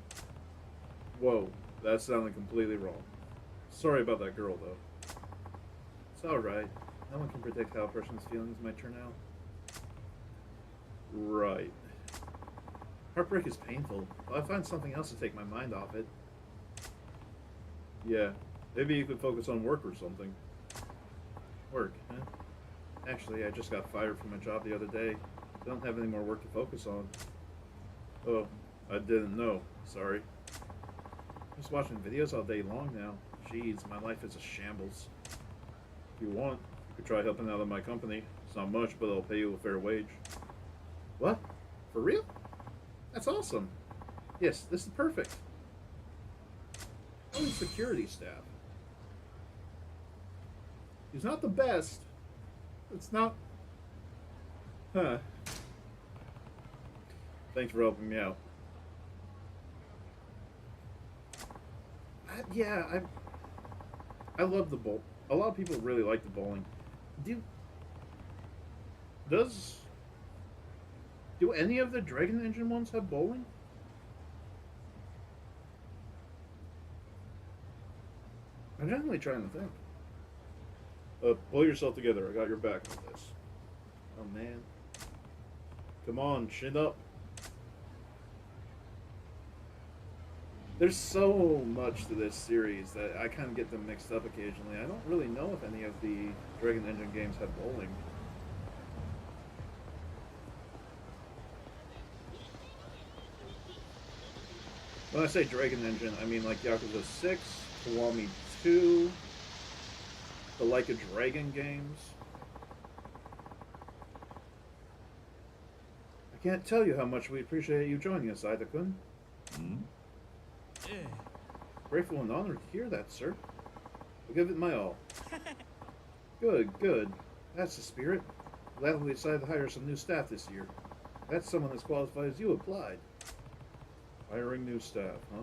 Whoa, that sounded completely wrong. Sorry about that girl, though. It's alright. No one can predict how a person's feelings might turn out. Right. Heartbreak is painful, but I find something else to take my mind off it. Yeah, maybe you could focus on work or something. Work, huh? Actually, I just got fired from my job the other day. I don't have any more work to focus on. Oh, I didn't know. Sorry. Just watching videos all day long now. Jeez, my life is a shambles. If you want, you could try helping out at my company. It's not much, but I'll pay you a fair wage. What? For real? That's awesome. Yes, this is perfect. Oh, he's security staff. He's not the best. It's not. Huh. Thanks for helping me out. I love the bowl. A lot of people really like the bowling. Do any of the Dragon Engine ones have bowling? I'm generally trying to think. Pull yourself together. I got your back on this. Oh man. Come on, chin up. There's so much to this series that I kind of get them mixed up occasionally. I don't really know if any of the Dragon Engine games have bowling. When I say Dragon Engine, I mean like Yakuza 6, Kiwami 2, the Like a Dragon games. I can't tell you how much we appreciate you joining us, Ida-kun. Grateful and honored to hear that, sir. I'll give it my all. Good, good. That's the spirit. Glad we decided to hire some new staff this year. That's someone as qualified as you applied. Hiring new staff, huh?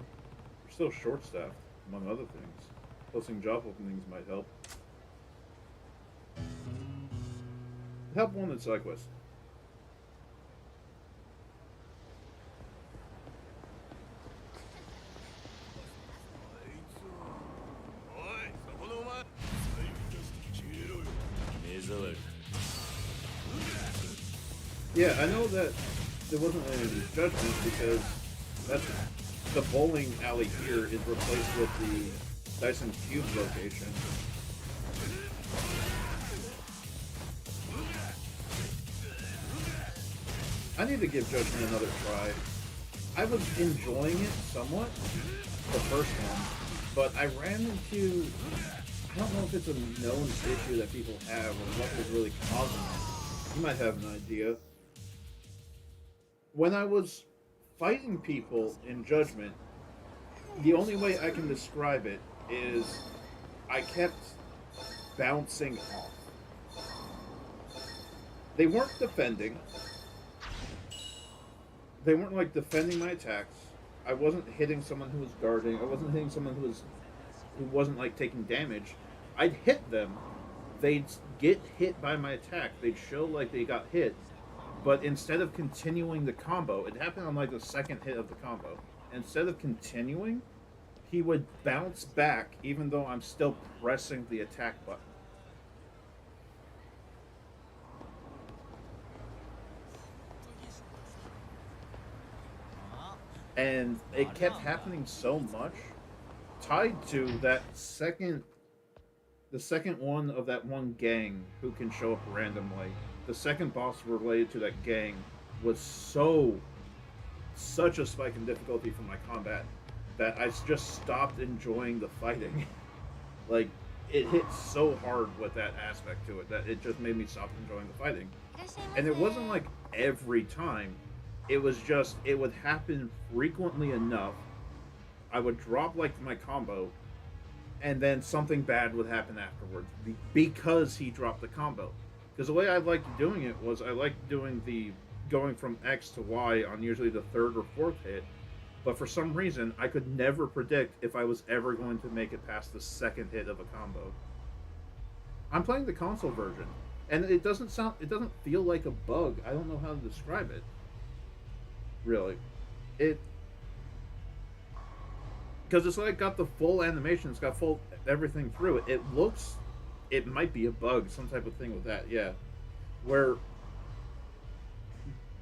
We're still short-staffed, among other things. Posting job openings might help. Help wanted side quest. Yeah, I know that there wasn't any judgment because that's the bowling alley here is replaced with the Dyson Cube location. I need to give Judgment another try. I was enjoying it somewhat, the first one, but I ran into, I don't know if it's a known issue that people have or what was really causing it. You might have an idea. When I was fighting people in Judgment, the only way I can describe it is I kept bouncing off. They weren't defending. They weren't like defending my attacks. I wasn't hitting someone who was guarding. I wasn't hitting someone who wasn't like taking damage. I'd hit them. They'd get hit by my attack. They'd show like they got hit. But instead of continuing the combo, it happened on like the second hit of the combo. Instead of continuing, he would bounce back even though I'm still pressing the attack button. And it kept happening so much, tied to that the second one of that one gang who can show up randomly. The second boss related to that gang was such a spike in difficulty for my combat that I just stopped enjoying the fighting. Like, it hit so hard with that aspect to it that it just made me stop enjoying the fighting. And it wasn't like every time. It was just, it would happen frequently enough. I would drop like my combo, and then something bad would happen afterwards because he dropped the combo. Because the way I liked doing it was I liked doing the going from X to Y on usually the third or fourth hit, but for some reason I could never predict if I was ever going to make it past the second hit of a combo. I'm playing the console version, and it doesn't feel like a bug. I don't know how to describe it. Really, because it's like got the full animation, it's got full everything through it. It might be a bug, some type of thing with that, yeah. Where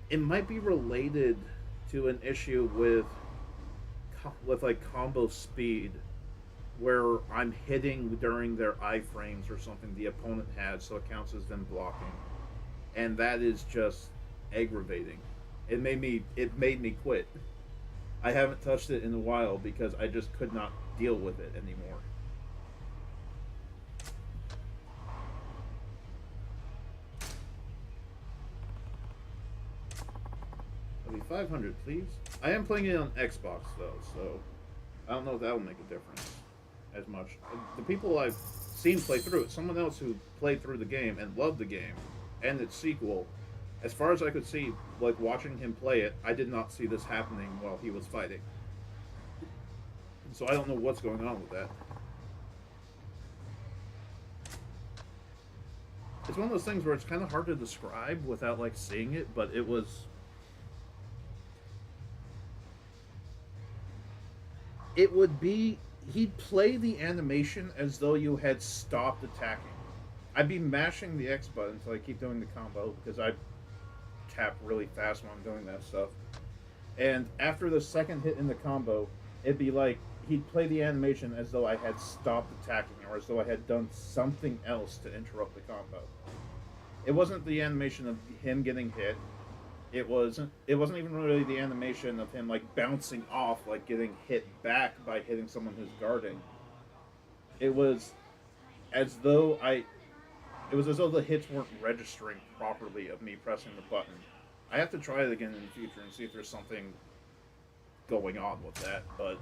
it might be related to an issue with like combo speed, where I'm hitting during their iframes or something the opponent has, so it counts as them blocking, and that is just aggravating. It made me quit. I haven't touched it in a while because I just could not deal with it anymore. I'll be 500, please. I am playing it on Xbox though, so I don't know if that will make a difference. as much. The people I've seen play through it, someone else who played through the game and loved the game and its sequel, as far as I could see, like watching him play it, I did not see this happening while he was fighting. So I don't know what's going on with that. It's one of those things where it's kind of hard to describe without like seeing it, but it was... It would be... He'd play the animation as though you had stopped attacking. I'd be mashing the X button so I keep doing the combo, because I tap really fast when I'm doing that stuff. And after the second hit in the combo, it'd be like he'd play the animation as though I had stopped attacking, or as though I had done something else to interrupt the combo. It wasn't the animation of him getting hit. It wasn't even really the animation of him like bouncing off, like getting hit back by hitting someone who's guarding. It was as though the hits weren't registering properly of me pressing the button. I have to try it again in the future and see if there's something going on with that, but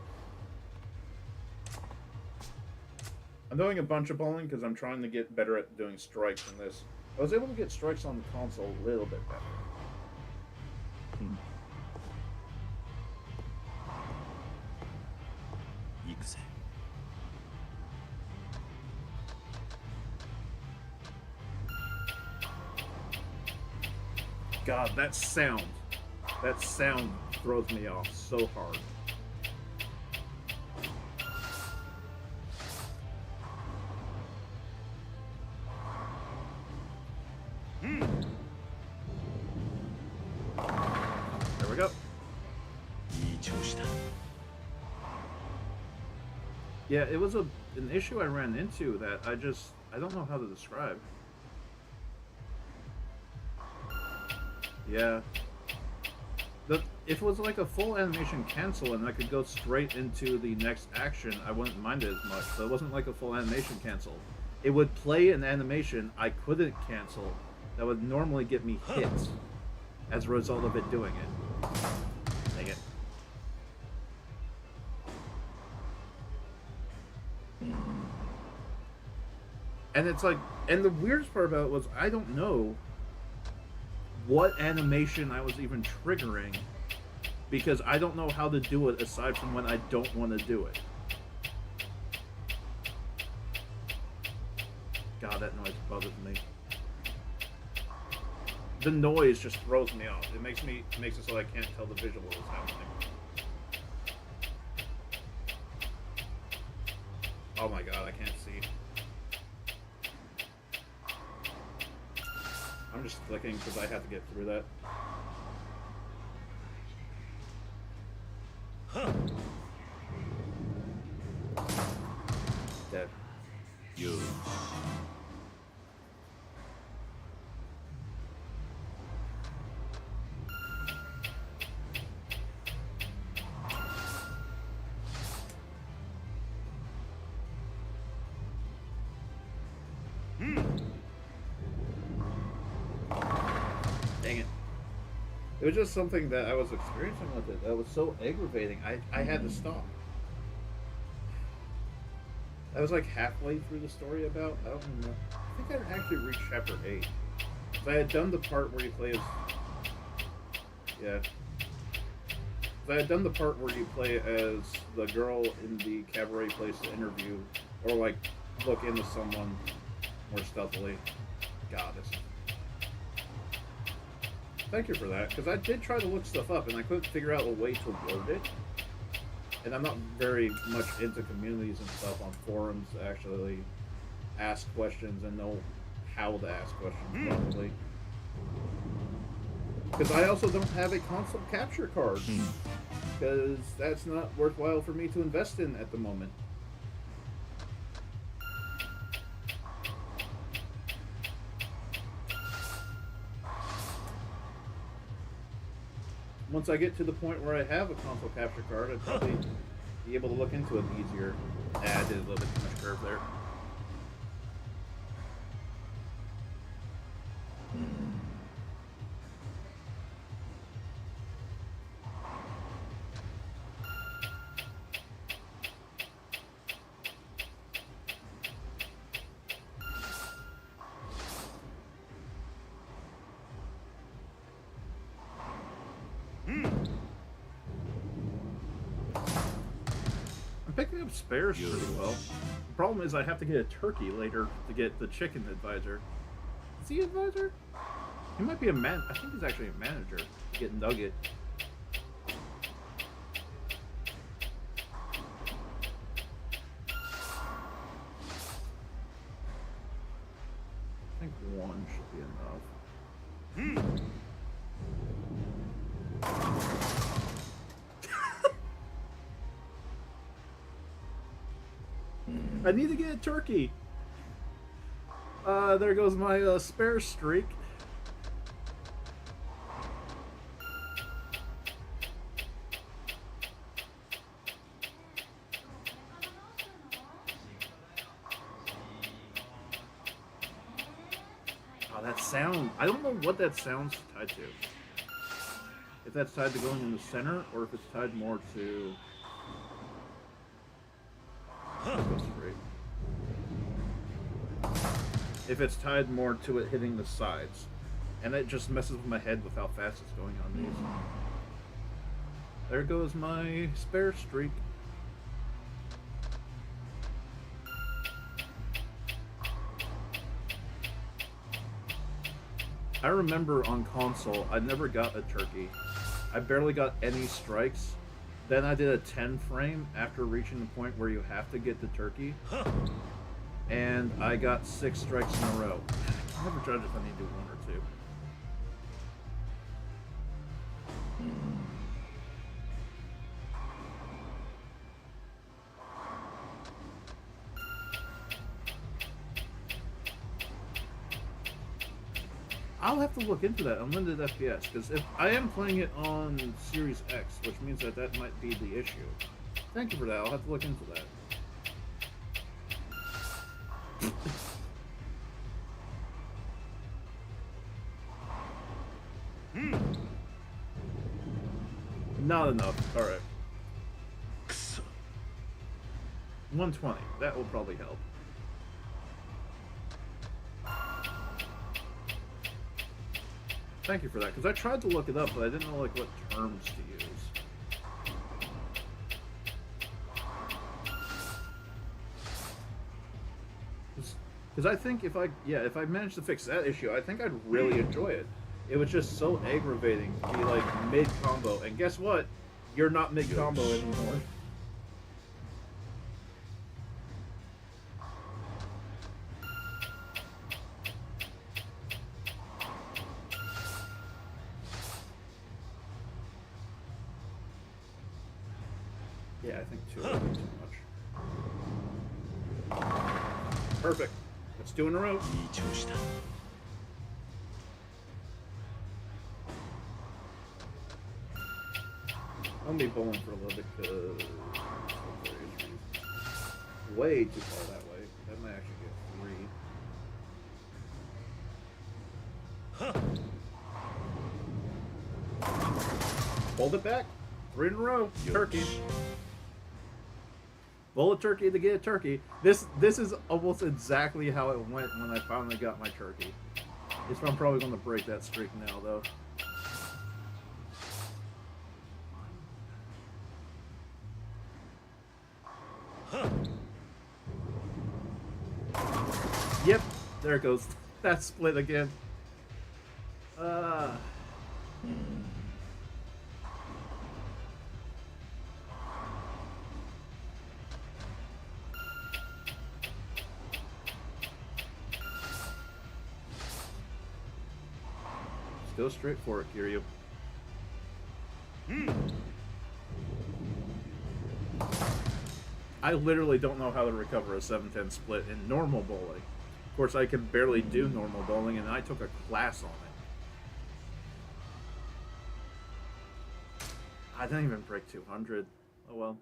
I'm doing a bunch of bowling because I'm trying to get better at doing strikes in this. I was able to get strikes on the console a little bit better. Yakuza. God, that sound throws me off so hard. There we go. Yeah, it was an issue I ran into that I don't know how to describe. Yeah. If it was like a full animation cancel and I could go straight into the next action, I wouldn't mind it as much. So it wasn't like a full animation cancel. It would play an animation I couldn't cancel that would normally get me hit as a result of it doing it. Dang it. And it's like, and the weirdest part about it was I don't know what animation I was even triggering, because I don't know how to do it aside from when I don't want to do it. God, that noise bothers me. The noise just throws me off. It makes it so I can't tell the visual is happening. Oh my god, I can't see. I'm just clicking because I have to get through that. Dead. You. Dang it. It was just something that I was experiencing with it that was so aggravating. I had to stop. I was like halfway through the story about, I don't know. I think I actually reached chapter 8. So I had done the part where you play as... Yeah. So I had done the part where you play as the girl in the cabaret place to interview, or like look into someone more stealthily. God, this... Thank you for that, because I did try to look stuff up and I couldn't figure out a way to word it. And I'm not very much into communities and stuff on forums to actually ask questions and know how to ask questions properly. Because I also don't have a console capture card, because that's not worthwhile for me to invest in at the moment. Once I get to the point where I have a console capture card, I'd probably be able to look into it easier. I did a little bit too much curve there. picking up spares pretty well. The problem is I have to get a turkey later to get the chicken advisor. Is he advisor? He might be a man. I think he's actually a manager. Get Nugget. I think one should be enough. I need to get a turkey. There goes my spare streak. Oh, that sound. I don't know what that sound's tied to. If that's tied to going in the center, or if it's tied more to... If it's tied more to it hitting the sides. And it just messes with my head with how fast it's going on these. There goes my spare streak. I remember on console, I never got a turkey. I barely got any strikes. Then I did a 10 frame after reaching the point where you have to get the turkey. And I got 6 strikes in a row. I never judge if I need to do 1 or 2. I'll have to look into that unlimited FPS, because if I am playing it on Series X, which means that that might be the issue. Thank you for that. I'll have to look into that. Not enough. All right. 120. That will probably help. Thank you for that, because I tried to look it up, but I didn't know like what terms to use. Because I think if I managed to fix that issue, I think I'd really enjoy it. It was just so aggravating to be like mid combo, and guess what? You're not mid combo anymore. Yeah, I think 2 would be too much. Perfect. That's 2 in a row. I'll be bowling for a little bit because way too far that way. That might actually get 3. Hold it back. 3 in a row. Turkey. Bowl of turkey to get a turkey. This is almost exactly how it went when I finally got my turkey. It's I'm probably going to break that streak now, though. Yep, there it goes. That split again. Go straight for it, Kiryu. I literally don't know how to recover a 7-10 split in normal bowling. Of course, I can barely do normal bowling, and I took a class on it. I didn't even break 200. Oh well.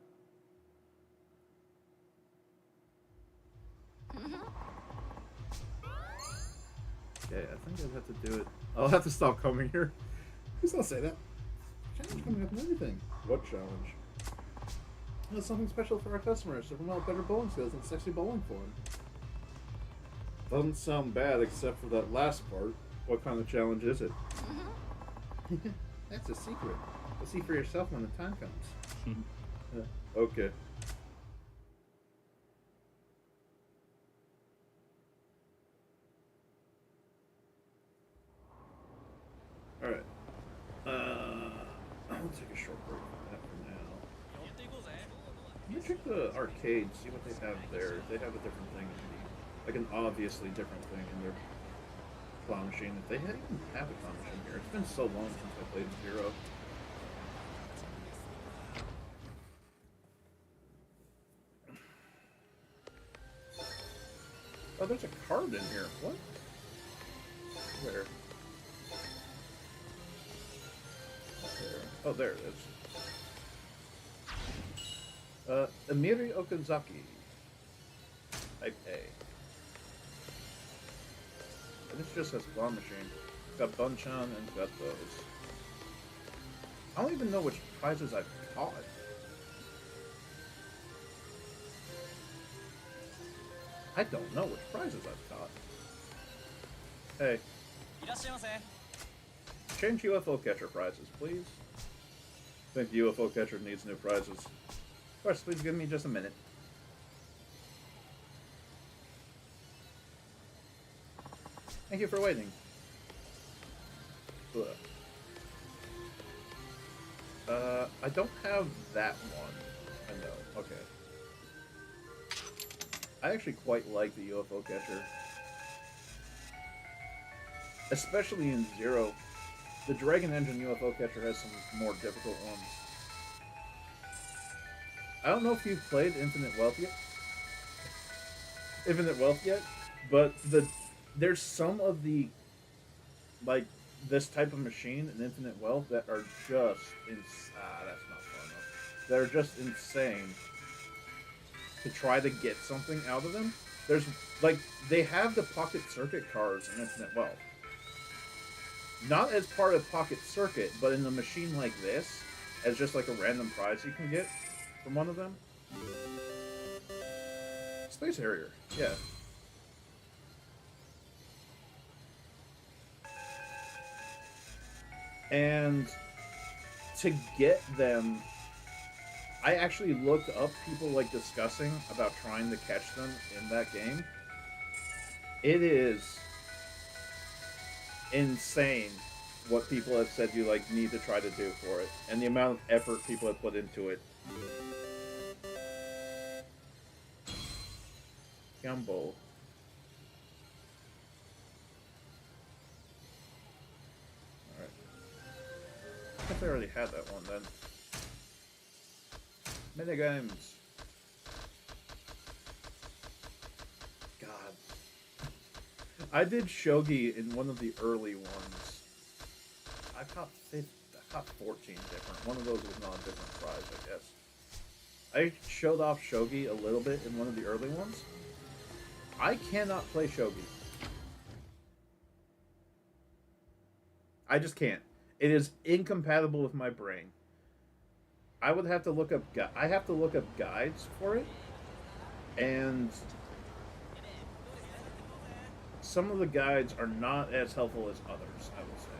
Okay, I think I'd have to do it. I'll have to stop coming here. Please don't say that. Challenge coming up and everything. What challenge? It's something special for our customers to promote better bowling skills and sexy bowling form. Doesn't sound bad except for that last part. What kind of challenge is it? That's a secret. You'll see for yourself when the time comes. Okay. check the arcade, see what they have there. They have a different thing, like an obviously different thing in their claw machine. If they even have a claw machine here, it's been so long since I played Zero. Oh, there's a card in here. What? Where? There. Oh, there it is. Emiri Okazaki. Type A. And this just says claw machine. It's got Bunchan and it's got those. I don't even know which prizes I've caught. I don't know which prizes I've caught. Hey. Change UFO catcher prizes, please. I think the UFO catcher needs new prizes. Of course, please give me just a minute. Thank you for waiting. Ugh. I don't have that one. I know. Okay. I actually quite like the UFO catcher. Especially in Zero. The Dragon Engine UFO catcher has some more difficult ones. I don't know if you've played Infinite Wealth yet, but there's some of the, like, this type of machine in Infinite Wealth that are just that's not far enough. That are just insane to try to get something out of them. There's, like, they have the Pocket Circuit cards in Infinite Wealth. Not as part of Pocket Circuit, but in a machine like this, as just like a random prize you can get from one of them. Space Harrier, yeah. And to get them, I actually looked up people like discussing about trying to catch them in that game. It is insane what people have said you like need to try to do for it, and the amount of effort people have put into it. Gumbo. Alright. I guess I already had that one then. Minigames. God. I did shogi in one of the early ones. I caught 14 different. One of those was not a different prize, I guess. I showed off shogi a little bit in one of the early ones. I cannot play shogi. I just can't. It is incompatible with my brain. I would have to look up. I have to look up guides for it, and some of the guides are not as helpful as others, I will say.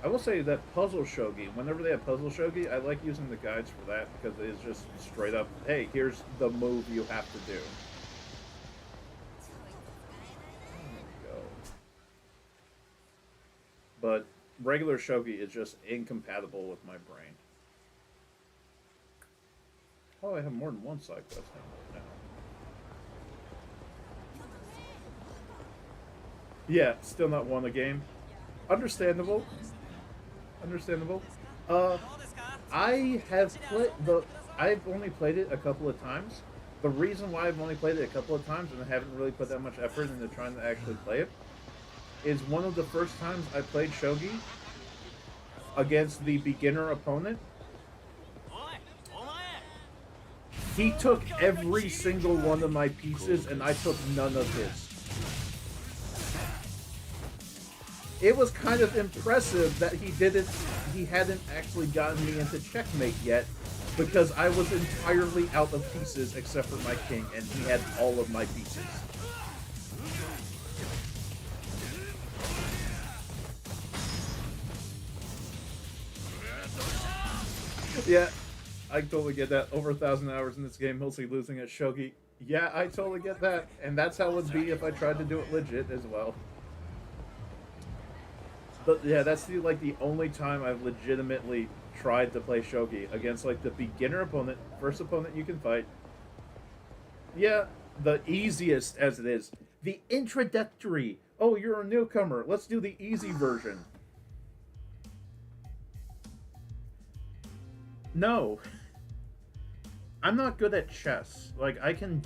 I will say that puzzle shogi, whenever they have puzzle shogi, I like using the guides for that because it is just straight up, hey, here's the move you have to do. There we go. But regular shogi is just incompatible with my brain. Oh, I have more than one side quest now. Yeah, still not won a game. Understandable. Understandable. I have I've only played it a couple of times. The reason why I've only played it a couple of times and I haven't really put that much effort into trying to actually play it is one of the first times I played shogi against the beginner opponent. He took every single one of my pieces and I took none of his. It was kind of impressive that he hadn't actually gotten me into checkmate yet, because I was entirely out of pieces except for my king, and he had all of my pieces. Yeah, I totally get that. Over 1,000 hours in this game, mostly losing at shogi. Yeah, I totally get that, and that's how it would be if I tried to do it legit as well. But yeah, that's the only time I've legitimately tried to play shogi against like the beginner opponent, first opponent you can fight. Yeah, the easiest as it is. The introductory. Oh, you're a newcomer. Let's do the easy version. No. I'm not good at chess. Like, I can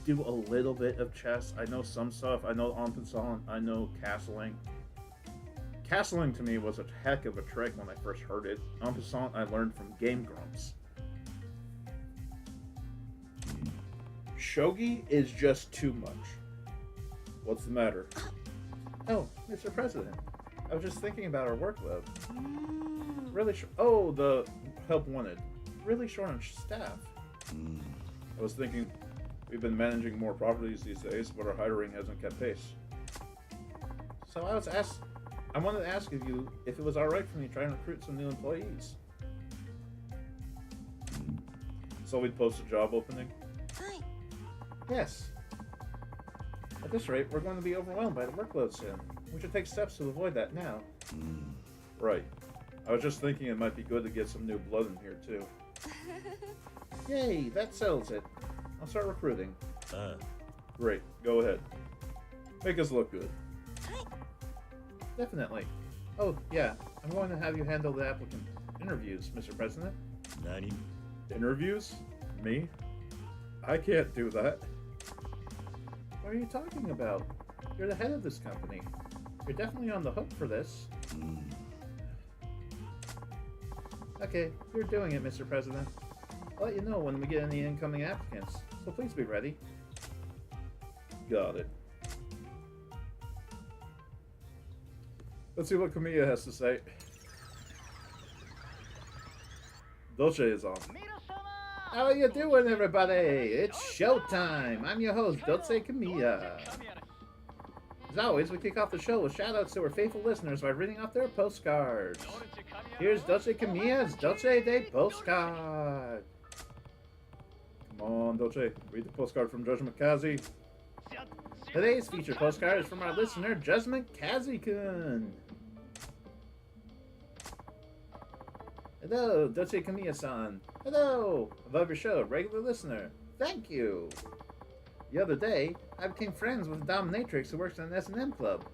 do a little bit of chess. I know some stuff. I know en passant. I know castling. Castling to me was a heck of a trick when I first heard it. En passant, I learned from Game Grumps. Shogi is just too much. What's the matter? Oh, Mr. President. I was just thinking about our workload. Really short. Oh, the help wanted. Really short on staff. I was thinking we've been managing more properties these days, but our hiring hasn't kept pace. So I wanted to ask you if it was alright for me to try and recruit some new employees. So we'd post a job opening? Yes. At this rate, we're going to be overwhelmed by the workload soon. We should take steps to avoid that now. Right. I was just thinking it might be good to get some new blood in here, too. Yay, that settles it. I'll start recruiting. Great, go ahead. Make us look good. Definitely. Oh, yeah, I'm going to have you handle the applicant interviews, Mr. President. Nani? Interviews? Me? I can't do that. What are you talking about? You're the head of this company. You're definitely on the hook for this. Okay, you're doing it, Mr. President. I'll let you know when we get any incoming applicants, so please be ready. Got it. Let's see what Kamiya has to say. Dolce is on. How are you doing, everybody? It's showtime! I'm your host, Dolce Kamiya. As always, we kick off the show with shoutouts to our faithful listeners by reading off their postcards. Here's Dolce Kamiya's Dolce Day postcard. Come on, Dolce. Read the postcard from Judgment Kazi. Today's featured postcard is from our listener, Judgment Kazi-kun. Hello, Dolce Kamiya-san. Hello! I love your show, regular listener. Thank you! The other day, I became friends with a dominatrix who works in an S&M club.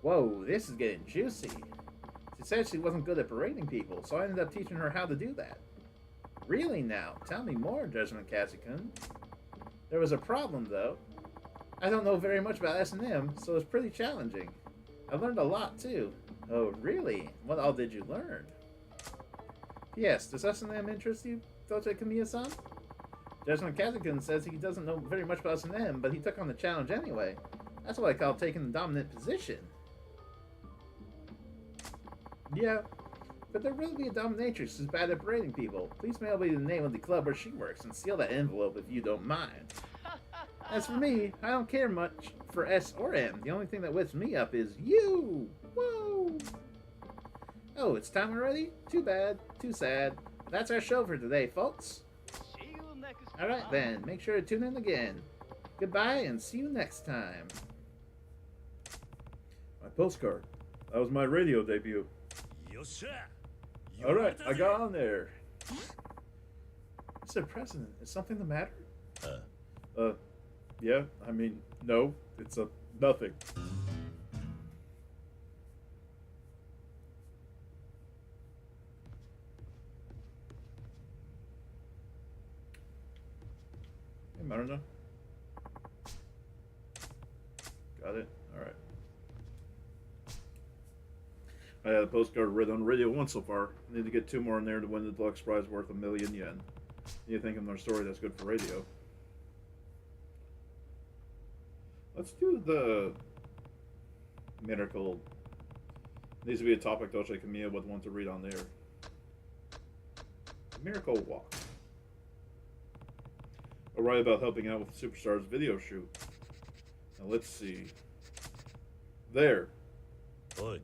Whoa, this is getting juicy. She said she wasn't good at berating people, so I ended up teaching her how to do that. Really now? Tell me more, Judgment Kazi-kun. There was a problem, though. I don't know very much about S&M, so it's pretty challenging. I learned a lot, too. Oh, really? What all did you learn? Yes, does S&M interest you, Dolce Kamiya-san? Judgment Kazi-kun says he doesn't know very much about S&M, but he took on the challenge anyway. That's what I call taking the dominant position. Yeah, could there really be a dominatrix who's bad at berating people? Please mail me the name of the club where she works and seal that envelope if you don't mind. As for me, I don't care much for S or M. The only thing that whips me up is you! Whoa! Oh, it's time already? Too bad. Too sad. That's our show for today, folks. Alright then, make sure to tune in again. Goodbye and see you next time. My postcard. That was my radio debut. Alright, I got on there. Mr. President, is something the matter? Yeah, I mean, no, it's nothing. Hey, Marina. Got it? Alright. I had a postcard read on radio once so far. I need to get 2 more in there to win the deluxe prize worth 1,000,000 yen. You think of their story that's good for radio. Let's do the miracle. Needs to be a topic Dolce Kamiya would want to read on there. Miracle Walk. I'll write about helping out with the Superstars video shoot. Now let's see. There. Oi.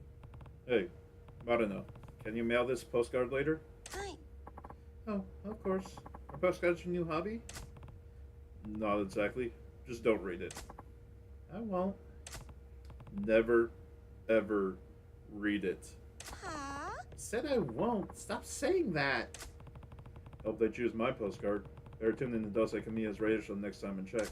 Hey, Marina, can you mail this postcard later? Hi. Oh, of course. Are postcards your new hobby? Not exactly. Just don't read it. I won't. Never, ever read it. Said I won't. Stop saying that. Hope they choose my postcard. Better tune in to Dos Economia's radio show next time and check.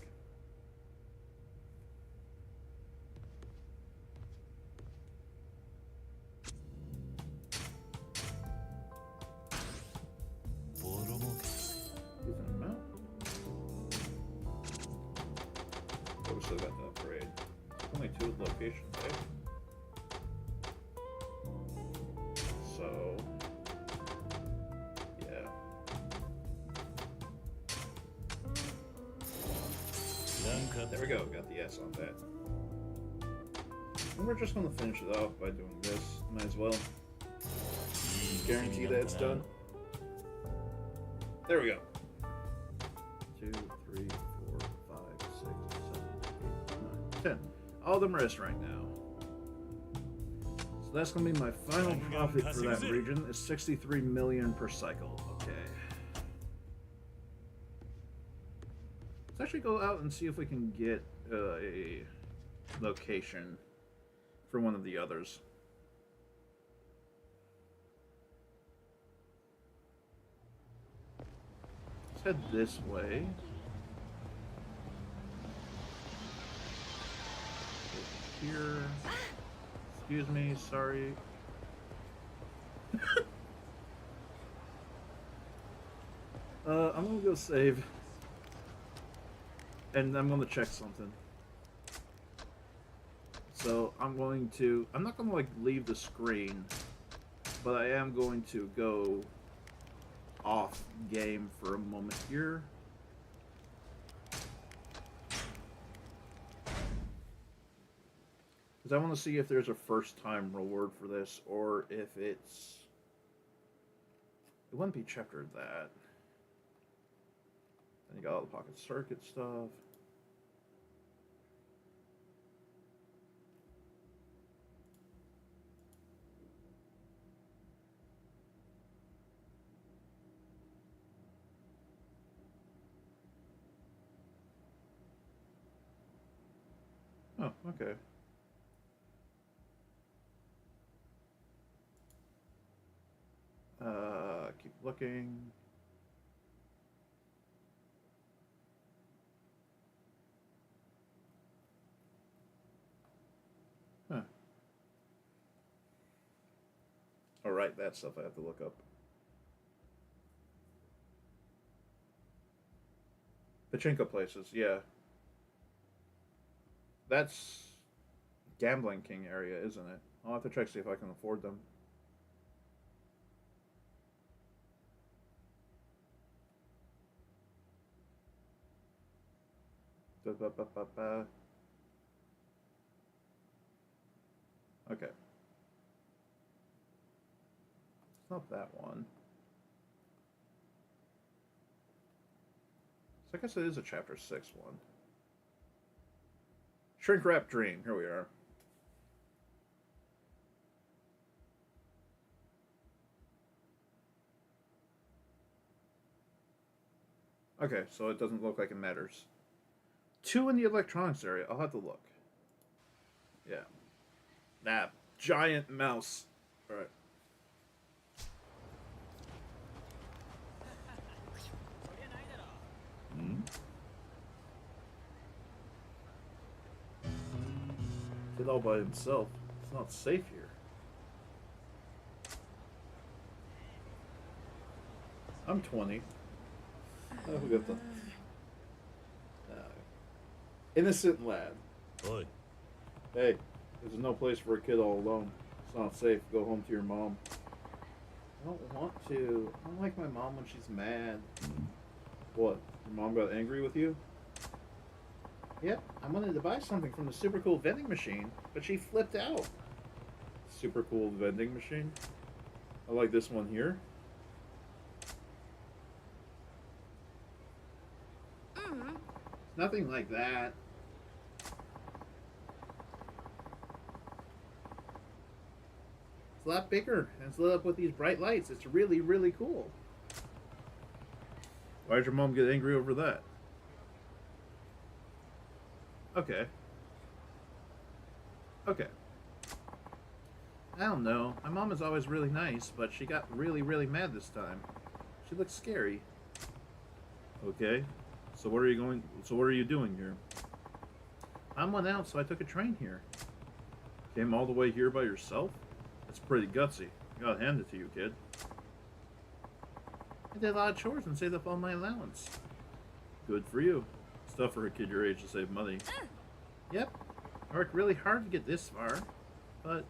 Decent amount. Oh, we still got to upgrade. Only 2 locations, eh? So, yeah. There we go, got the S on that. And we're just gonna finish it off by doing this. Might as well. Guarantee that it's done. There we go. 2, 3, 4, 5, 6, 7, 8, 9, 10. All of them rest right now. So that's gonna be my final profit for that region is 63 million per cycle. Okay. Let's actually go out and see if we can get a location for one of the others. Let's head this way. Here. Excuse me, sorry. I'm gonna go save. And I'm gonna check something. So I'm not gonna like leave the screen, but I am going to go off game for a moment here. Because I want to see if there's a first time reward for this, or if it wouldn't be chapter that. Then you got all the pocket circuit stuff. Oh, okay. Keep looking. Huh. Alright, that stuff I have to look up. Pachinko places, yeah. That's Gambling King area, isn't it? I'll have to check see if I can afford them. Okay. It's not that one. So I guess it is a chapter 6 one. Shrink Wrap Dream. Here we are. Okay, so it doesn't look like it matters. 2 in the electronics area. I'll have to look. Yeah. That giant mouse. Alright. Did all by himself. It's not safe here. I'm 20. Oh, we got the innocent lad. Oi. Hey, this is no place for a kid all alone. It's not safe. Go home to your mom. I don't want to. I don't like my mom when she's mad. What? Your mom got angry with you? Yep, I wanted to buy something from the super cool vending machine, but she flipped out. Super cool vending machine? I like this one here. It's nothing like that. It's a lot bigger, and it's lit up with these bright lights. It's really, really cool. Why did your mom get angry over that? Okay. Okay. I don't know. My mom is always really nice, but she got really, really mad this time. She looks scary. Okay. So what are you doing here? I went out, so I took a train here. Came all the way here by yourself? That's pretty gutsy. Gotta hand it to you, kid. I did a lot of chores and saved up all my allowance. Good for you. It's tough for a kid your age to save money. Yep. I worked really hard to get this far, but...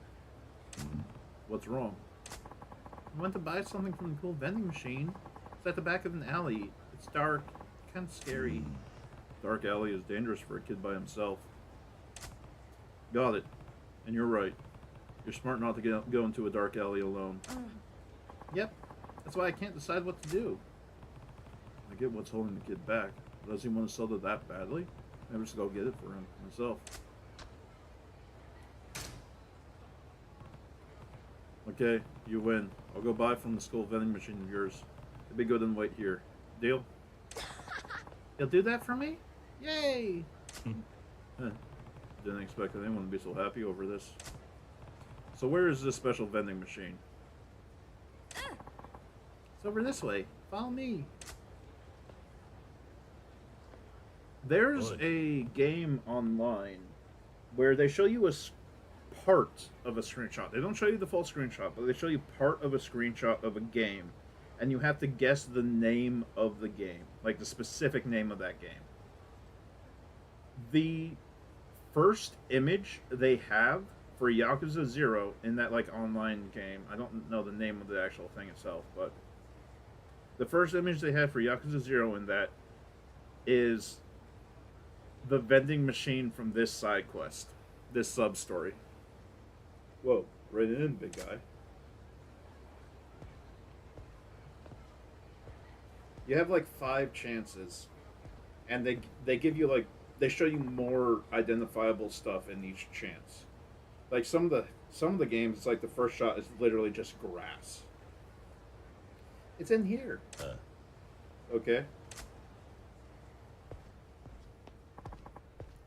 What's wrong? I went to buy something from the cool vending machine. It's at the back of an alley. It's dark. Kind of scary. Dark alley is dangerous for a kid by himself. Got it. And you're right. You're smart not to go into a dark alley alone. Yep. That's why I can't decide what to do. I get what's holding the kid back. Does he want to sell it that badly? Maybe just go get it for him myself. Okay, you win. I'll go buy from the school vending machine of yours. It'd be good and wait here. Deal? You'll do that for me? Yay! Didn't expect anyone to be so happy over this. So where is this special vending machine? It's over this way. Follow me. There's a game online where they show you a part of a screenshot. They don't show you the full screenshot, but they show you part of a screenshot of a game, and you have to guess the name of the game, like the specific name of that game. The first image they have for Yakuza 0 in that like online game, I don't know the name of the actual thing itself, but the first image they had for Yakuza 0 in that is the vending machine from this side quest, this sub-story. Whoa, right in, big guy. You have like 5 chances, and they give you like, they show you more identifiable stuff in each chance. Like some of the games, it's like the first shot is literally just grass. It's in here. Okay.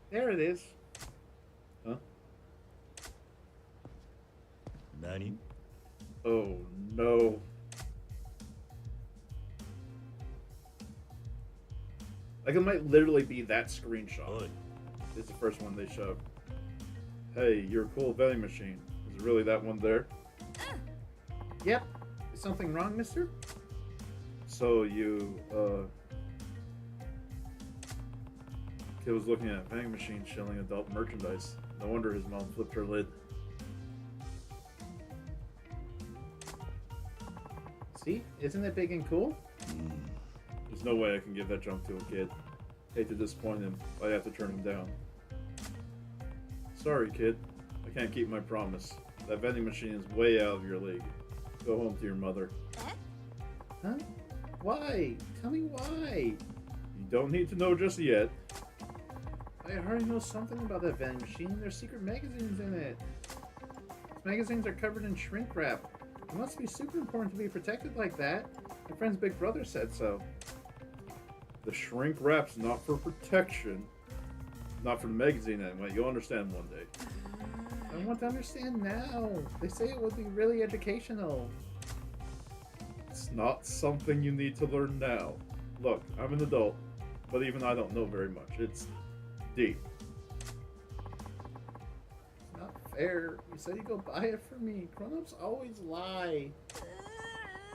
There it is. Huh? Nani? Oh no. Like it might literally be that screenshot. Oi. It's the first one they show. Hey, your cool vending machine. Is it really that one there? Yep. Is something wrong, mister? So you, kid was looking at a vending machine selling adult merchandise. No wonder his mom flipped her lid. See? Isn't it big and cool? There's no way I can give that junk to a kid. Hate to disappoint him, but I have to turn him down. Sorry, kid. I can't keep my promise. That vending machine is way out of your league. Go home to your mother. Huh? Why? Tell me why. You don't need to know just yet. I already know something about that vending machine. There's secret magazines in it. These magazines are covered in shrink wrap. It must be super important to be protected like that. My friend's big brother said so. The shrink wrap's not for protection. Not for the magazine anyway. You'll understand one day. I want to understand now. They say it would be really educational. It's not something you need to learn now. Look, I'm an adult, but even I don't know very much. It's deep. It's not fair. You said you'd go buy it for me. Grown-ups always lie.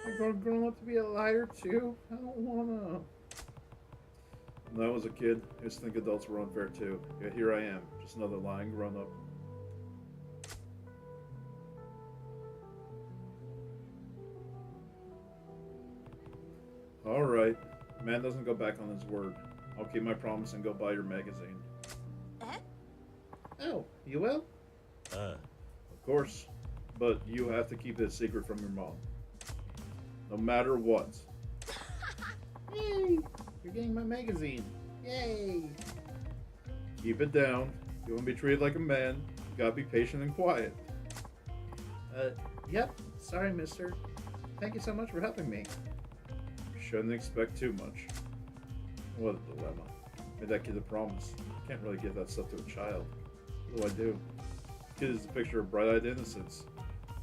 You're grown up to be a liar too? I don't wanna. When I was a kid, I used to think adults were unfair too. Yet here I am, just another lying grown-up. Alright. Man doesn't go back on his word. I'll keep my promise and go buy your magazine. Oh, you will? Of course. But you have to keep it a secret from your mom. No matter what. Yay! You're getting my magazine. Yay! Keep it down. You want to be treated like a man. You gotta be patient and quiet. Yep. Sorry, mister. Thank you so much for helping me. Shouldn't expect too much. What a dilemma. Made that kid a promise. Can't really give that stuff to a child. What do? Kid is a picture of bright-eyed innocence.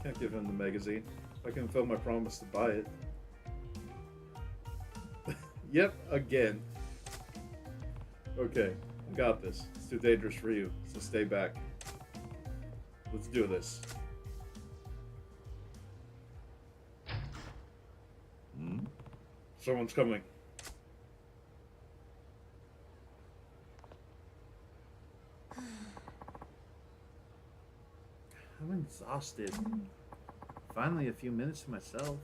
Can't give him the magazine. I can fulfill my promise to buy it. Yep, again. Okay, I got this. It's too dangerous for you, so stay back. Let's do this. Hmm? Someone's coming. I'm exhausted. Finally, a few minutes to myself.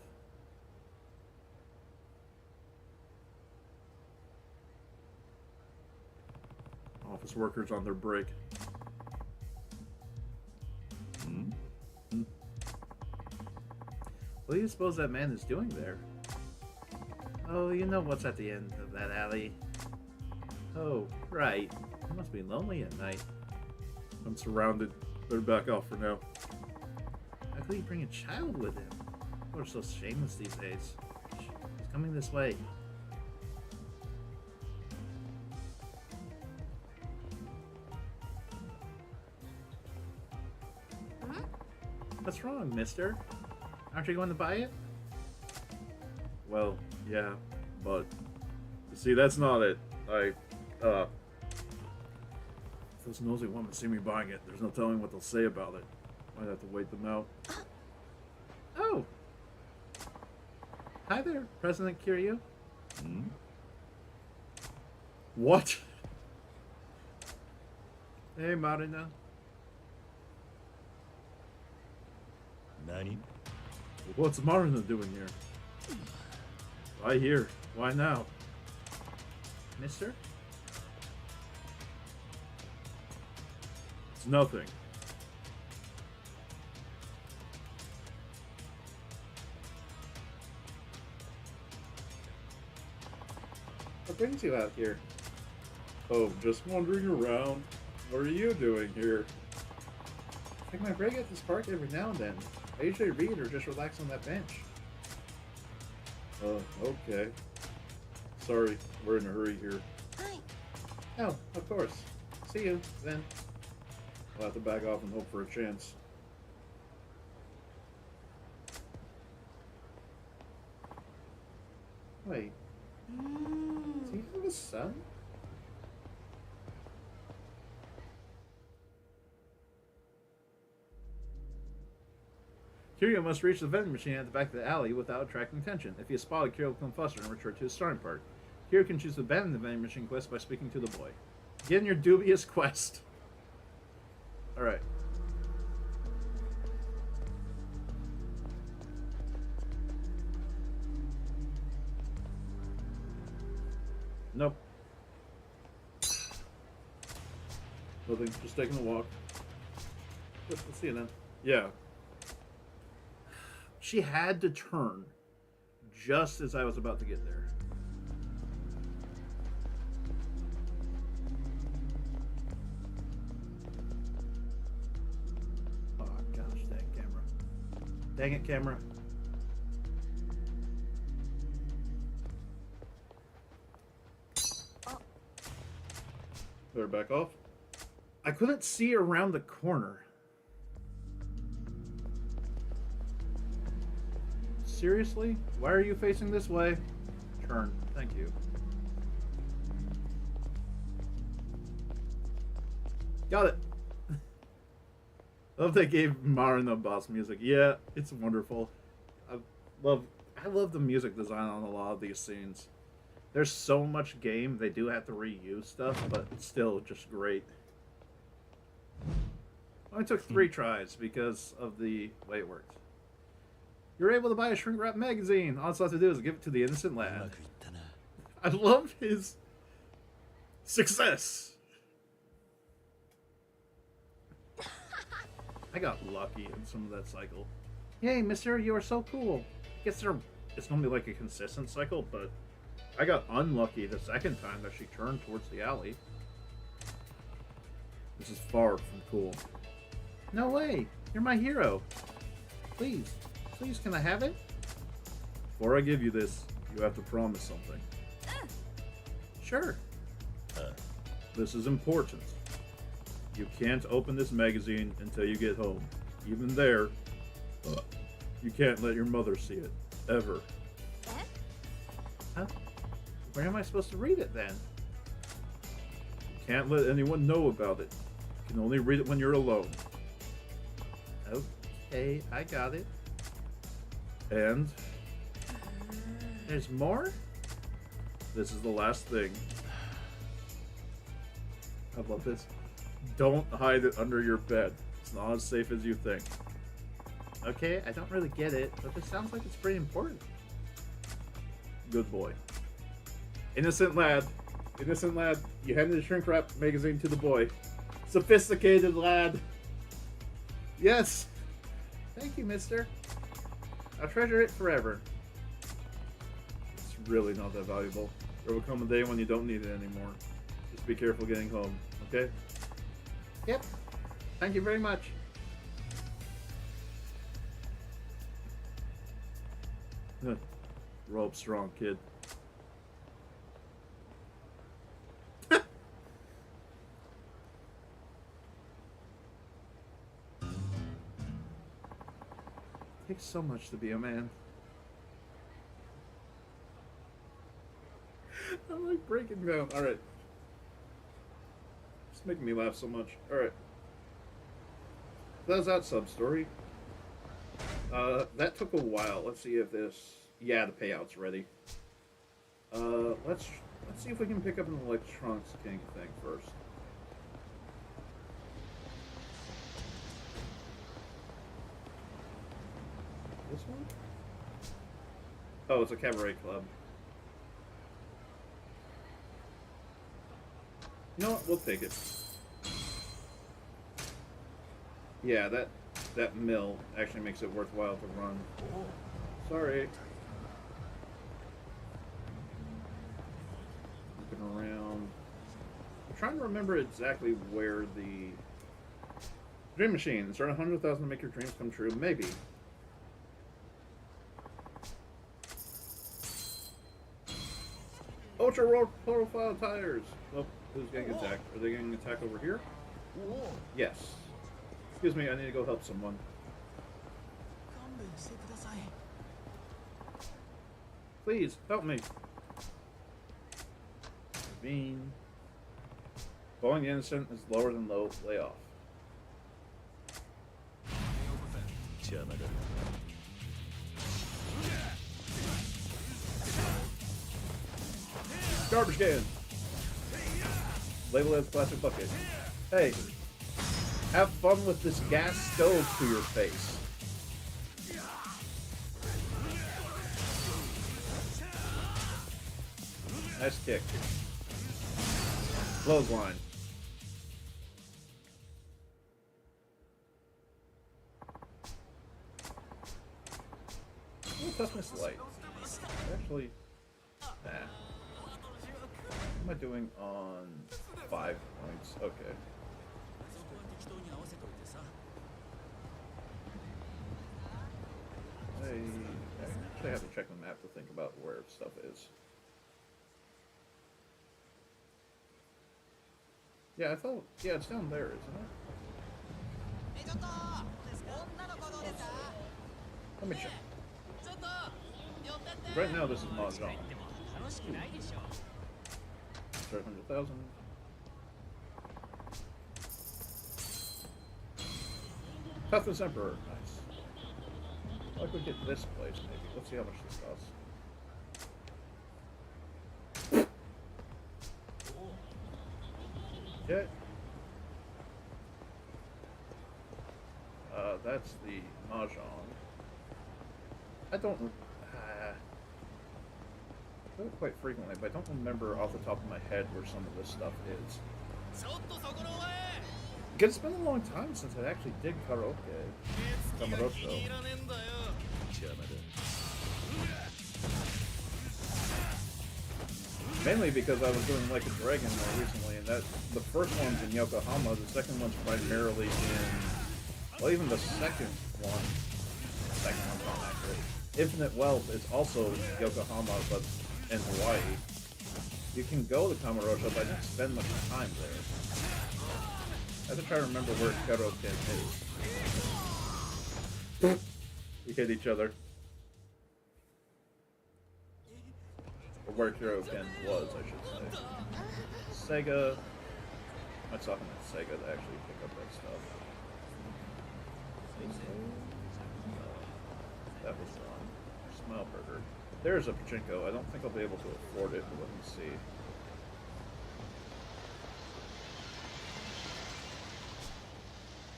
Office workers on their break. Hmm? What do you suppose that man is doing there? Oh, you know what's at the end of that alley. Oh, right. It must be lonely at night. I'm surrounded. Better back off for now. How could he bring a child with him? People are so shameless these days. He's coming this way. What's wrong, mister? Aren't you going to buy it? Well, yeah, but... See, that's not it. If those nosy women see me buying it, there's no telling what they'll say about it. Might have to wait them out. Oh! Hi there, President Kiryu. Hmm? What? Hey, Marina. Nani? What's Marina doing here? Why here? Why now? Mister? It's nothing. What brings you out here? Oh, just wandering around. What are you doing here? Take my break at this park every now and then. I usually read or just relax on that bench. Oh, okay. Sorry, we're in a hurry here. Hi. Oh, of course. See you, then. I'll have to back off and hope for a chance. Wait, does he have a son? Kiryu must reach the vending machine at the back of the alley without attracting attention. If he is spotted, Kiryu will come faster and return to his starting part. Kiryu can choose to abandon the vending machine quest by speaking to the boy. Begin your dubious quest. Alright. Nope. Nothing. Just taking a walk. Let's see you then. Yeah. She had to turn just as I was about to get there. Oh gosh, dang camera. Dang it, camera. Better back off. I couldn't see around the corner. Seriously? Why are you facing this way? Turn. Thank you. Got it. I love they gave Marina boss music. Yeah, it's wonderful. I love the music design on a lot of these scenes. There's so much game, they do have to reuse stuff, but it's still just great. Only took 3 tries because of the way it worked. You're able to buy a shrink wrap magazine. All it's left to do is give it to the innocent lad. I love his success. I got lucky in some of that cycle. Yay, mister, you are so cool. Guess it's normally like a consistent cycle, but I got unlucky the second time that she turned towards the alley. This is far from cool. No way! You're my hero. Please, please, can I have it? Before I give you this, you have to promise something. Sure. This is important. You can't open this magazine until you get home. Even there, You can't let your mother see it. Ever. Huh? Where am I supposed to read it then? You can't let anyone know about it. You can only read it when you're alone. Okay, I got it. And there's more? This is the last thing. I love this. Don't hide it under your bed. It's not as safe as you think. Okay, I don't really get it, but this sounds like it's pretty important. Good boy. Innocent lad. Innocent lad. You handed the shrink wrap magazine to the boy. Sophisticated lad. Yes. Thank you, mister. I'll treasure it forever. It's really not that valuable. There will come a day when you don't need it anymore. Just be careful getting home, okay? Yep. Thank you very much. Grow up strong, kid. Takes so much to be a man. I'm like breaking down. Alright. It's making me laugh so much. Alright. That's that sub-story. That took a while. Let's see if this... Yeah, the payout's ready. Let's see if we can pick up an Electronics King thing first. This one? Oh, it's a cabaret club. You know what? We'll take it. Yeah, that mill actually makes it worthwhile to run. Sorry. Looking around. I'm trying to remember exactly where the Dream Machine. Is there 100,000 to make your dreams come true? Maybe. Ultra roll profile tires. Oh, who's getting attacked? Are they getting attacked over here? Yes. Excuse me, I need to go help someone. Please, help me. Bean. Bowling the innocent is lower than low. Lay off. Garbage can. Label as plastic bucket. Hey, have fun with this gas stove to your face. Nice kick. Clothesline. Oh, toughness light. Actually, nah. What am I doing on 5 points? Okay. I actually have to check the map to think about where stuff is. Yeah, I thought... Yeah, it's down there, isn't it? Let me check. Right now, this is Mahjong. 100,000. Toughness Emperor. Nice. I could get this place, maybe. Let's see how much this costs. Okay. That's the Mahjong. I don't do it quite frequently, but I don't remember off the top of my head where some of this stuff is. Because it's been a long time since I actually did karaoke. Kamarosho. Mainly because I was doing Like a Dragon more recently, and that the first one's in Yokohama, the second one's primarily in, well, even the second one's not accurate. Infinite Wealth is also Yokohama, but in Hawaii. You can go to Kamarosha, but I didn't spend much time there. I have to try to remember where Karaoke is. We hit each other. Or where Hero Ken was, I should say. Sega. I was talking about Sega to actually pick up that stuff. That was wrong. Smile Burger. There's a pachinko. I don't think I'll be able to afford it, but let me see.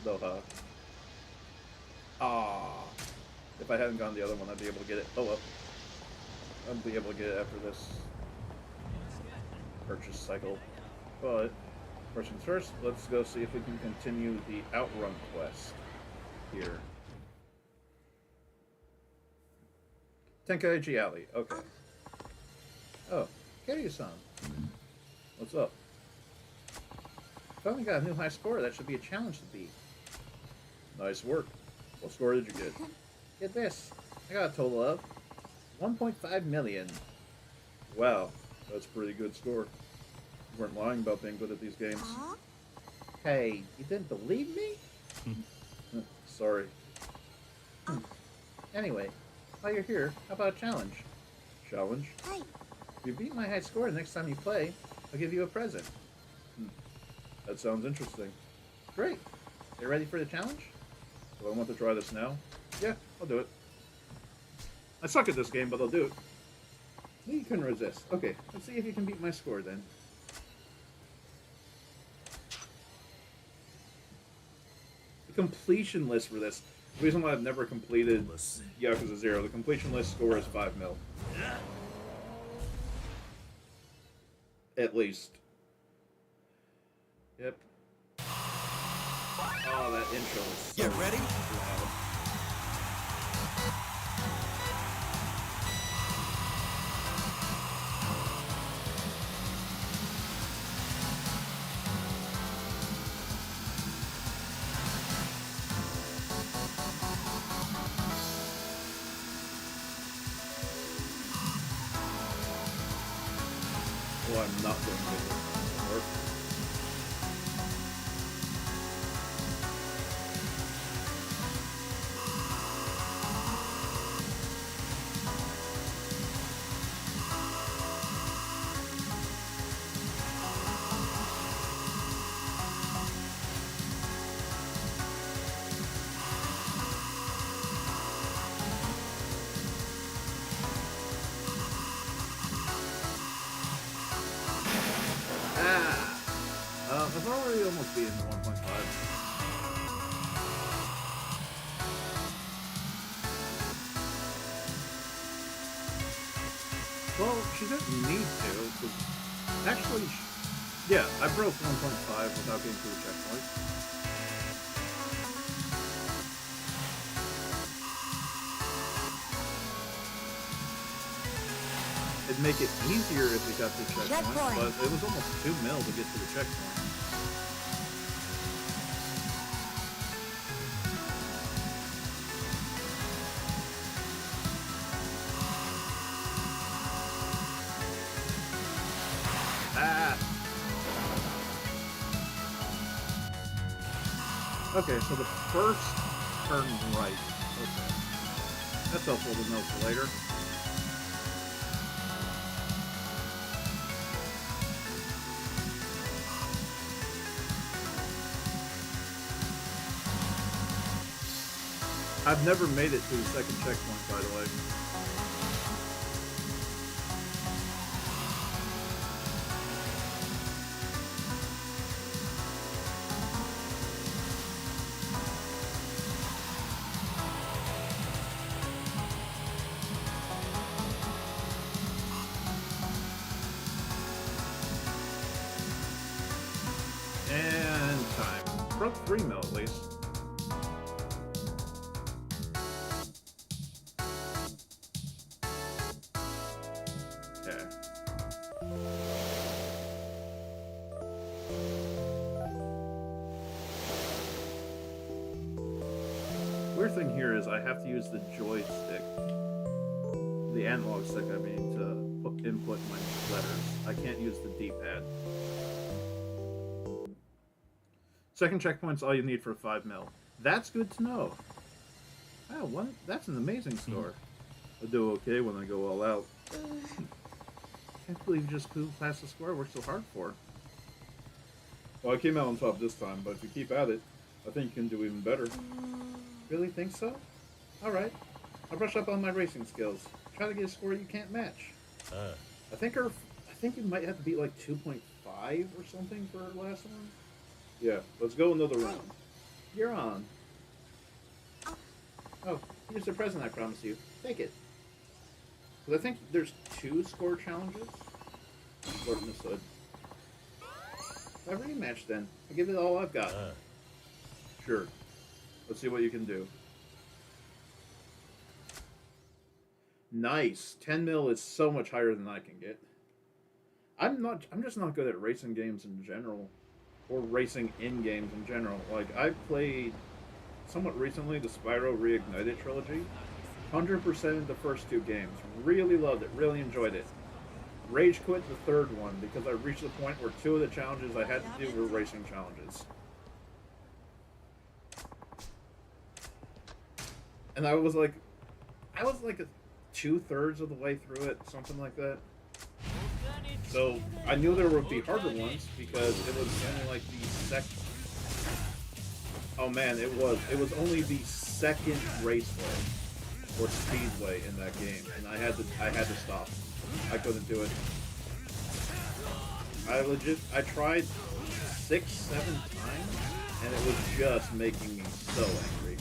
Doha. Ah. If I hadn't gone the other one, I'd be able to get it. Oh well. I'll be able to get it after this purchase cycle. But first things first, let's go see if we can continue the Outrun quest here. Tenkaichi Alley. Okay. Oh, Kiryu-san. What's up? Finally got a new high score. That should be a challenge to beat. Nice work. What score did you get? Get this. I got a total of 1.5 million. Wow, that's a pretty good score. You weren't lying about being good at these games. Hey, you didn't believe me? Sorry. Anyway, while you're here, how about a challenge? Challenge? If you beat my high score the next time you play, I'll give you a present. That sounds interesting. Great. You ready for the challenge? Do I want to try this now? Yeah, I'll do it. I suck at this game, but I'll do it. You couldn't resist. Okay, let's see if you can beat my score then. The completion list for this. The reason why I've never completed Yakuza 0, the completion list score is 5 mil. At least. Yep. Oh, that intro is so You ready? loud. Oh, I'm not doing good work. I've already almost beaten the 1.5. Well, she didn't need to, because actually, yeah, I broke 1.5 without getting through the checkpoint. It'd make it easier if we got through the checkpoint, but it was almost 2 mil to get to the checkpoint. Okay, so the first turn right. Okay. That's helpful to know for later. I've never made it to the second checkpoint, by the way. And time. Broke 3 mil at least. Okay. Weird thing here is I have to use the joystick, the analog stick, I mean, to input my letters. I can't use the D-pad. Second checkpoint's all you need for 5 mil. That's good to know. Oh, one. That's an amazing score. I'll do okay when I go all out. Can't believe you just flew past the score I worked so hard for. Well, I came out on top this time, but if you keep at it, I think you can do even better. Really think so? Alright. I'll brush up on my racing skills. Try to get a score you can't match. I think you might have to beat like 2.5 or something for our last one. Yeah, let's go another round. You're on. Oh, here's the present I promised you. Take it. Because I think there's 2 score challenges. Lord in this hood. A rematch then. I'll give it all I've got. Sure. Let's see what you can do. Nice. 10 mil is so much higher than I can get. I'm just not good at racing games in general. Or racing in games in general. Like, I played somewhat recently the Spyro Reignited trilogy. 100% the first 2 games. Really loved it. Really enjoyed it. Rage quit the 3rd one because I reached the point where 2 of the challenges I had to do were racing challenges. And I was like a 2/3 of the way through it, something like that. So I knew there would be harder ones because it was only like the second. Oh man, it was only the second raceway or speedway in that game, and I had to stop. I couldn't do it. I tried 6, 7 times, and it was just making me so angry.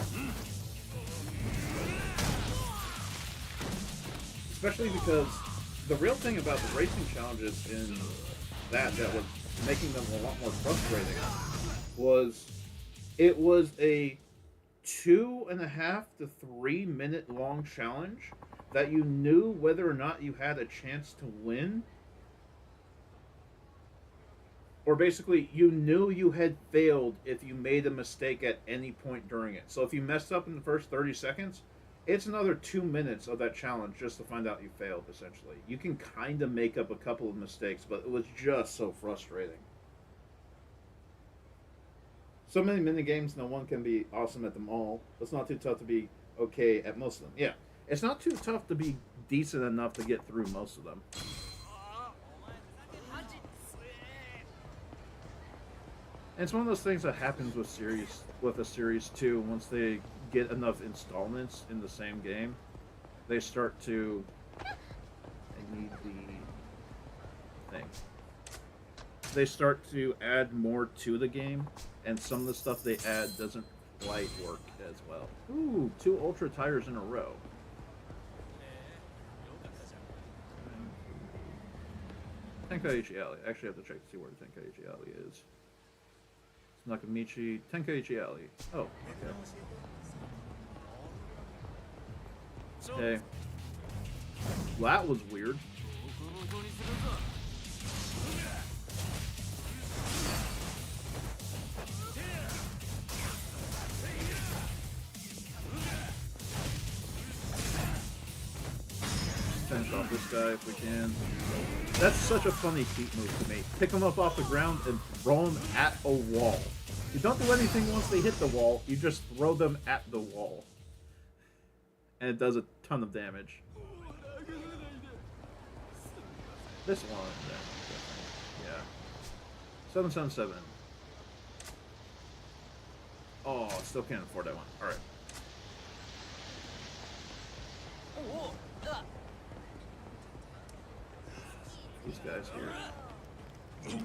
Especially because the real thing about the racing challenges in that was making them a lot more frustrating was it was a 2.5 to 3 minute long challenge that you knew whether or not you had a chance to win, or basically you knew you had failed if you made a mistake at any point during it. So if you messed up in the first 30 seconds, it's another 2 minutes of that challenge just to find out you failed, essentially. You can kind of make up a couple of mistakes, but it was just so frustrating. So many minigames, no one can be awesome at them all. It's not too tough to be okay at most of them. Yeah, it's not too tough to be decent enough to get through most of them. And it's one of those things that happens with a series too. Once they get enough installments in the same game, they start to. I need the thing. They start to add more to the game, and some of the stuff they add doesn't quite work as well. Ooh, 2 Ultra tires in a row. Tenkaichi Alley. I actually have to check to see where the Tenkaichi Alley is. It's Nakamichi Tenkaichi Alley. Oh, okay. Hey. Well, that was weird. Finish off this guy if we can. That's such a funny Pete move to me. Pick them up off the ground and throw them at a wall. You don't do anything once they hit the wall, you just throw them at the wall. And it does a ton of damage. This one, yeah. 777. Oh, still can't afford that one. Alright. These guys here.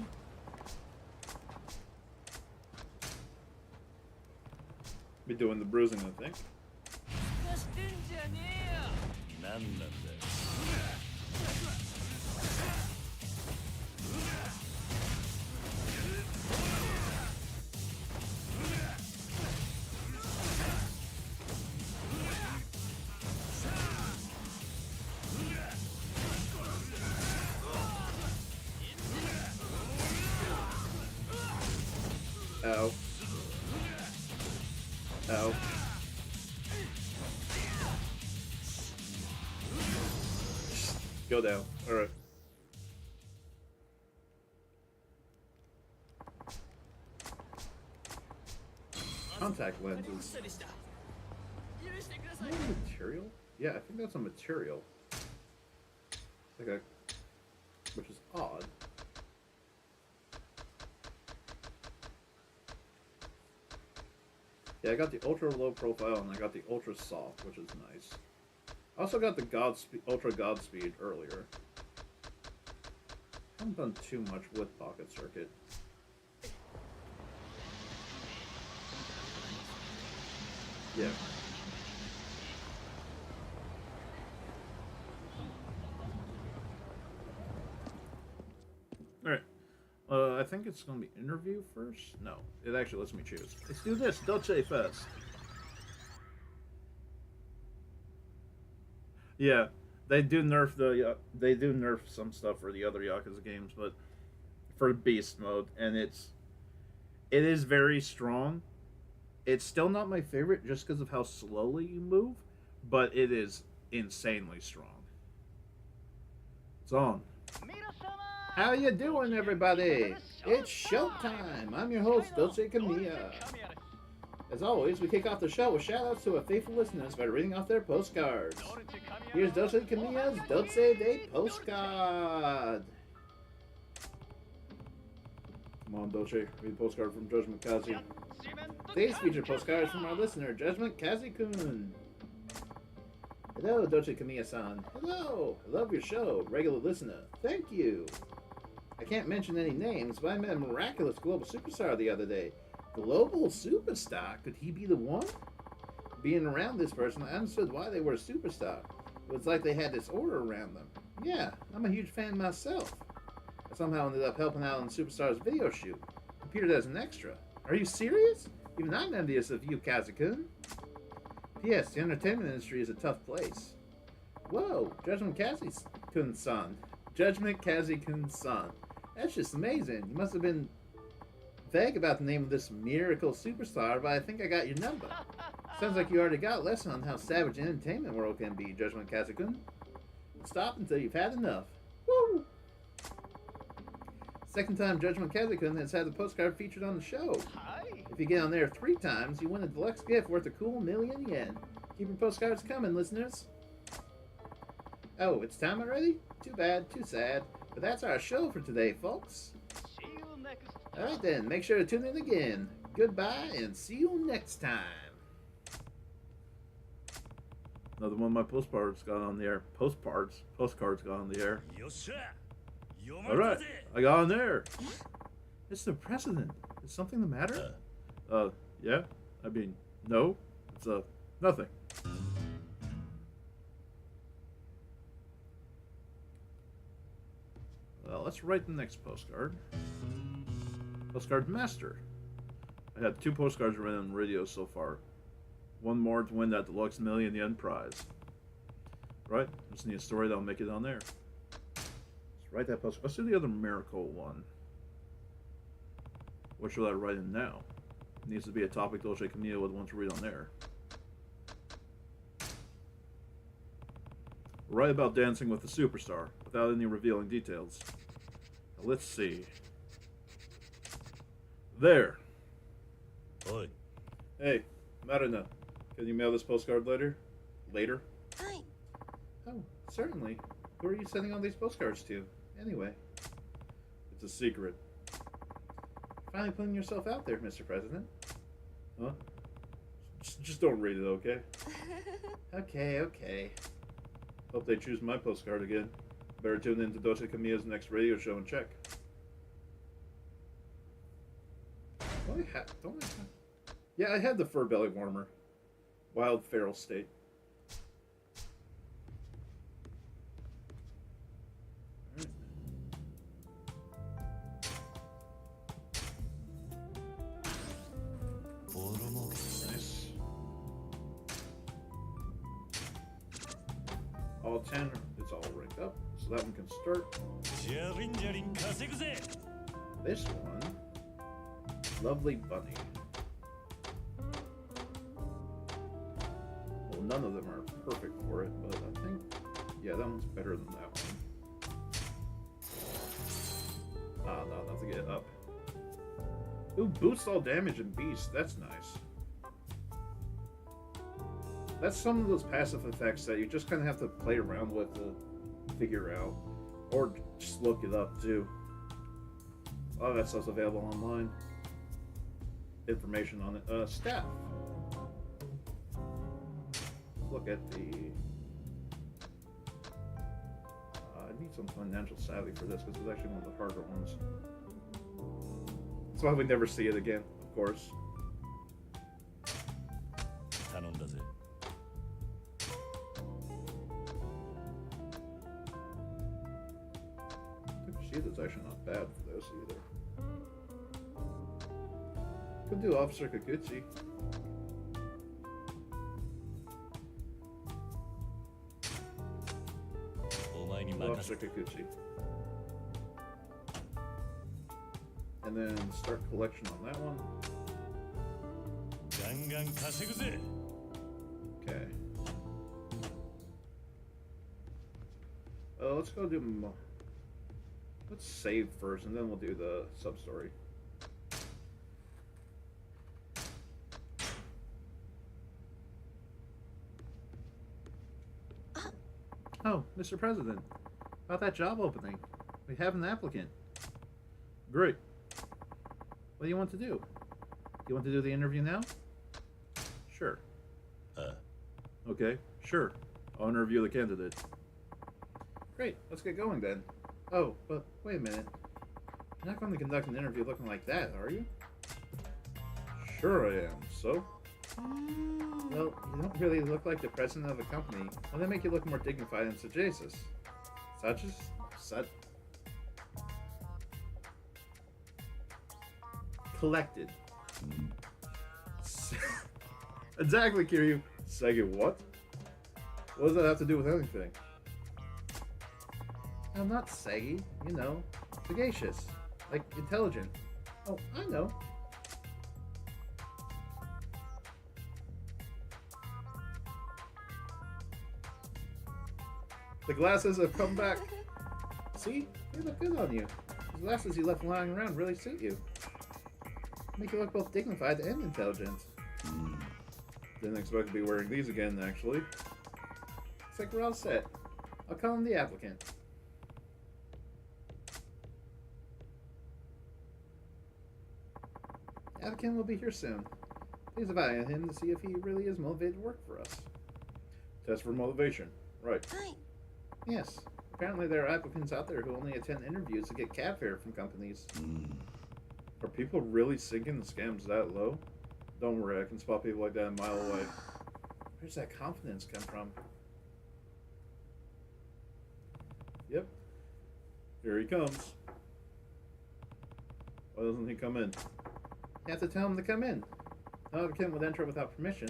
Be doing the bruising, I think. Ow. Ow. Go down. Alright. Contact lenses. Is that a material? Yeah, I think that's a material. Like a, which is odd. Yeah, I got the ultra low profile and I got the ultra soft, which is nice. I also got the ultra Godspeed earlier. I haven't done too much with Pocket Circuit. Yeah. Alright. I think it's going to be interview first? No. It actually lets me choose. Let's do this. Dolce first. Yeah. They do nerf some stuff for the other Yakuza games, but for Beast mode, and it is very strong. It's still not my favorite just because of how slowly you move, but it is insanely strong. It's on. How you doing, everybody? It's showtime. I'm your host, Dolce Kamiya. As always, we kick off the show with shout-outs to our faithful listeners by reading off their postcards. Here's Dolce Kamiya's Dolce Day postcard. Come on, Dolce. Read a postcard from Judgment Kazi. Today's featured postcard is from our listener, Judgment Kazi-kun. Hello, Dolce Kamiya-san. Hello. I love your show. Regular listener. Thank you. I can't mention any names, but I met a miraculous global superstar the other day. Global superstar? Could he be the one? Being around this person, I understood why they were a superstar. It was like they had this aura around them. Yeah, I'm a huge fan myself. I somehow ended up helping out on the superstar's video shoot. Appeared as an extra. Are you serious? Even I'm envious of you, Kazi-kun. P.S. The entertainment industry is a tough place. Whoa, Judgment Kazi-kun's son. Judgment Kazi-kun's son. That's just amazing. You must have been vague about the name of this miracle superstar, but I think I got your number. Sounds like you already got a lesson on how savage the entertainment world can be, Judgment Kazi-kun. Stop until you've had enough. Woo! Second time Judgment Kazi-kun has had the postcard featured on the show. If you get on there 3 times, you win a deluxe gift worth a cool 1,000,000 yen. Keep your postcards coming, listeners. Oh, it's time already? Too bad, too sad. But that's our show for today, folks. See you next time. Alright then, make sure to tune in again. Goodbye, and see you next time. Another one of my postcards got on the air. Postcards got on the air. Alright, I got on there. It's the president. Is something the matter? Yeah? I mean, no. It's, nothing. Well, let's write the next postcard. Postcard master. I had 2 postcards written on radio so far. One more to win that deluxe 1,000,000 yen prize. Right? Just need a story that'll make it on there. Let's write that postcard. Let's do the other miracle one. What should I write in now? It needs to be a topic Dolce Kamiya would want to read on there. Write about dancing with a superstar, without any revealing details. Now, let's see. There. Oi. Hey, Marina, can you mail this postcard later? Later? Hi. Oh, certainly. Who are you sending all these postcards to, anyway? It's a secret. Finally putting yourself out there, Mr. President. Huh? Just don't read it, okay? Okay. Hope they choose my postcard again. Better tune in to Dolce Kamiya's next radio show and check. Don't I have... Yeah, I had the fur belly warmer. Wild feral state. Nice. All 10, it's all rigged up, so that one can start. This one, Lovely Bunny. Well, none of them are perfect for it, but I think, yeah, that one's better than that one. Ah, no, not to get up. Ooh, boosts all damage and beast. That's nice. That's some of those passive effects that you just kind of have to play around with to figure out, or just look it up too. A lot of that stuff's available online. Information on it. Staff. Look at the. I need some financial savvy for this because it's actually one of the harder ones. That's why we never see it again, of course. 頼んだぜ。 Sheet is actually not bad for this either. Could do Officer Kikuchi. Officer Kikuchi. And then start collection on that one. ガンガン稼ぐぜ。 Okay. Let's go do. Let's save first, and then we'll do the sub story. Oh, Mr. President, about that job opening. We have an applicant. Great. What do you want to do? Do you want to do the interview now? Sure. Okay, sure. I'll interview the candidate. Great, let's get going then. Oh, but wait a minute. You're not going to conduct an interview looking like that, are you? Sure I am. So? Well, you don't really look like the president of a company. Well, they make you look more dignified and sagacious. Such. Collected. Exactly, Kiryu. Sagi, what? What does that have to do with anything? I'm not saggy, you know, sagacious, like intelligent. Oh, I know. The glasses have come back. See? They look good on you. The glasses you left lying around really suit you. Make you look both dignified and intelligent. Didn't expect to be wearing these again, actually. Looks like we're all set. I'll call him the applicant. The applicant will be here soon. Please evaluate him to see if he really is motivated to work for us. Test for motivation. Right. Hi. Yes. Apparently there are applicants out there who only attend interviews to get cab fare from companies. Are people really sinking the scams that low? Don't worry, I can spot people like that a mile away. Where's that confidence come from? Yep. Here he comes. Why doesn't he come in? You have to tell him to come in. No applicant would enter without permission.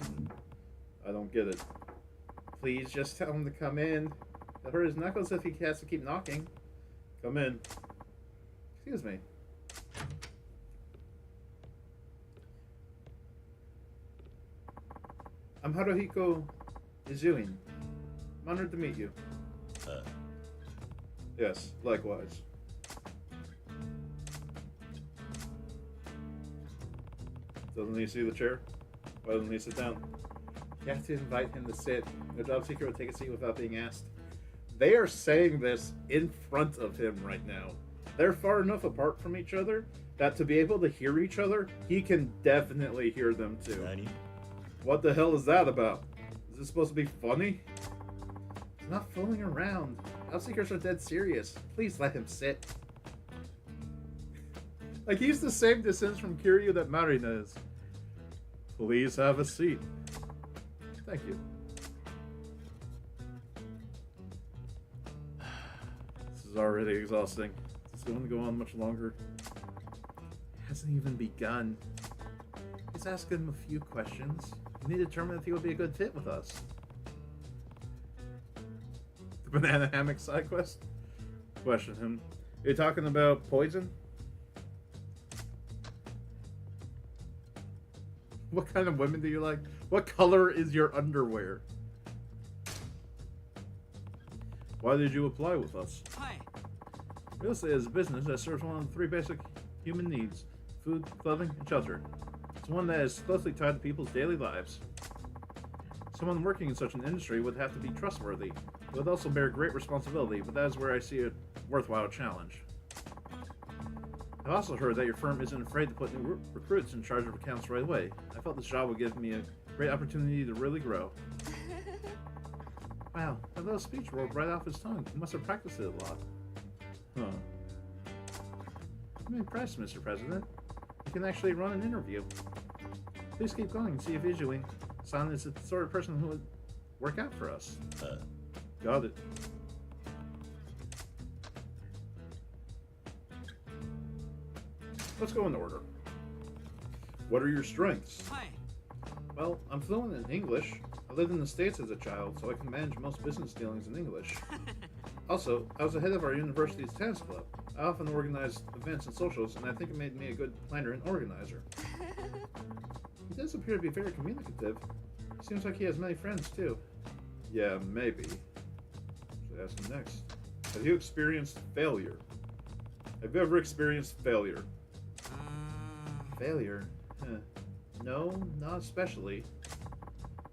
I don't get it. Please just tell him to come in. It'll hurt his knuckles if he has to keep knocking. Come in. Excuse me. I'm Haruhiko Izuin. I'm honored to meet you. Yes, likewise. Doesn't he see the chair? Why doesn't he sit down? You have to invite him to sit. No job seeker will take a seat without being asked. They are saying this in front of him right now. They're far enough apart from each other that to be able to hear each other, he can definitely hear them too. What the hell is that about? Is this supposed to be funny? He's not fooling around. Job seekers are dead serious. Please let him sit. Like he's the same distance from Kiryu that Marina is. Please have a seat. Thank you. This is already exhausting. Is it going to go on much longer? It hasn't even begun. Let's ask him a few questions. We need to determine if he would be a good fit with us. The banana hammock side quest? Question him. Are you talking about poison? What kind of women do you like? What color is your underwear? Why did you apply with us? Hi. Real estate is a business that serves one of the three basic human needs: food, clothing, and shelter. It's one that is closely tied to people's daily lives. Someone working in such an industry would have to be trustworthy. It would also bear great responsibility, but that is where I see a worthwhile challenge. I've also heard that your firm isn't afraid to put new recruits in charge of accounts right away. I felt this job would give me a great opportunity to really grow. Wow, that little speech rolled right off his tongue. He must have practiced it a lot. Huh. I'm impressed, Mr. President. You can actually run an interview. Please keep going and see if Ijuin-san is the sort of person who would work out for us. Got it. Let's go in order. What are your strengths? Hi. Well, I'm fluent in English. I lived in the States as a child, so I can manage most business dealings in English. Also, I was the head of our university's tennis club. I often organized events and socials, and I think it made me a good planner and organizer. He does appear to be very communicative. Seems like he has many friends, too. Yeah, maybe. Should ask him next. Have you experienced failure? Have you ever experienced failure? Failure? Huh. No, not especially.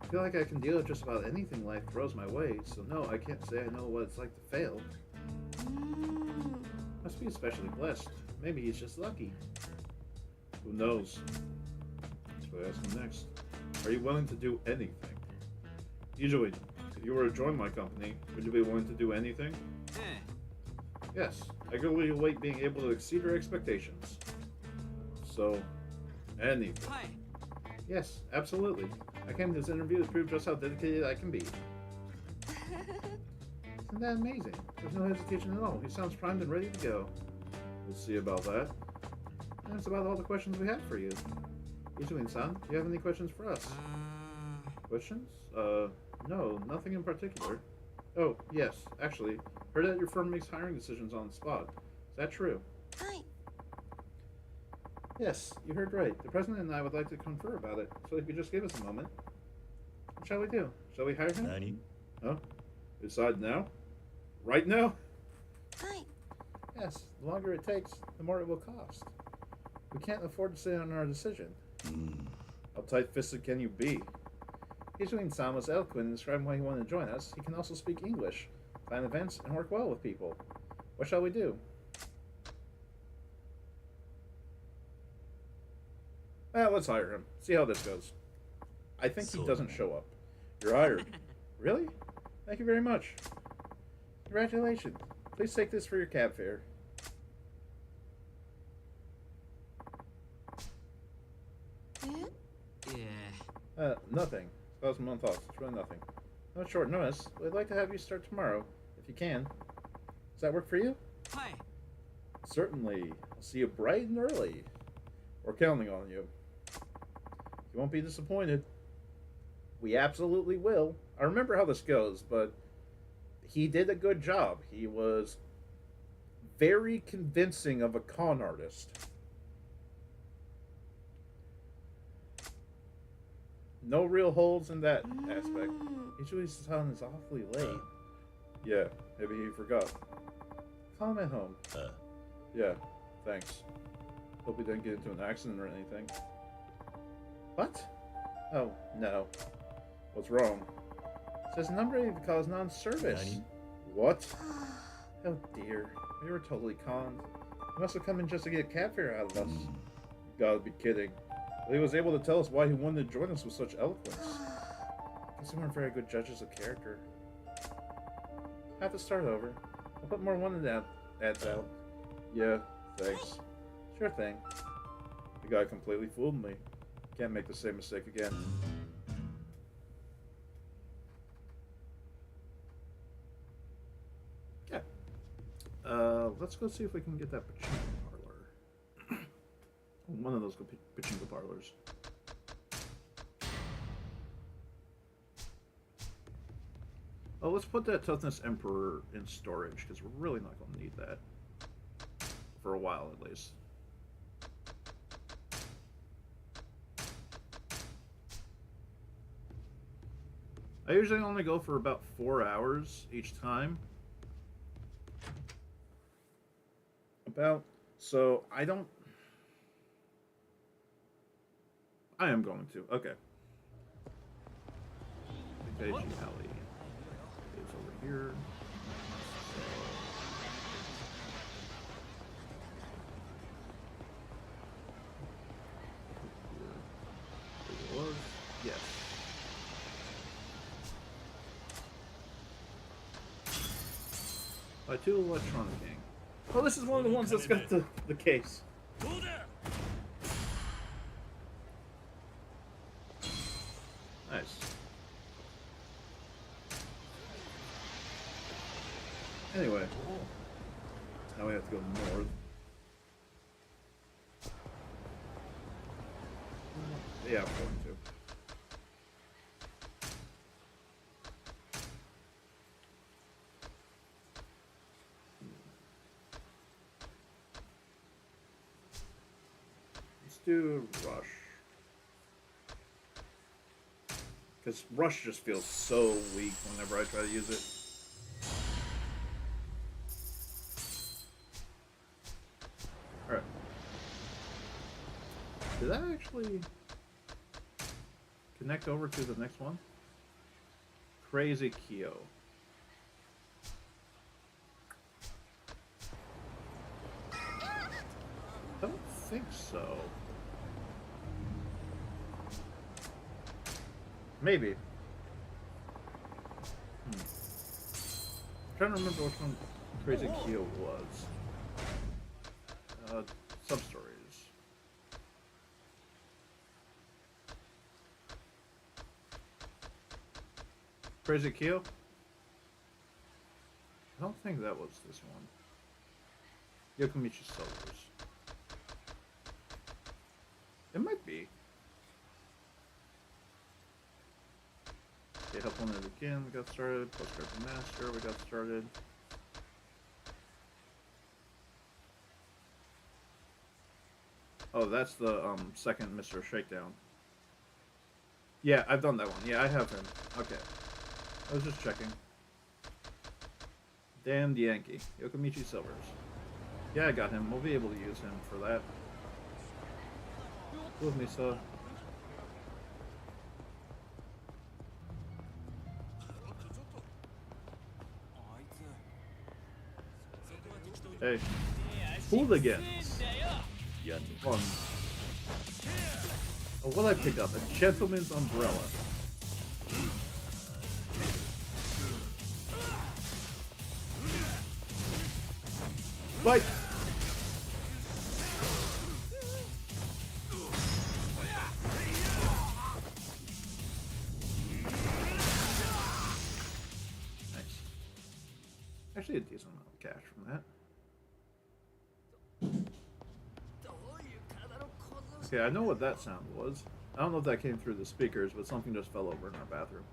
I feel like I can deal with just about anything life throws my way, so no, I can't say I know what it's like to fail. Must be especially blessed. Maybe he's just lucky. Who knows? So I ask him next. Are you willing to do anything? Usually, if you were to join my company, would you be willing to do anything? Yes, I eagerly await being able to exceed your expectations. So, anything. Hi. Yes, absolutely. I came to this interview to prove just how dedicated I can be. Isn't that amazing? There's no hesitation at all. He sounds primed and ready to go. We'll see about that. And that's about all the questions we have for you. Ijuin-san, do you have any questions for us? Questions? No, nothing in particular. Oh, yes, actually, heard that your firm makes hiring decisions on the spot. Is that true? Hi. Yes, you heard right. The president and I would like to confer about it, so if you just give us a moment. What shall we do? Shall we hire him? Nani? Oh? Decide now? Right now? Hi. Yes, the longer it takes, the more it will cost. We can't afford to sit on our decision. How tight-fisted can you be? Ijuin-san was eloquent in describing why he wanted to join us. He can also speak English, plan events, and work well with people. What shall we do? Well, let's hire him. See how this goes. I think he doesn't show up. You're hired. Really? Thank you very much. Congratulations. Please take this for your cab fare. Yeah. Nothing. About a month off. It's really nothing. No short notice. We'd like to have you start tomorrow, if you can. Does that work for you? Hi. Certainly. I'll see you bright and early. We're counting on you. You won't be disappointed. We absolutely will. I remember how this goes, but he did a good job. He was very convincing of a con artist. No real holes in that aspect. Usually son is awfully late. Yeah, maybe he forgot. Call him at home. Yeah, thanks. Hope he didn't get into an accident or anything. What? Oh, no. What's wrong? It says number ready to cause non-service. Nani? What? Oh dear. We were totally conned. He must have come in just to get a cab fare out of us. You gotta be kidding. Well, he was able to tell us why he wanted to join us with such eloquence. Guess we weren't very good judges of character. I have to start over. I'll put more wanted ads out. Yeah, thanks. Sure thing. The guy completely fooled me. Can't make the same mistake again. Yeah. Let's go see if we can get that pachinko parlor. One of those pachinko parlors. Oh, let's put that Toughness Emperor in storage, because we're really not going to need that. For a while, at least. I usually only go for about 4 hours each time. So I don't... I am going to. Okay. Okay, Alley is over here. It was, yes. By two electronic gang. Oh, this is one of the ones that's got the case. Nice. Anyway, now we have to go north. Yeah, I'm going to. Let's do Rush. Because Rush just feels so weak whenever I try to use it. Alright. Did that actually connect over to the next one? Crazy Kyo. I don't think so. Maybe. I'm trying to remember which one Crazy Kyo was. Sub-stories. Crazy Kyo? I don't think that was this one. Yokomichi Sellers. It might be. Okay, help on it again, we got started. Postcard to Master, we got started. Oh, that's the second Mr. Shakedown. Yeah, I've done that one. Yeah, I have him. Okay. I was just checking. Damned Yankee. Yokomichi Silvers. Yeah, I got him. We'll be able to use him for that. With me, so. Hey. Hooligans. Fun. Oh, what did I pick up? A gentleman's umbrella. Fight! Nice. Actually, a decent amount of cash from that. Okay, I know what that sound was. I don't know if that came through the speakers, but something just fell over in our bathroom.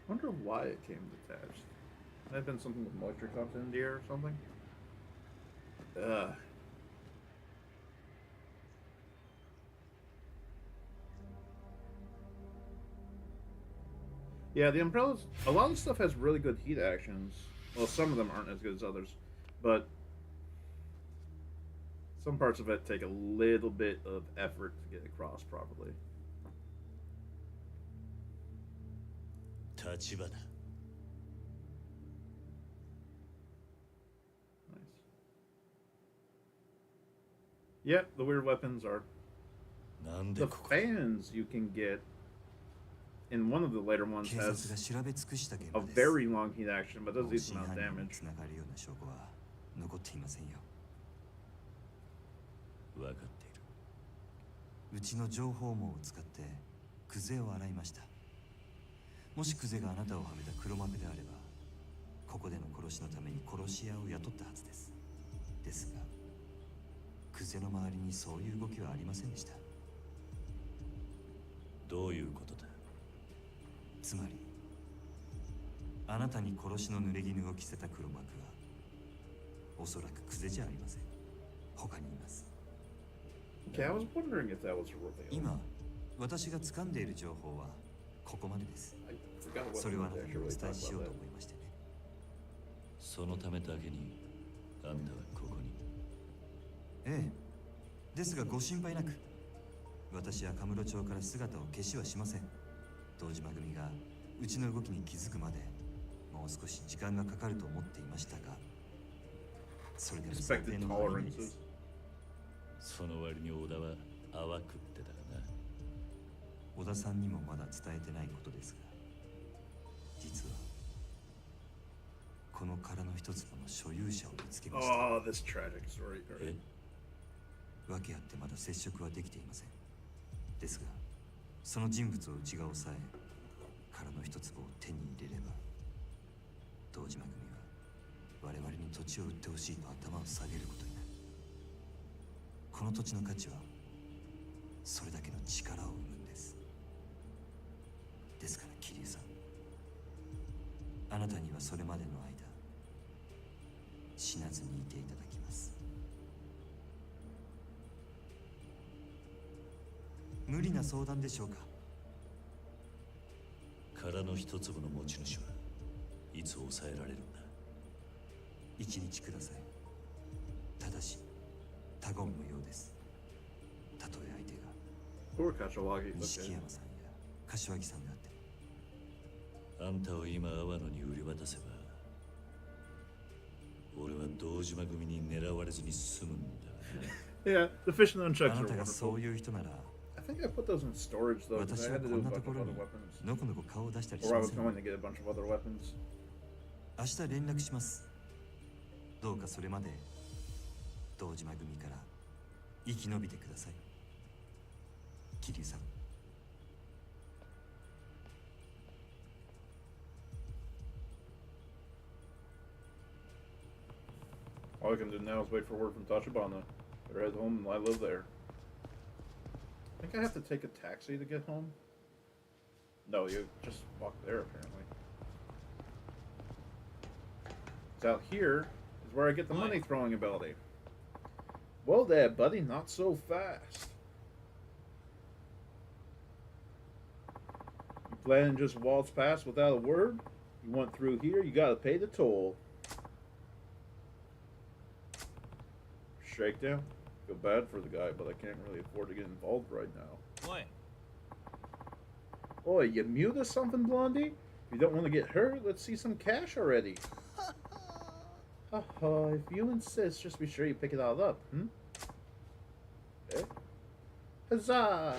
I wonder why it came detached. Might have been something with moisture content in the air or something. Ugh. Yeah, the umbrellas, a lot of stuff has really good heat actions. Well, some of them aren't as good as others, but some parts of it take a little bit of effort to get across properly. Tachibana. Nice. Yeah, the weird weapons are... The fans you can get in one of the later ones has a very long heat action, but does a decent amount of damage. 分かっている。うちの情報網を使ってクゼを洗いました。もしクゼがあなたをはめた黒幕であれば、ここでの殺しのために殺し屋を雇ったはずです。ですが、クゼの周りにそういう動きはありませんでした。どういうことだ。つまり、あなたに殺しの濡れ衣を着せた黒幕は、おそらくクゼじゃありません。他にいます。Okay, I was wondering if that was a reveal. 今、私が掴んでいる情報はここまでです。それはあなたにお伝えしようと思いましてね。そのためだけにあんたはここに。ええ。ですがご心配なく。私はカムロ町から姿を消しはしません。堂島組がうちの動きに気づくまでもう少し時間がかかると思っていましたが、それでも想定 Expected の範囲内で tolerances. す。その割に小田は淡くってたな。小田さんにもまだ伝えてないことですが、実はこの殻の一粒の所有者を見つけました。 Oh, this tragic story. え、訳あってまだ接触はできていません。ですがその人物をうちが抑え、殻の一粒を手に入れれば、堂島組は我々に土地を売ってほしいと頭を下げることになる。この土地の価値はそれだけの力を生むんです。ですから桐生さん、あなたにはそれまでの間死なずにいていただきます。無理な相談でしょうか。殻の一粒の持ち主はいつ抑えられるんだ。一日ください。ただし他言無用です。たとえ相手が Poor Kachawagi. 錦 Okay. 山さんや柏木さんであっても。あんたを今阿波野に売り渡せば、俺は堂島組に狙われずに済むんだ。 Yeah, the fish and あ nunchucks な are たがそ wonderful. ういう人なら、 I think I put those in storage though, because 私 I は had こ to do ん a なと bunch こ of ろ other に weapons. のこのこ顔を出したりし Or I ま was せん。 going to get a bunch of other weapons. 明日連絡します。どうかそれまで堂島組から生き延びてください。桐生さん。All I can do now is wait for word from Tachibana. Better head home and I live there. I think I have to take a taxi to get home. No, you just walk there apparently. It's out here is where I get the money throwing ability. Whoa there, buddy, not so fast. You plan to just waltz past without a word? You want through here, you gotta pay the toll. Shakedown? Feel bad for the guy, but I can't really afford to get involved right now. Oi. Oi, you mute or something, Blondie? If you don't want to get hurt, let's see some cash already. Haha, if you insist, just be sure you pick it all up, hmm? Eh? Huzzah!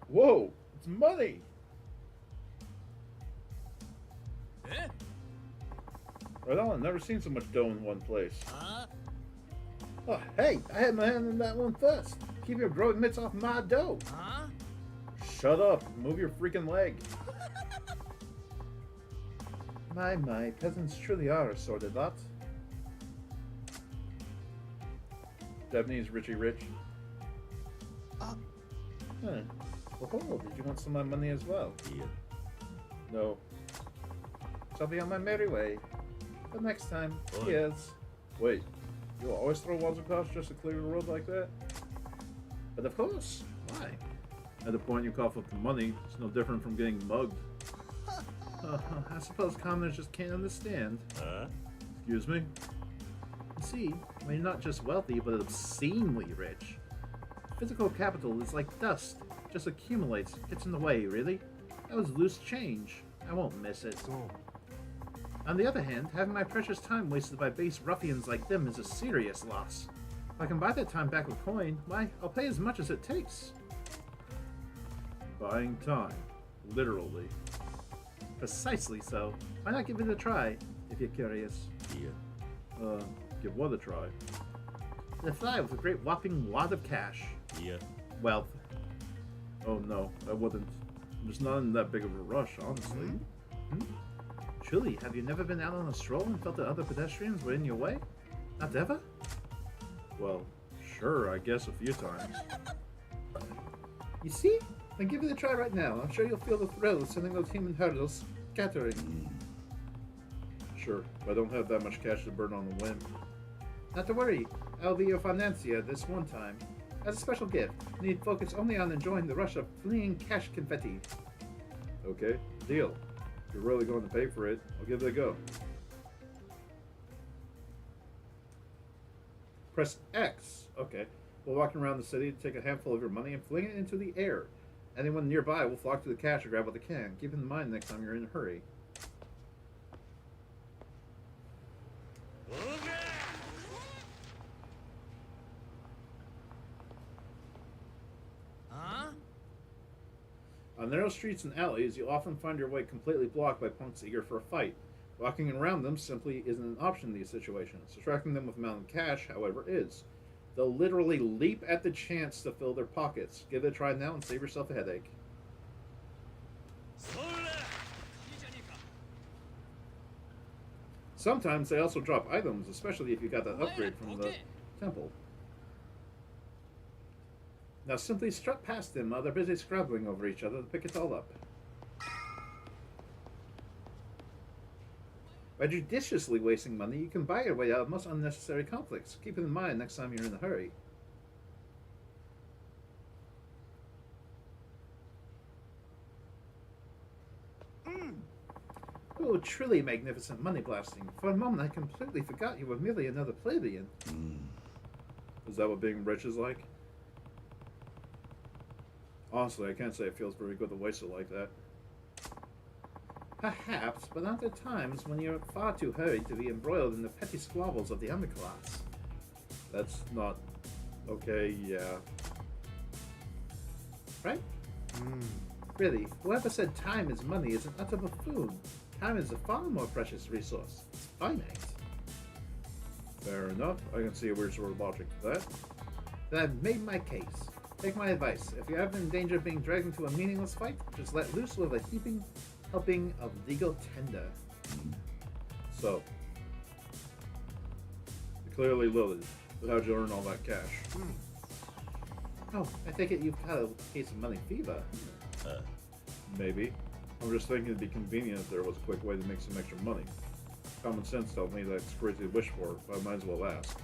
Whoa, it's money! Eh? Right on, I've never seen so much dough in one place. Huh? Oh, hey, I had my hand in that one first. Keep your growing mitts off my dough. Huh? Shut up, move your freaking leg. My, peasants truly are a sordid lot. Japanese Richie Rich. Huh. Well, did you want some of my money as well? いや、 No. So I'll be on my merry way. But next time, Oi. cheers. Wait, you'll always throw walls across just to clear the road like that? But of course. Why? At the point you cough up the money, it's no different from getting mugged. I suppose commoners just can't understand. あ Excuse me? You see, when you're not just wealthy, but obscenely rich, physical capital is like dust. Just accumulates, gets in the way, really. That was loose change. I won't miss it. On the other hand, having my precious time wasted by base ruffians like them is a serious loss. If I can buy that time back with coin, why, I'll pay as much as it takes. Buying time. Literally. Precisely so. Why not give it a try, if you're curious? いや、 Give what a try? To fly with a great whopping wad of cash. いや、 Wealth. Oh no, I wouldn't. I'm just not in that big of a rush, honestly. Hmm? Truly, have you never been out on a stroll and felt that other pedestrians were in your way? Not ever? Well, sure, I guess a few times. You see? Then give it a try right now. I'm sure you'll feel the thrill of sending those human hurdles scattering. Sure, but I don't have that much cash to burn on the whim. Not to worry, I'll be your financier this one time. As a special gift, you need focus only on enjoying the rush of fleeing cash confetti. Okay, Deal. If you're really going to pay for it, I'll give it a go. Press X. Okay. While walking around the city, take a handful of your money and fling it into the air. Anyone nearby will flock to the cash or grab what they can. Keep in mind next time you're in a hurry. On narrow streets and alleys, you often find your way completely blocked by punks eager for a fight. Walking around them simply isn't an option in these situations. Distracting them with mountain cash, however, is. They'll literally leap at the chance to fill their pockets. Give it a try now and save yourself a headache. Sometimes they also drop items, especially if you got that upgrade from the temple. Now simply strut past them while they're busy scrabbling over each other to pick it all up. By judiciously wasting money, you can buy your way out of most unnecessary conflicts. Keep it in mind next time you're in a hurry. Oh, truly magnificent money blasting. For a moment, I completely forgot you were merely another plebeian. Is that what being rich is like? Honestly, I can't say it feels very good to waste it like that. Perhaps, but not at times when you're far too hurried to be embroiled in the petty squabbles of the underclass. That's not... okay, yeah. Right? Really, whoever said time is money is an utter buffoon. Time is a far more precious resource. It's finite. Fair enough. I can see a weird sort of logic to that. Then I've made my case. Take my advice. If you're ever in danger of being dragged into a meaningless fight, just let loose with a heaping helping of legal tender. So, you're clearly loaded. But how'd you earn all that cash? Oh, I take it you've had a case of money fever. Maybe. I'm just thinking it'd be convenient if there was a quick way to make some extra money. Common sense tells me that's crazy to wish for, but I might as well ask.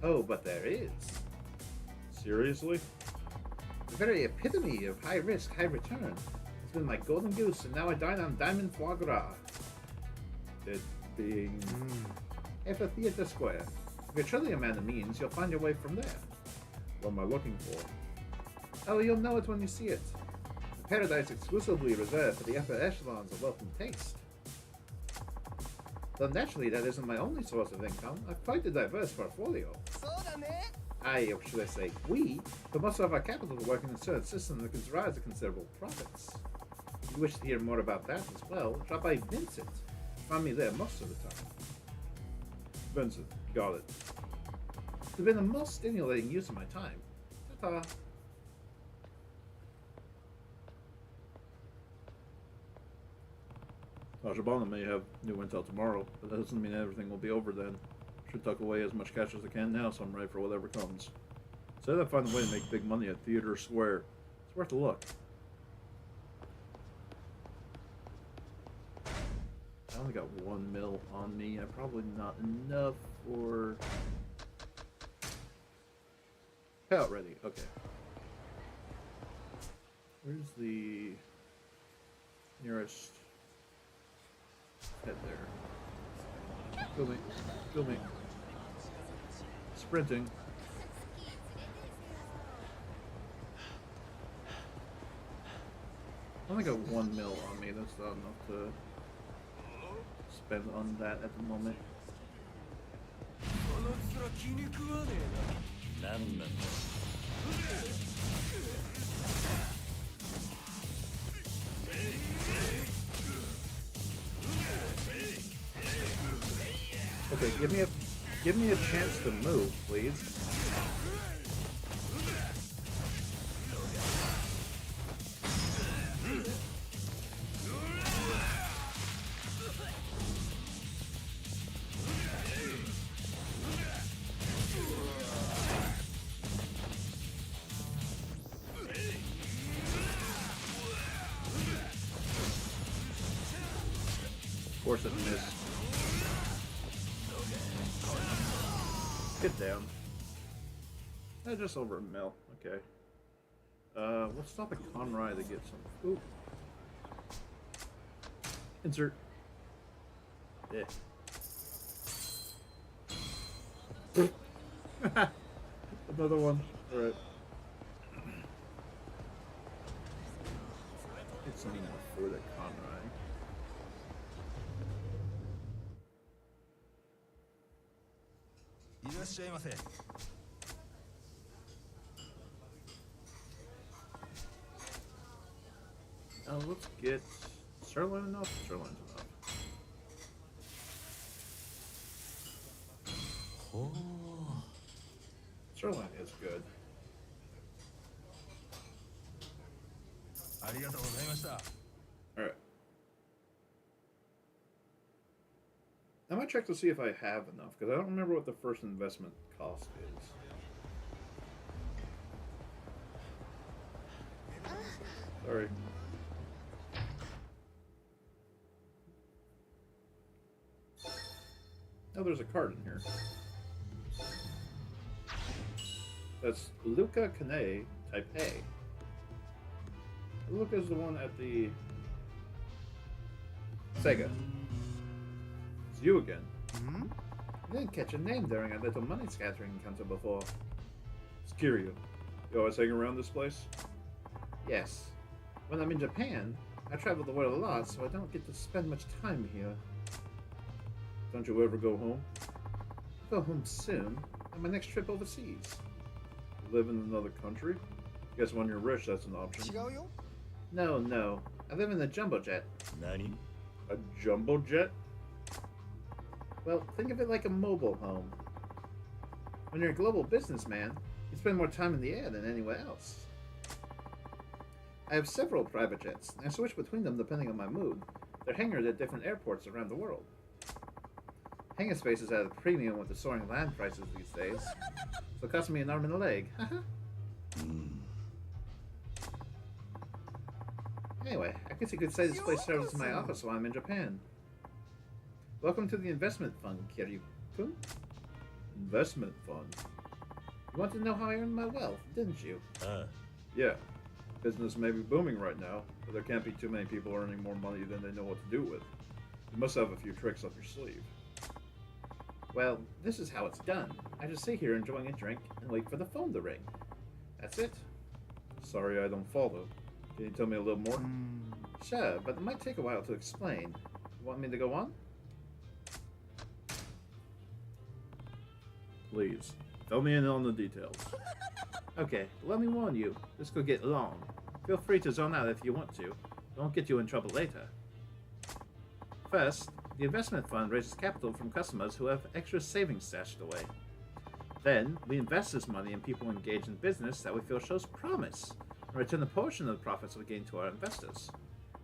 Oh, but there is. Seriously? The very epitome of high risk, high return. It's been my golden goose, and now I dine on diamond foie gras. It being Amphitheater Square. If you're truly a man of means, you'll find your way from there. What am I looking for? Oh, you'll know it when you see it. A paradise exclusively reserved for the upper echelons of wealth and taste. Though naturally that isn't my only source of income, I've quite a diverse portfolio. Or should I say, we put most of our capital to work in a certain system that can derive considerable profits. If you wish to hear more about that as well, drop by Vincent. Find me there most of the time. Vincent, got it. It's been the most stimulating use of my time. Ta-ta. Tajabana may have new intel tomorrow, but that doesn't mean everything will be over then. Should tuck away as much cash as I can now, so I'm ready for whatever comes. Say that I find a way to make big money at Theater Square. It's worth a look. I only got 1 mil on me. I'm probably not enough for... Payout ready. Okay. Where's the nearest... head there? Kill me. Kill me. Sprinting. I only got 1 mil on me. That's not enough to spend on that at the moment. Okay, give me a chance to move, please. Of course it missed. Get down. Just over a mil. Okay. We'll stop at Conroy to get some. Ooh. Insert. Yeah. Another one. Alright. Get some more food at Conroy. Let's get sirloin enough. Sirloin's enough. Sirloin is good. Alright. I might check to see if I have enough, because I don't remember what the first investment cost is. Sorry. Oh, there's a card in here. That's Luca Kane, type A. Luca's the one at the Sega. It's you again. I didn't catch a name during a little money scattering encounter before. It's Kiryu. You always hang around this place? Yes. When I'm in Japan, I travel the world a lot, so I don't get to spend much time here. Don't you ever go home? I'll go home soon, on my next trip overseas. You live in another country? Guess when you're rich, that's an option. No. I live in a jumbo jet. Nani? A jumbo jet? Well, think of it like a mobile home. When you're a global businessman, you spend more time in the air than anywhere else. I have several private jets, and I switch between them depending on my mood. They're hangared at different airports around the world. Hangar space is at a premium with the soaring land prices these days, so it costs me an arm and a leg. Anyway, I guess you could say this place serves as my office while I'm in Japan. Welcome to the investment fund, Kiryu-kun. Investment fund? You wanted to know how I earned my wealth, didn't you? Yeah. Business may be booming right now, but there can't be too many people earning more money than they know what to do with. You must have a few tricks up your sleeve. Well, this is how it's done. I just sit here enjoying a drink and wait for the phone to ring. That's it. Sorry I don't follow. Can you tell me a little more? Sure, but it might take a while to explain. You want me to go on? Please, fill me in on the details. Okay, let me warn you. This could get long. Feel free to zone out if you want to. It won't get you in trouble later. First, the investment fund raises capital from customers who have extra savings stashed away. Then, we invest this money in people engaged in business that we feel shows promise, and return a portion of the profits we gain to our investors.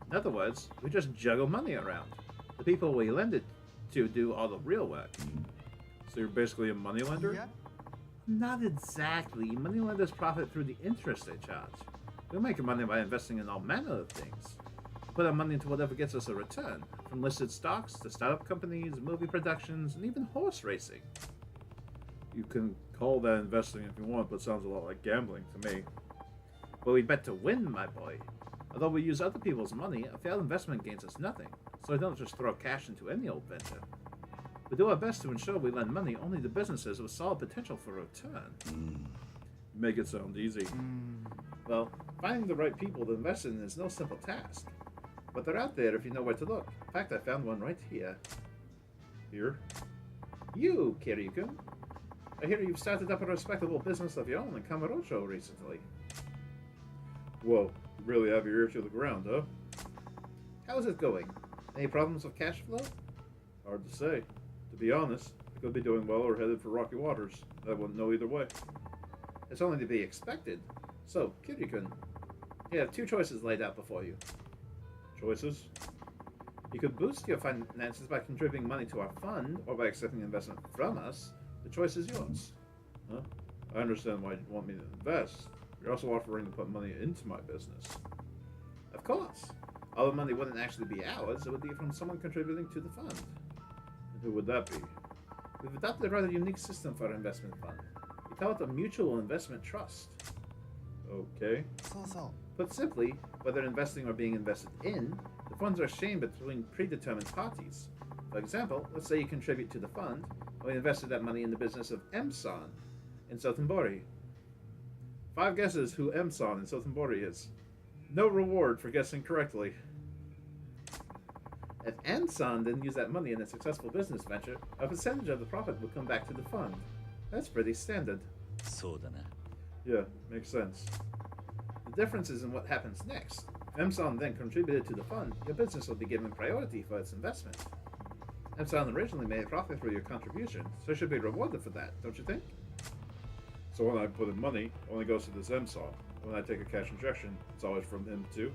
In other words, we just juggle money around. The people we lend it to do all the real work. So you're basically a moneylender? Yeah. Not exactly. Moneylenders profit through the interest they charge. We make money by investing in all manner of things. We put our money into whatever gets us a return, from listed stocks to startup companies, movie productions, and even horse racing. You can call that investing if you want, but it sounds a lot like gambling to me. But we bet to win, my boy. Although we use other people's money, a failed investment gains us nothing, so we don't just throw cash into any old venture. We do our best to ensure we lend money only to businesses with solid potential for a return. You make it sound easy. Well, finding the right people to invest in is no simple task. But they're out there if you know where to look. In fact, I found one right here. Here? You, Kiryu-kun. I hear you've started up a respectable business of your own in Kamurocho recently. Whoa, you really have your ear to the ground, huh? How's it going? Any problems with cash flow? Hard to say. To be honest, I could be doing well or headed for rocky waters. I wouldn't know either way. It's only to be expected. So, Kiryu-kun, you have two choices laid out before you. Choices? You could boost your finances by contributing money to our fund, or by accepting investment from us. The choice is yours. Huh? I understand why you'd want me to invest. You're also offering to put money into my business. Of course. All the money wouldn't actually be ours. It would be from someone contributing to the fund. And who would that be? We've adopted a rather unique system for our investment fund. We call it a mutual investment trust. Okay. Put simply, whether investing or being invested in, the funds are shared between predetermined parties. For example, let's say you contribute to the fund, or you invested that money in the business of Emson in Sotenbori. 5 guesses who Emson in Sotenbori is. No reward for guessing correctly. If Emson didn't use that money in a successful business venture, a percentage of the profit would come back to the fund. That's pretty standard. そうだな。 Yeah, makes sense. The difference is in what happens next. If Emson then contributed to the fund, your business will be given priority for its investment. Emson originally made a profit for your contribution, so it should be rewarded for that, don't you think? So when I put in money, it only goes to this Emson. When I take a cash injection, it's always from him too.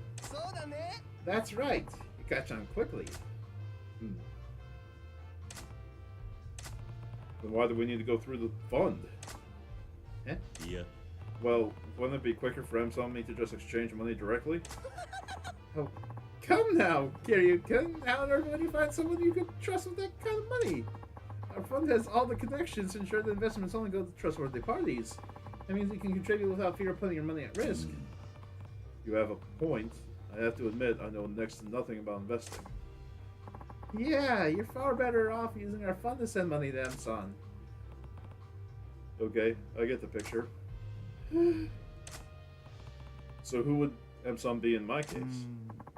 That's right. You catch on quickly. Then why do we need to go through the fund? Eh? いや、 Well, wouldn't it be quicker for Emson and me to just exchange money directly? Oh, come now, Kiryu-kun. How on earth would you find someone you could trust with that kind of money? Our fund has all the connections to ensure that investments only go to trustworthy parties. That means you can contribute without fear of putting your money at risk. You have a point. I have to admit, I know next to nothing about investing. Yeah, you're far better off using our fund to send money to Emson. Okay, I get the picture. So who would Emson be in my case?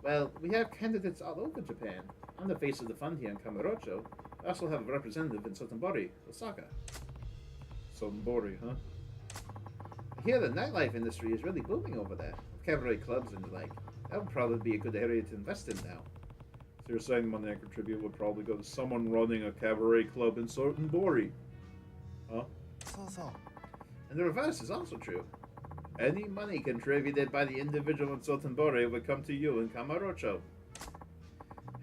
Well, we have candidates all over Japan. I'm the face of the fund here in Kamurocho. I also have a representative in Sotenbori, Osaka. Sotenbori, huh? I hear the nightlife industry is really booming over there, with cabaret clubs and the like. That would probably be a good area to invest in now. So you're saying money I contribute would probably go to someone running a cabaret club in Sotenbori? Huh? And the reverse is also true. Any money contributed by the individual in Sotenbori would come to you in Kamurocho.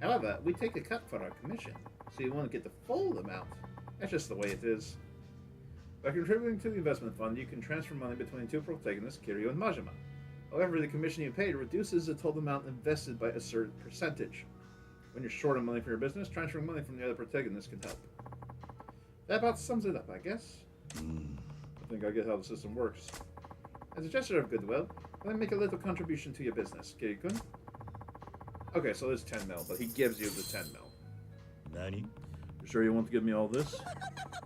However, we take a cut for our commission, so you won't get the full amount. That's just the way it is. By contributing to the investment fund, you can transfer money between 2 protagonists, Kiryu and Majima. However, the commission you paid reduces the total amount invested by a certain percentage. When you're short on money for your business, transferring money from the other protagonist can help. That about sums it up, I guess. I think I get how the system works. As a gesture of goodwill, let me make a little contribution to your business, Kiryu-kun. Okay, so there's 10 mil, but he gives you the 10 mil. 何 You sure you want to give me all this?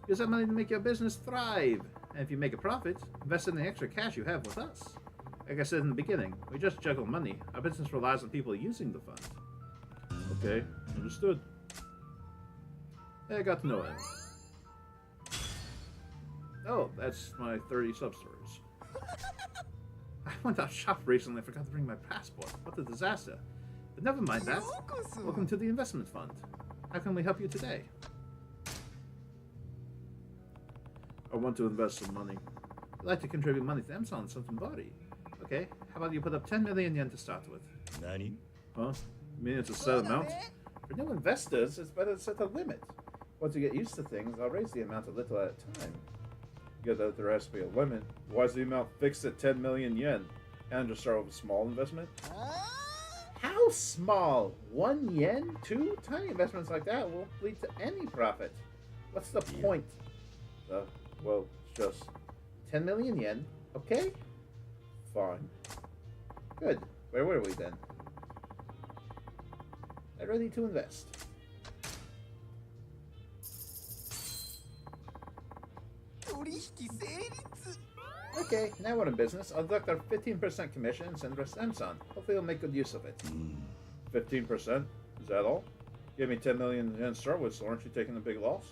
Use that money to make your business thrive. And if you make a profit, invest in the extra cash you have with us. Like I said in the beginning, we just juggle money. Our business relies on people using the fund. Okay, understood. I got to know him. Oh, that's my 30 sub-stories. I went out shop recently. I forgot to bring my passport. What a disaster. But never mind that. Welcome to the investment fund. How can we help you today? I want to invest some money. I'd like to contribute money to Emson Sotenbori. Okay, how about you put up 10 million yen to start with? 何 Huh? You mean it's a set amount? For new investors, it's better to set a limit. Once you get used to things, I'll raise the amount a little at a time. Because there has to be a limit. Why is the amount fixed at 10 million yen? Can't I just start with a small investment? How small? 1 yen? 2? Tiny investments like that won't lead to any profit. What's the point? Well, it's just 10 million yen. Okay? Fine. Good. Where were we then? I'm ready to invest. Okay, now we're in business. I'll deduct our 15% commission and send the rest to Emson. Hopefully he'll make good use of it. 15%? Is that all? Give me 10 million yen to start with, so aren't you taking a big loss?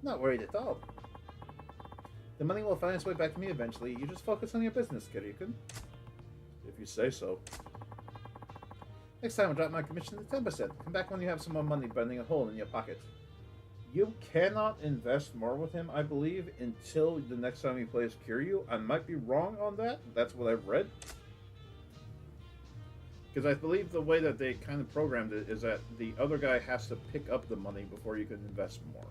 Not worried at all. The money will find its way back to me eventually. You just focus on your business, Kiryu-kun. If you say so. Next time I'll drop my commission to 10%. Come back when you have some more money burning a hole in your pocket. You cannot invest more with him, I believe, until the next time he plays Kiryu. I might be wrong on that. That's what I've read. Because I believe the way that they kind of programmed it is that the other guy has to pick up the money before you can invest more.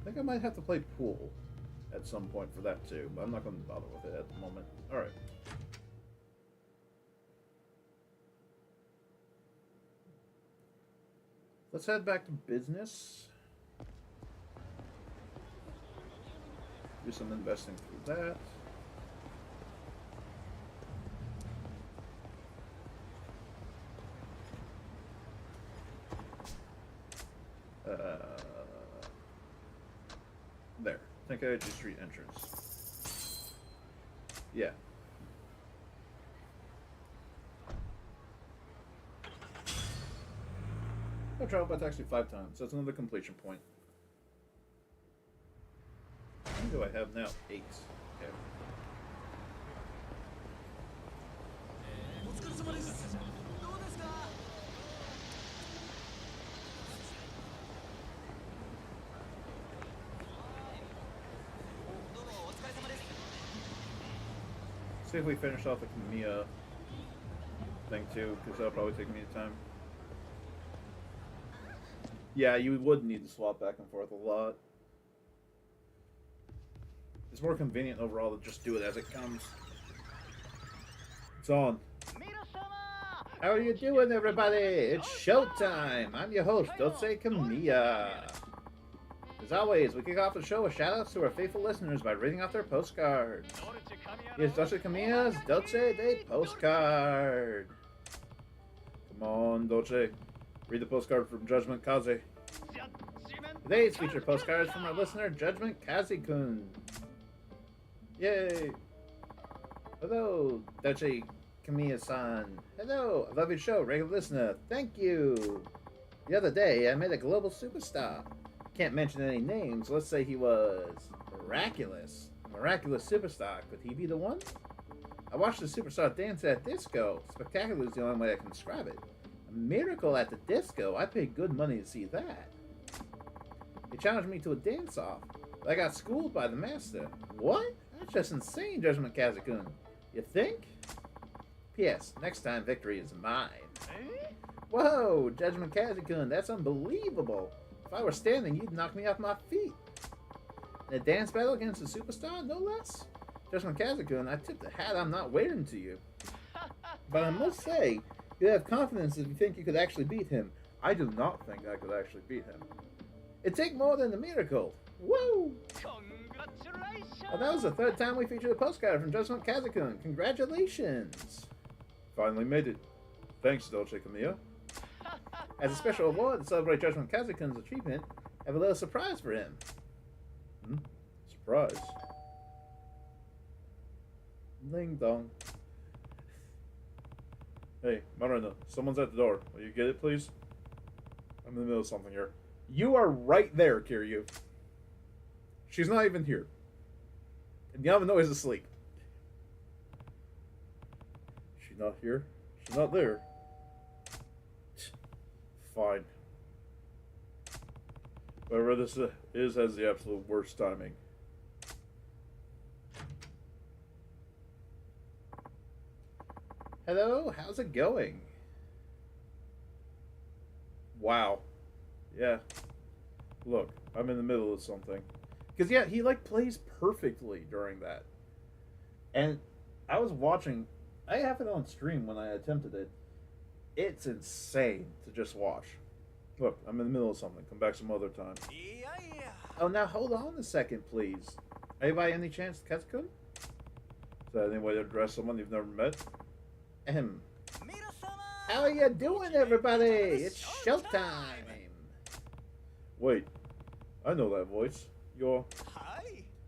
I think I might have to play pool at some point for that too, but I'm not going to bother with it at the moment. Alright. Let's head back to business. Do some investing through that. There. Tenkaichi Street entrance. Yeah. I traveled by taxi 5 times. That's another completion point. How many do I have now? 8. Okay. See if we finish off the Kamiya thing too, because that'll probably take me time. Yeah, you would need to swap back and forth a lot. It's more convenient overall to just do it as it comes. It's on. How are you doing, everybody? It's showtime! I'm your host, Dotse Kamiya. As always, we kick off the show with shoutouts to our faithful listeners by reading off their postcards. Here's Dotse Kamiya's Dotse Day postcard. Come on, Dotse. Read the postcard from Judgment Kaze. Today's featured postcard is from our listener, Judgment Kaze-kun. Yay! Hello, Dotse Kamiya-san. Hello, I love your show, regular listener. Thank you. The other day, I met a global superstar. Can't mention any names. Let's say he was miraculous. A miraculous superstar. Could he be the one? I watched the superstar dance at disco. Spectacular is the only way I can describe it. A miracle at the disco. I paid good money to see that. He challenged me to a dance-off. I got schooled by the master. What? That's just insane, Judgment Kaze-kun. You think? P.S. Next time, victory is mine. Whoa, Judgment Kaze-kun, that's unbelievable. If I were standing, you'd knock me off my feet. In a dance battle against a superstar, no less? Judgment Kaze-kun, I tip the hat I'm not waiting to you. But I must say, you have confidence if you think you could actually beat him. I do not think I could actually beat him. It'd take more than a miracle. Woo! Well, that was the 3rd time we featured a postcard from Judgment Kaze-kun. Congratulations! Finally made it. Thanks, Dolce Kamiya. As a special award to celebrate Judgment Kaze-kun's achievement, I have a little surprise for him. Surprise. Ding dong. Hey, Marina, someone's at the door. Will you get it, please? I'm in the middle of something here. You are right there, Kiryu. She's not even here. And Yamano is asleep. She's not here. She's not there. Fine. Whoever this is has the absolute worst timing. Hello, how's it going? Wow. Yeah. Look, I'm in the middle of something. Because, yeah, he, like, plays perfectly during that. And I was watching... I have it on stream when I attempted it. It's insane to just watch. Look, I'm in the middle of something. Come back some other time. Oh, now hold on a second, please. Are you by any chance Kaze-kun? Is that any way to address someone you've never met? Ahem. How are you doing, everybody? It's showtime! Wait, I know that voice. You're...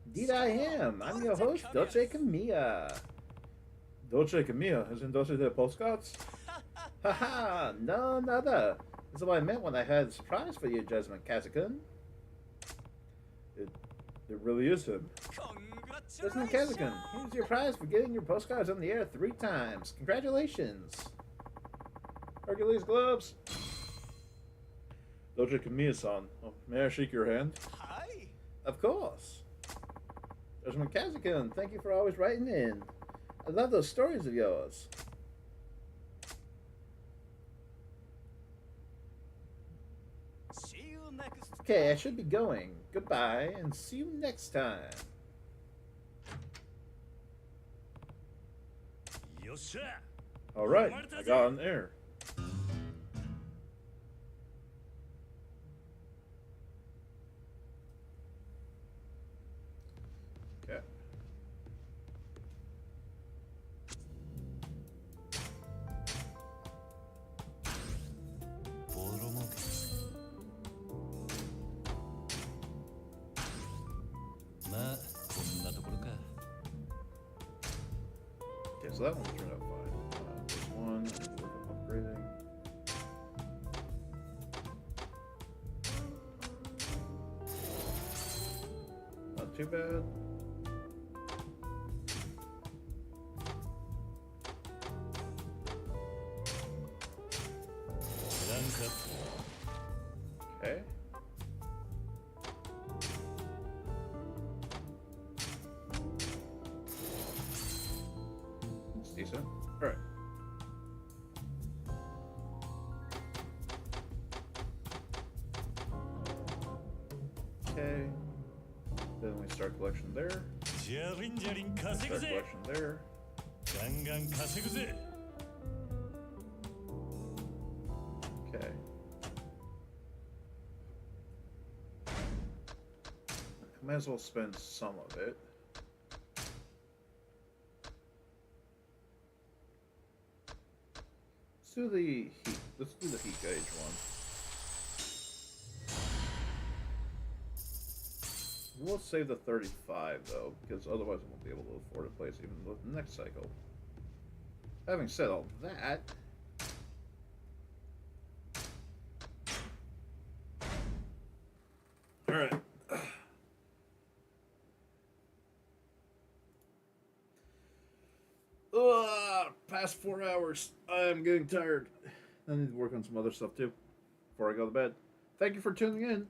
Indeed I am. I'm your host, Dolce Kamiya. Dolce Kamiya? Isn't Dolce the postcards? Haha, no, nada. This is what I meant when I had a surprise for you, Judgment Kaze-kun. It really is him. Judgment Kaze-kun, here's your prize for getting your postcards on the air 3 times. Congratulations. Hercules gloves. Dolce Kamiya-san, may I shake your hand? Hi. Of course. Judgment Kaze-kun, thank you for always writing in. I love those stories of yours. Okay, I should be going. Goodbye, and see you next time. Alright, I got on air. Okay. so that one turned out fine. This one, I need to work on upgrading. Not too bad. Okay. It's decent. Alright. Okay. Then we start collection there. ジャリンジャリン Start 稼ぐぜ collection there. ガンガン稼ぐぜ Okay. I might as well spend some of it. Let's do the heat. Let's do the heat gauge one. We'll save the 35 though, because otherwise I won't be able to afford a place even with the next cycle. Having said all that, all right. Past 4 hours. I'm getting tired. I need to work on some other stuff too before I go to bed. Thank you for tuning in.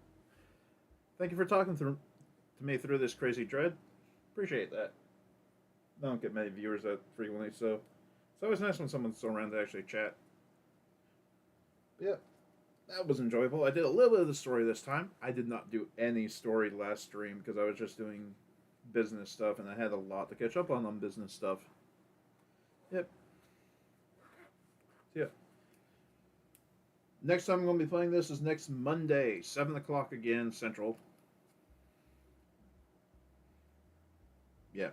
Thank you for talking to me through this crazy dread. Appreciate that. I don't get many viewers that frequently, so it's always nice when someone's around to actually chat. But yeah, that was enjoyable. I did a little bit of the story this time. I did not do any story last stream because I was just doing business stuff, and I had a lot to catch up on business stuff. Yep. Yeah. Next time I'm going to be playing this is next Monday, 7 o'clock again, Central. Yeah.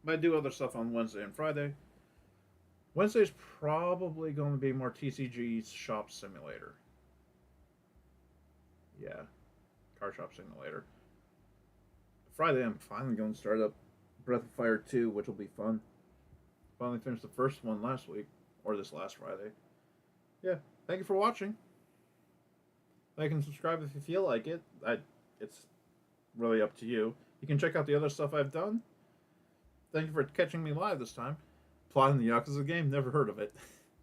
Might do other stuff on Wednesday and Friday. Wednesday's probably going to be more TCG's Shop Simulator. Yeah. Car Shop Simulator. Friday, I'm finally going to start up Breath of Fire 2, which will be fun. Finally finished the first one last week, or this last Friday. Yeah, thank you for watching. Like and subscribe if you feel like it. It's really up to you. You can check out the other stuff I've done. Thank you for catching me live this time. Plotting the Yakuza game, never heard of it.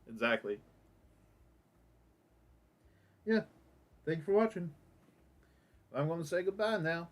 Exactly. Yeah, thank you for watching. I'm going to say goodbye now.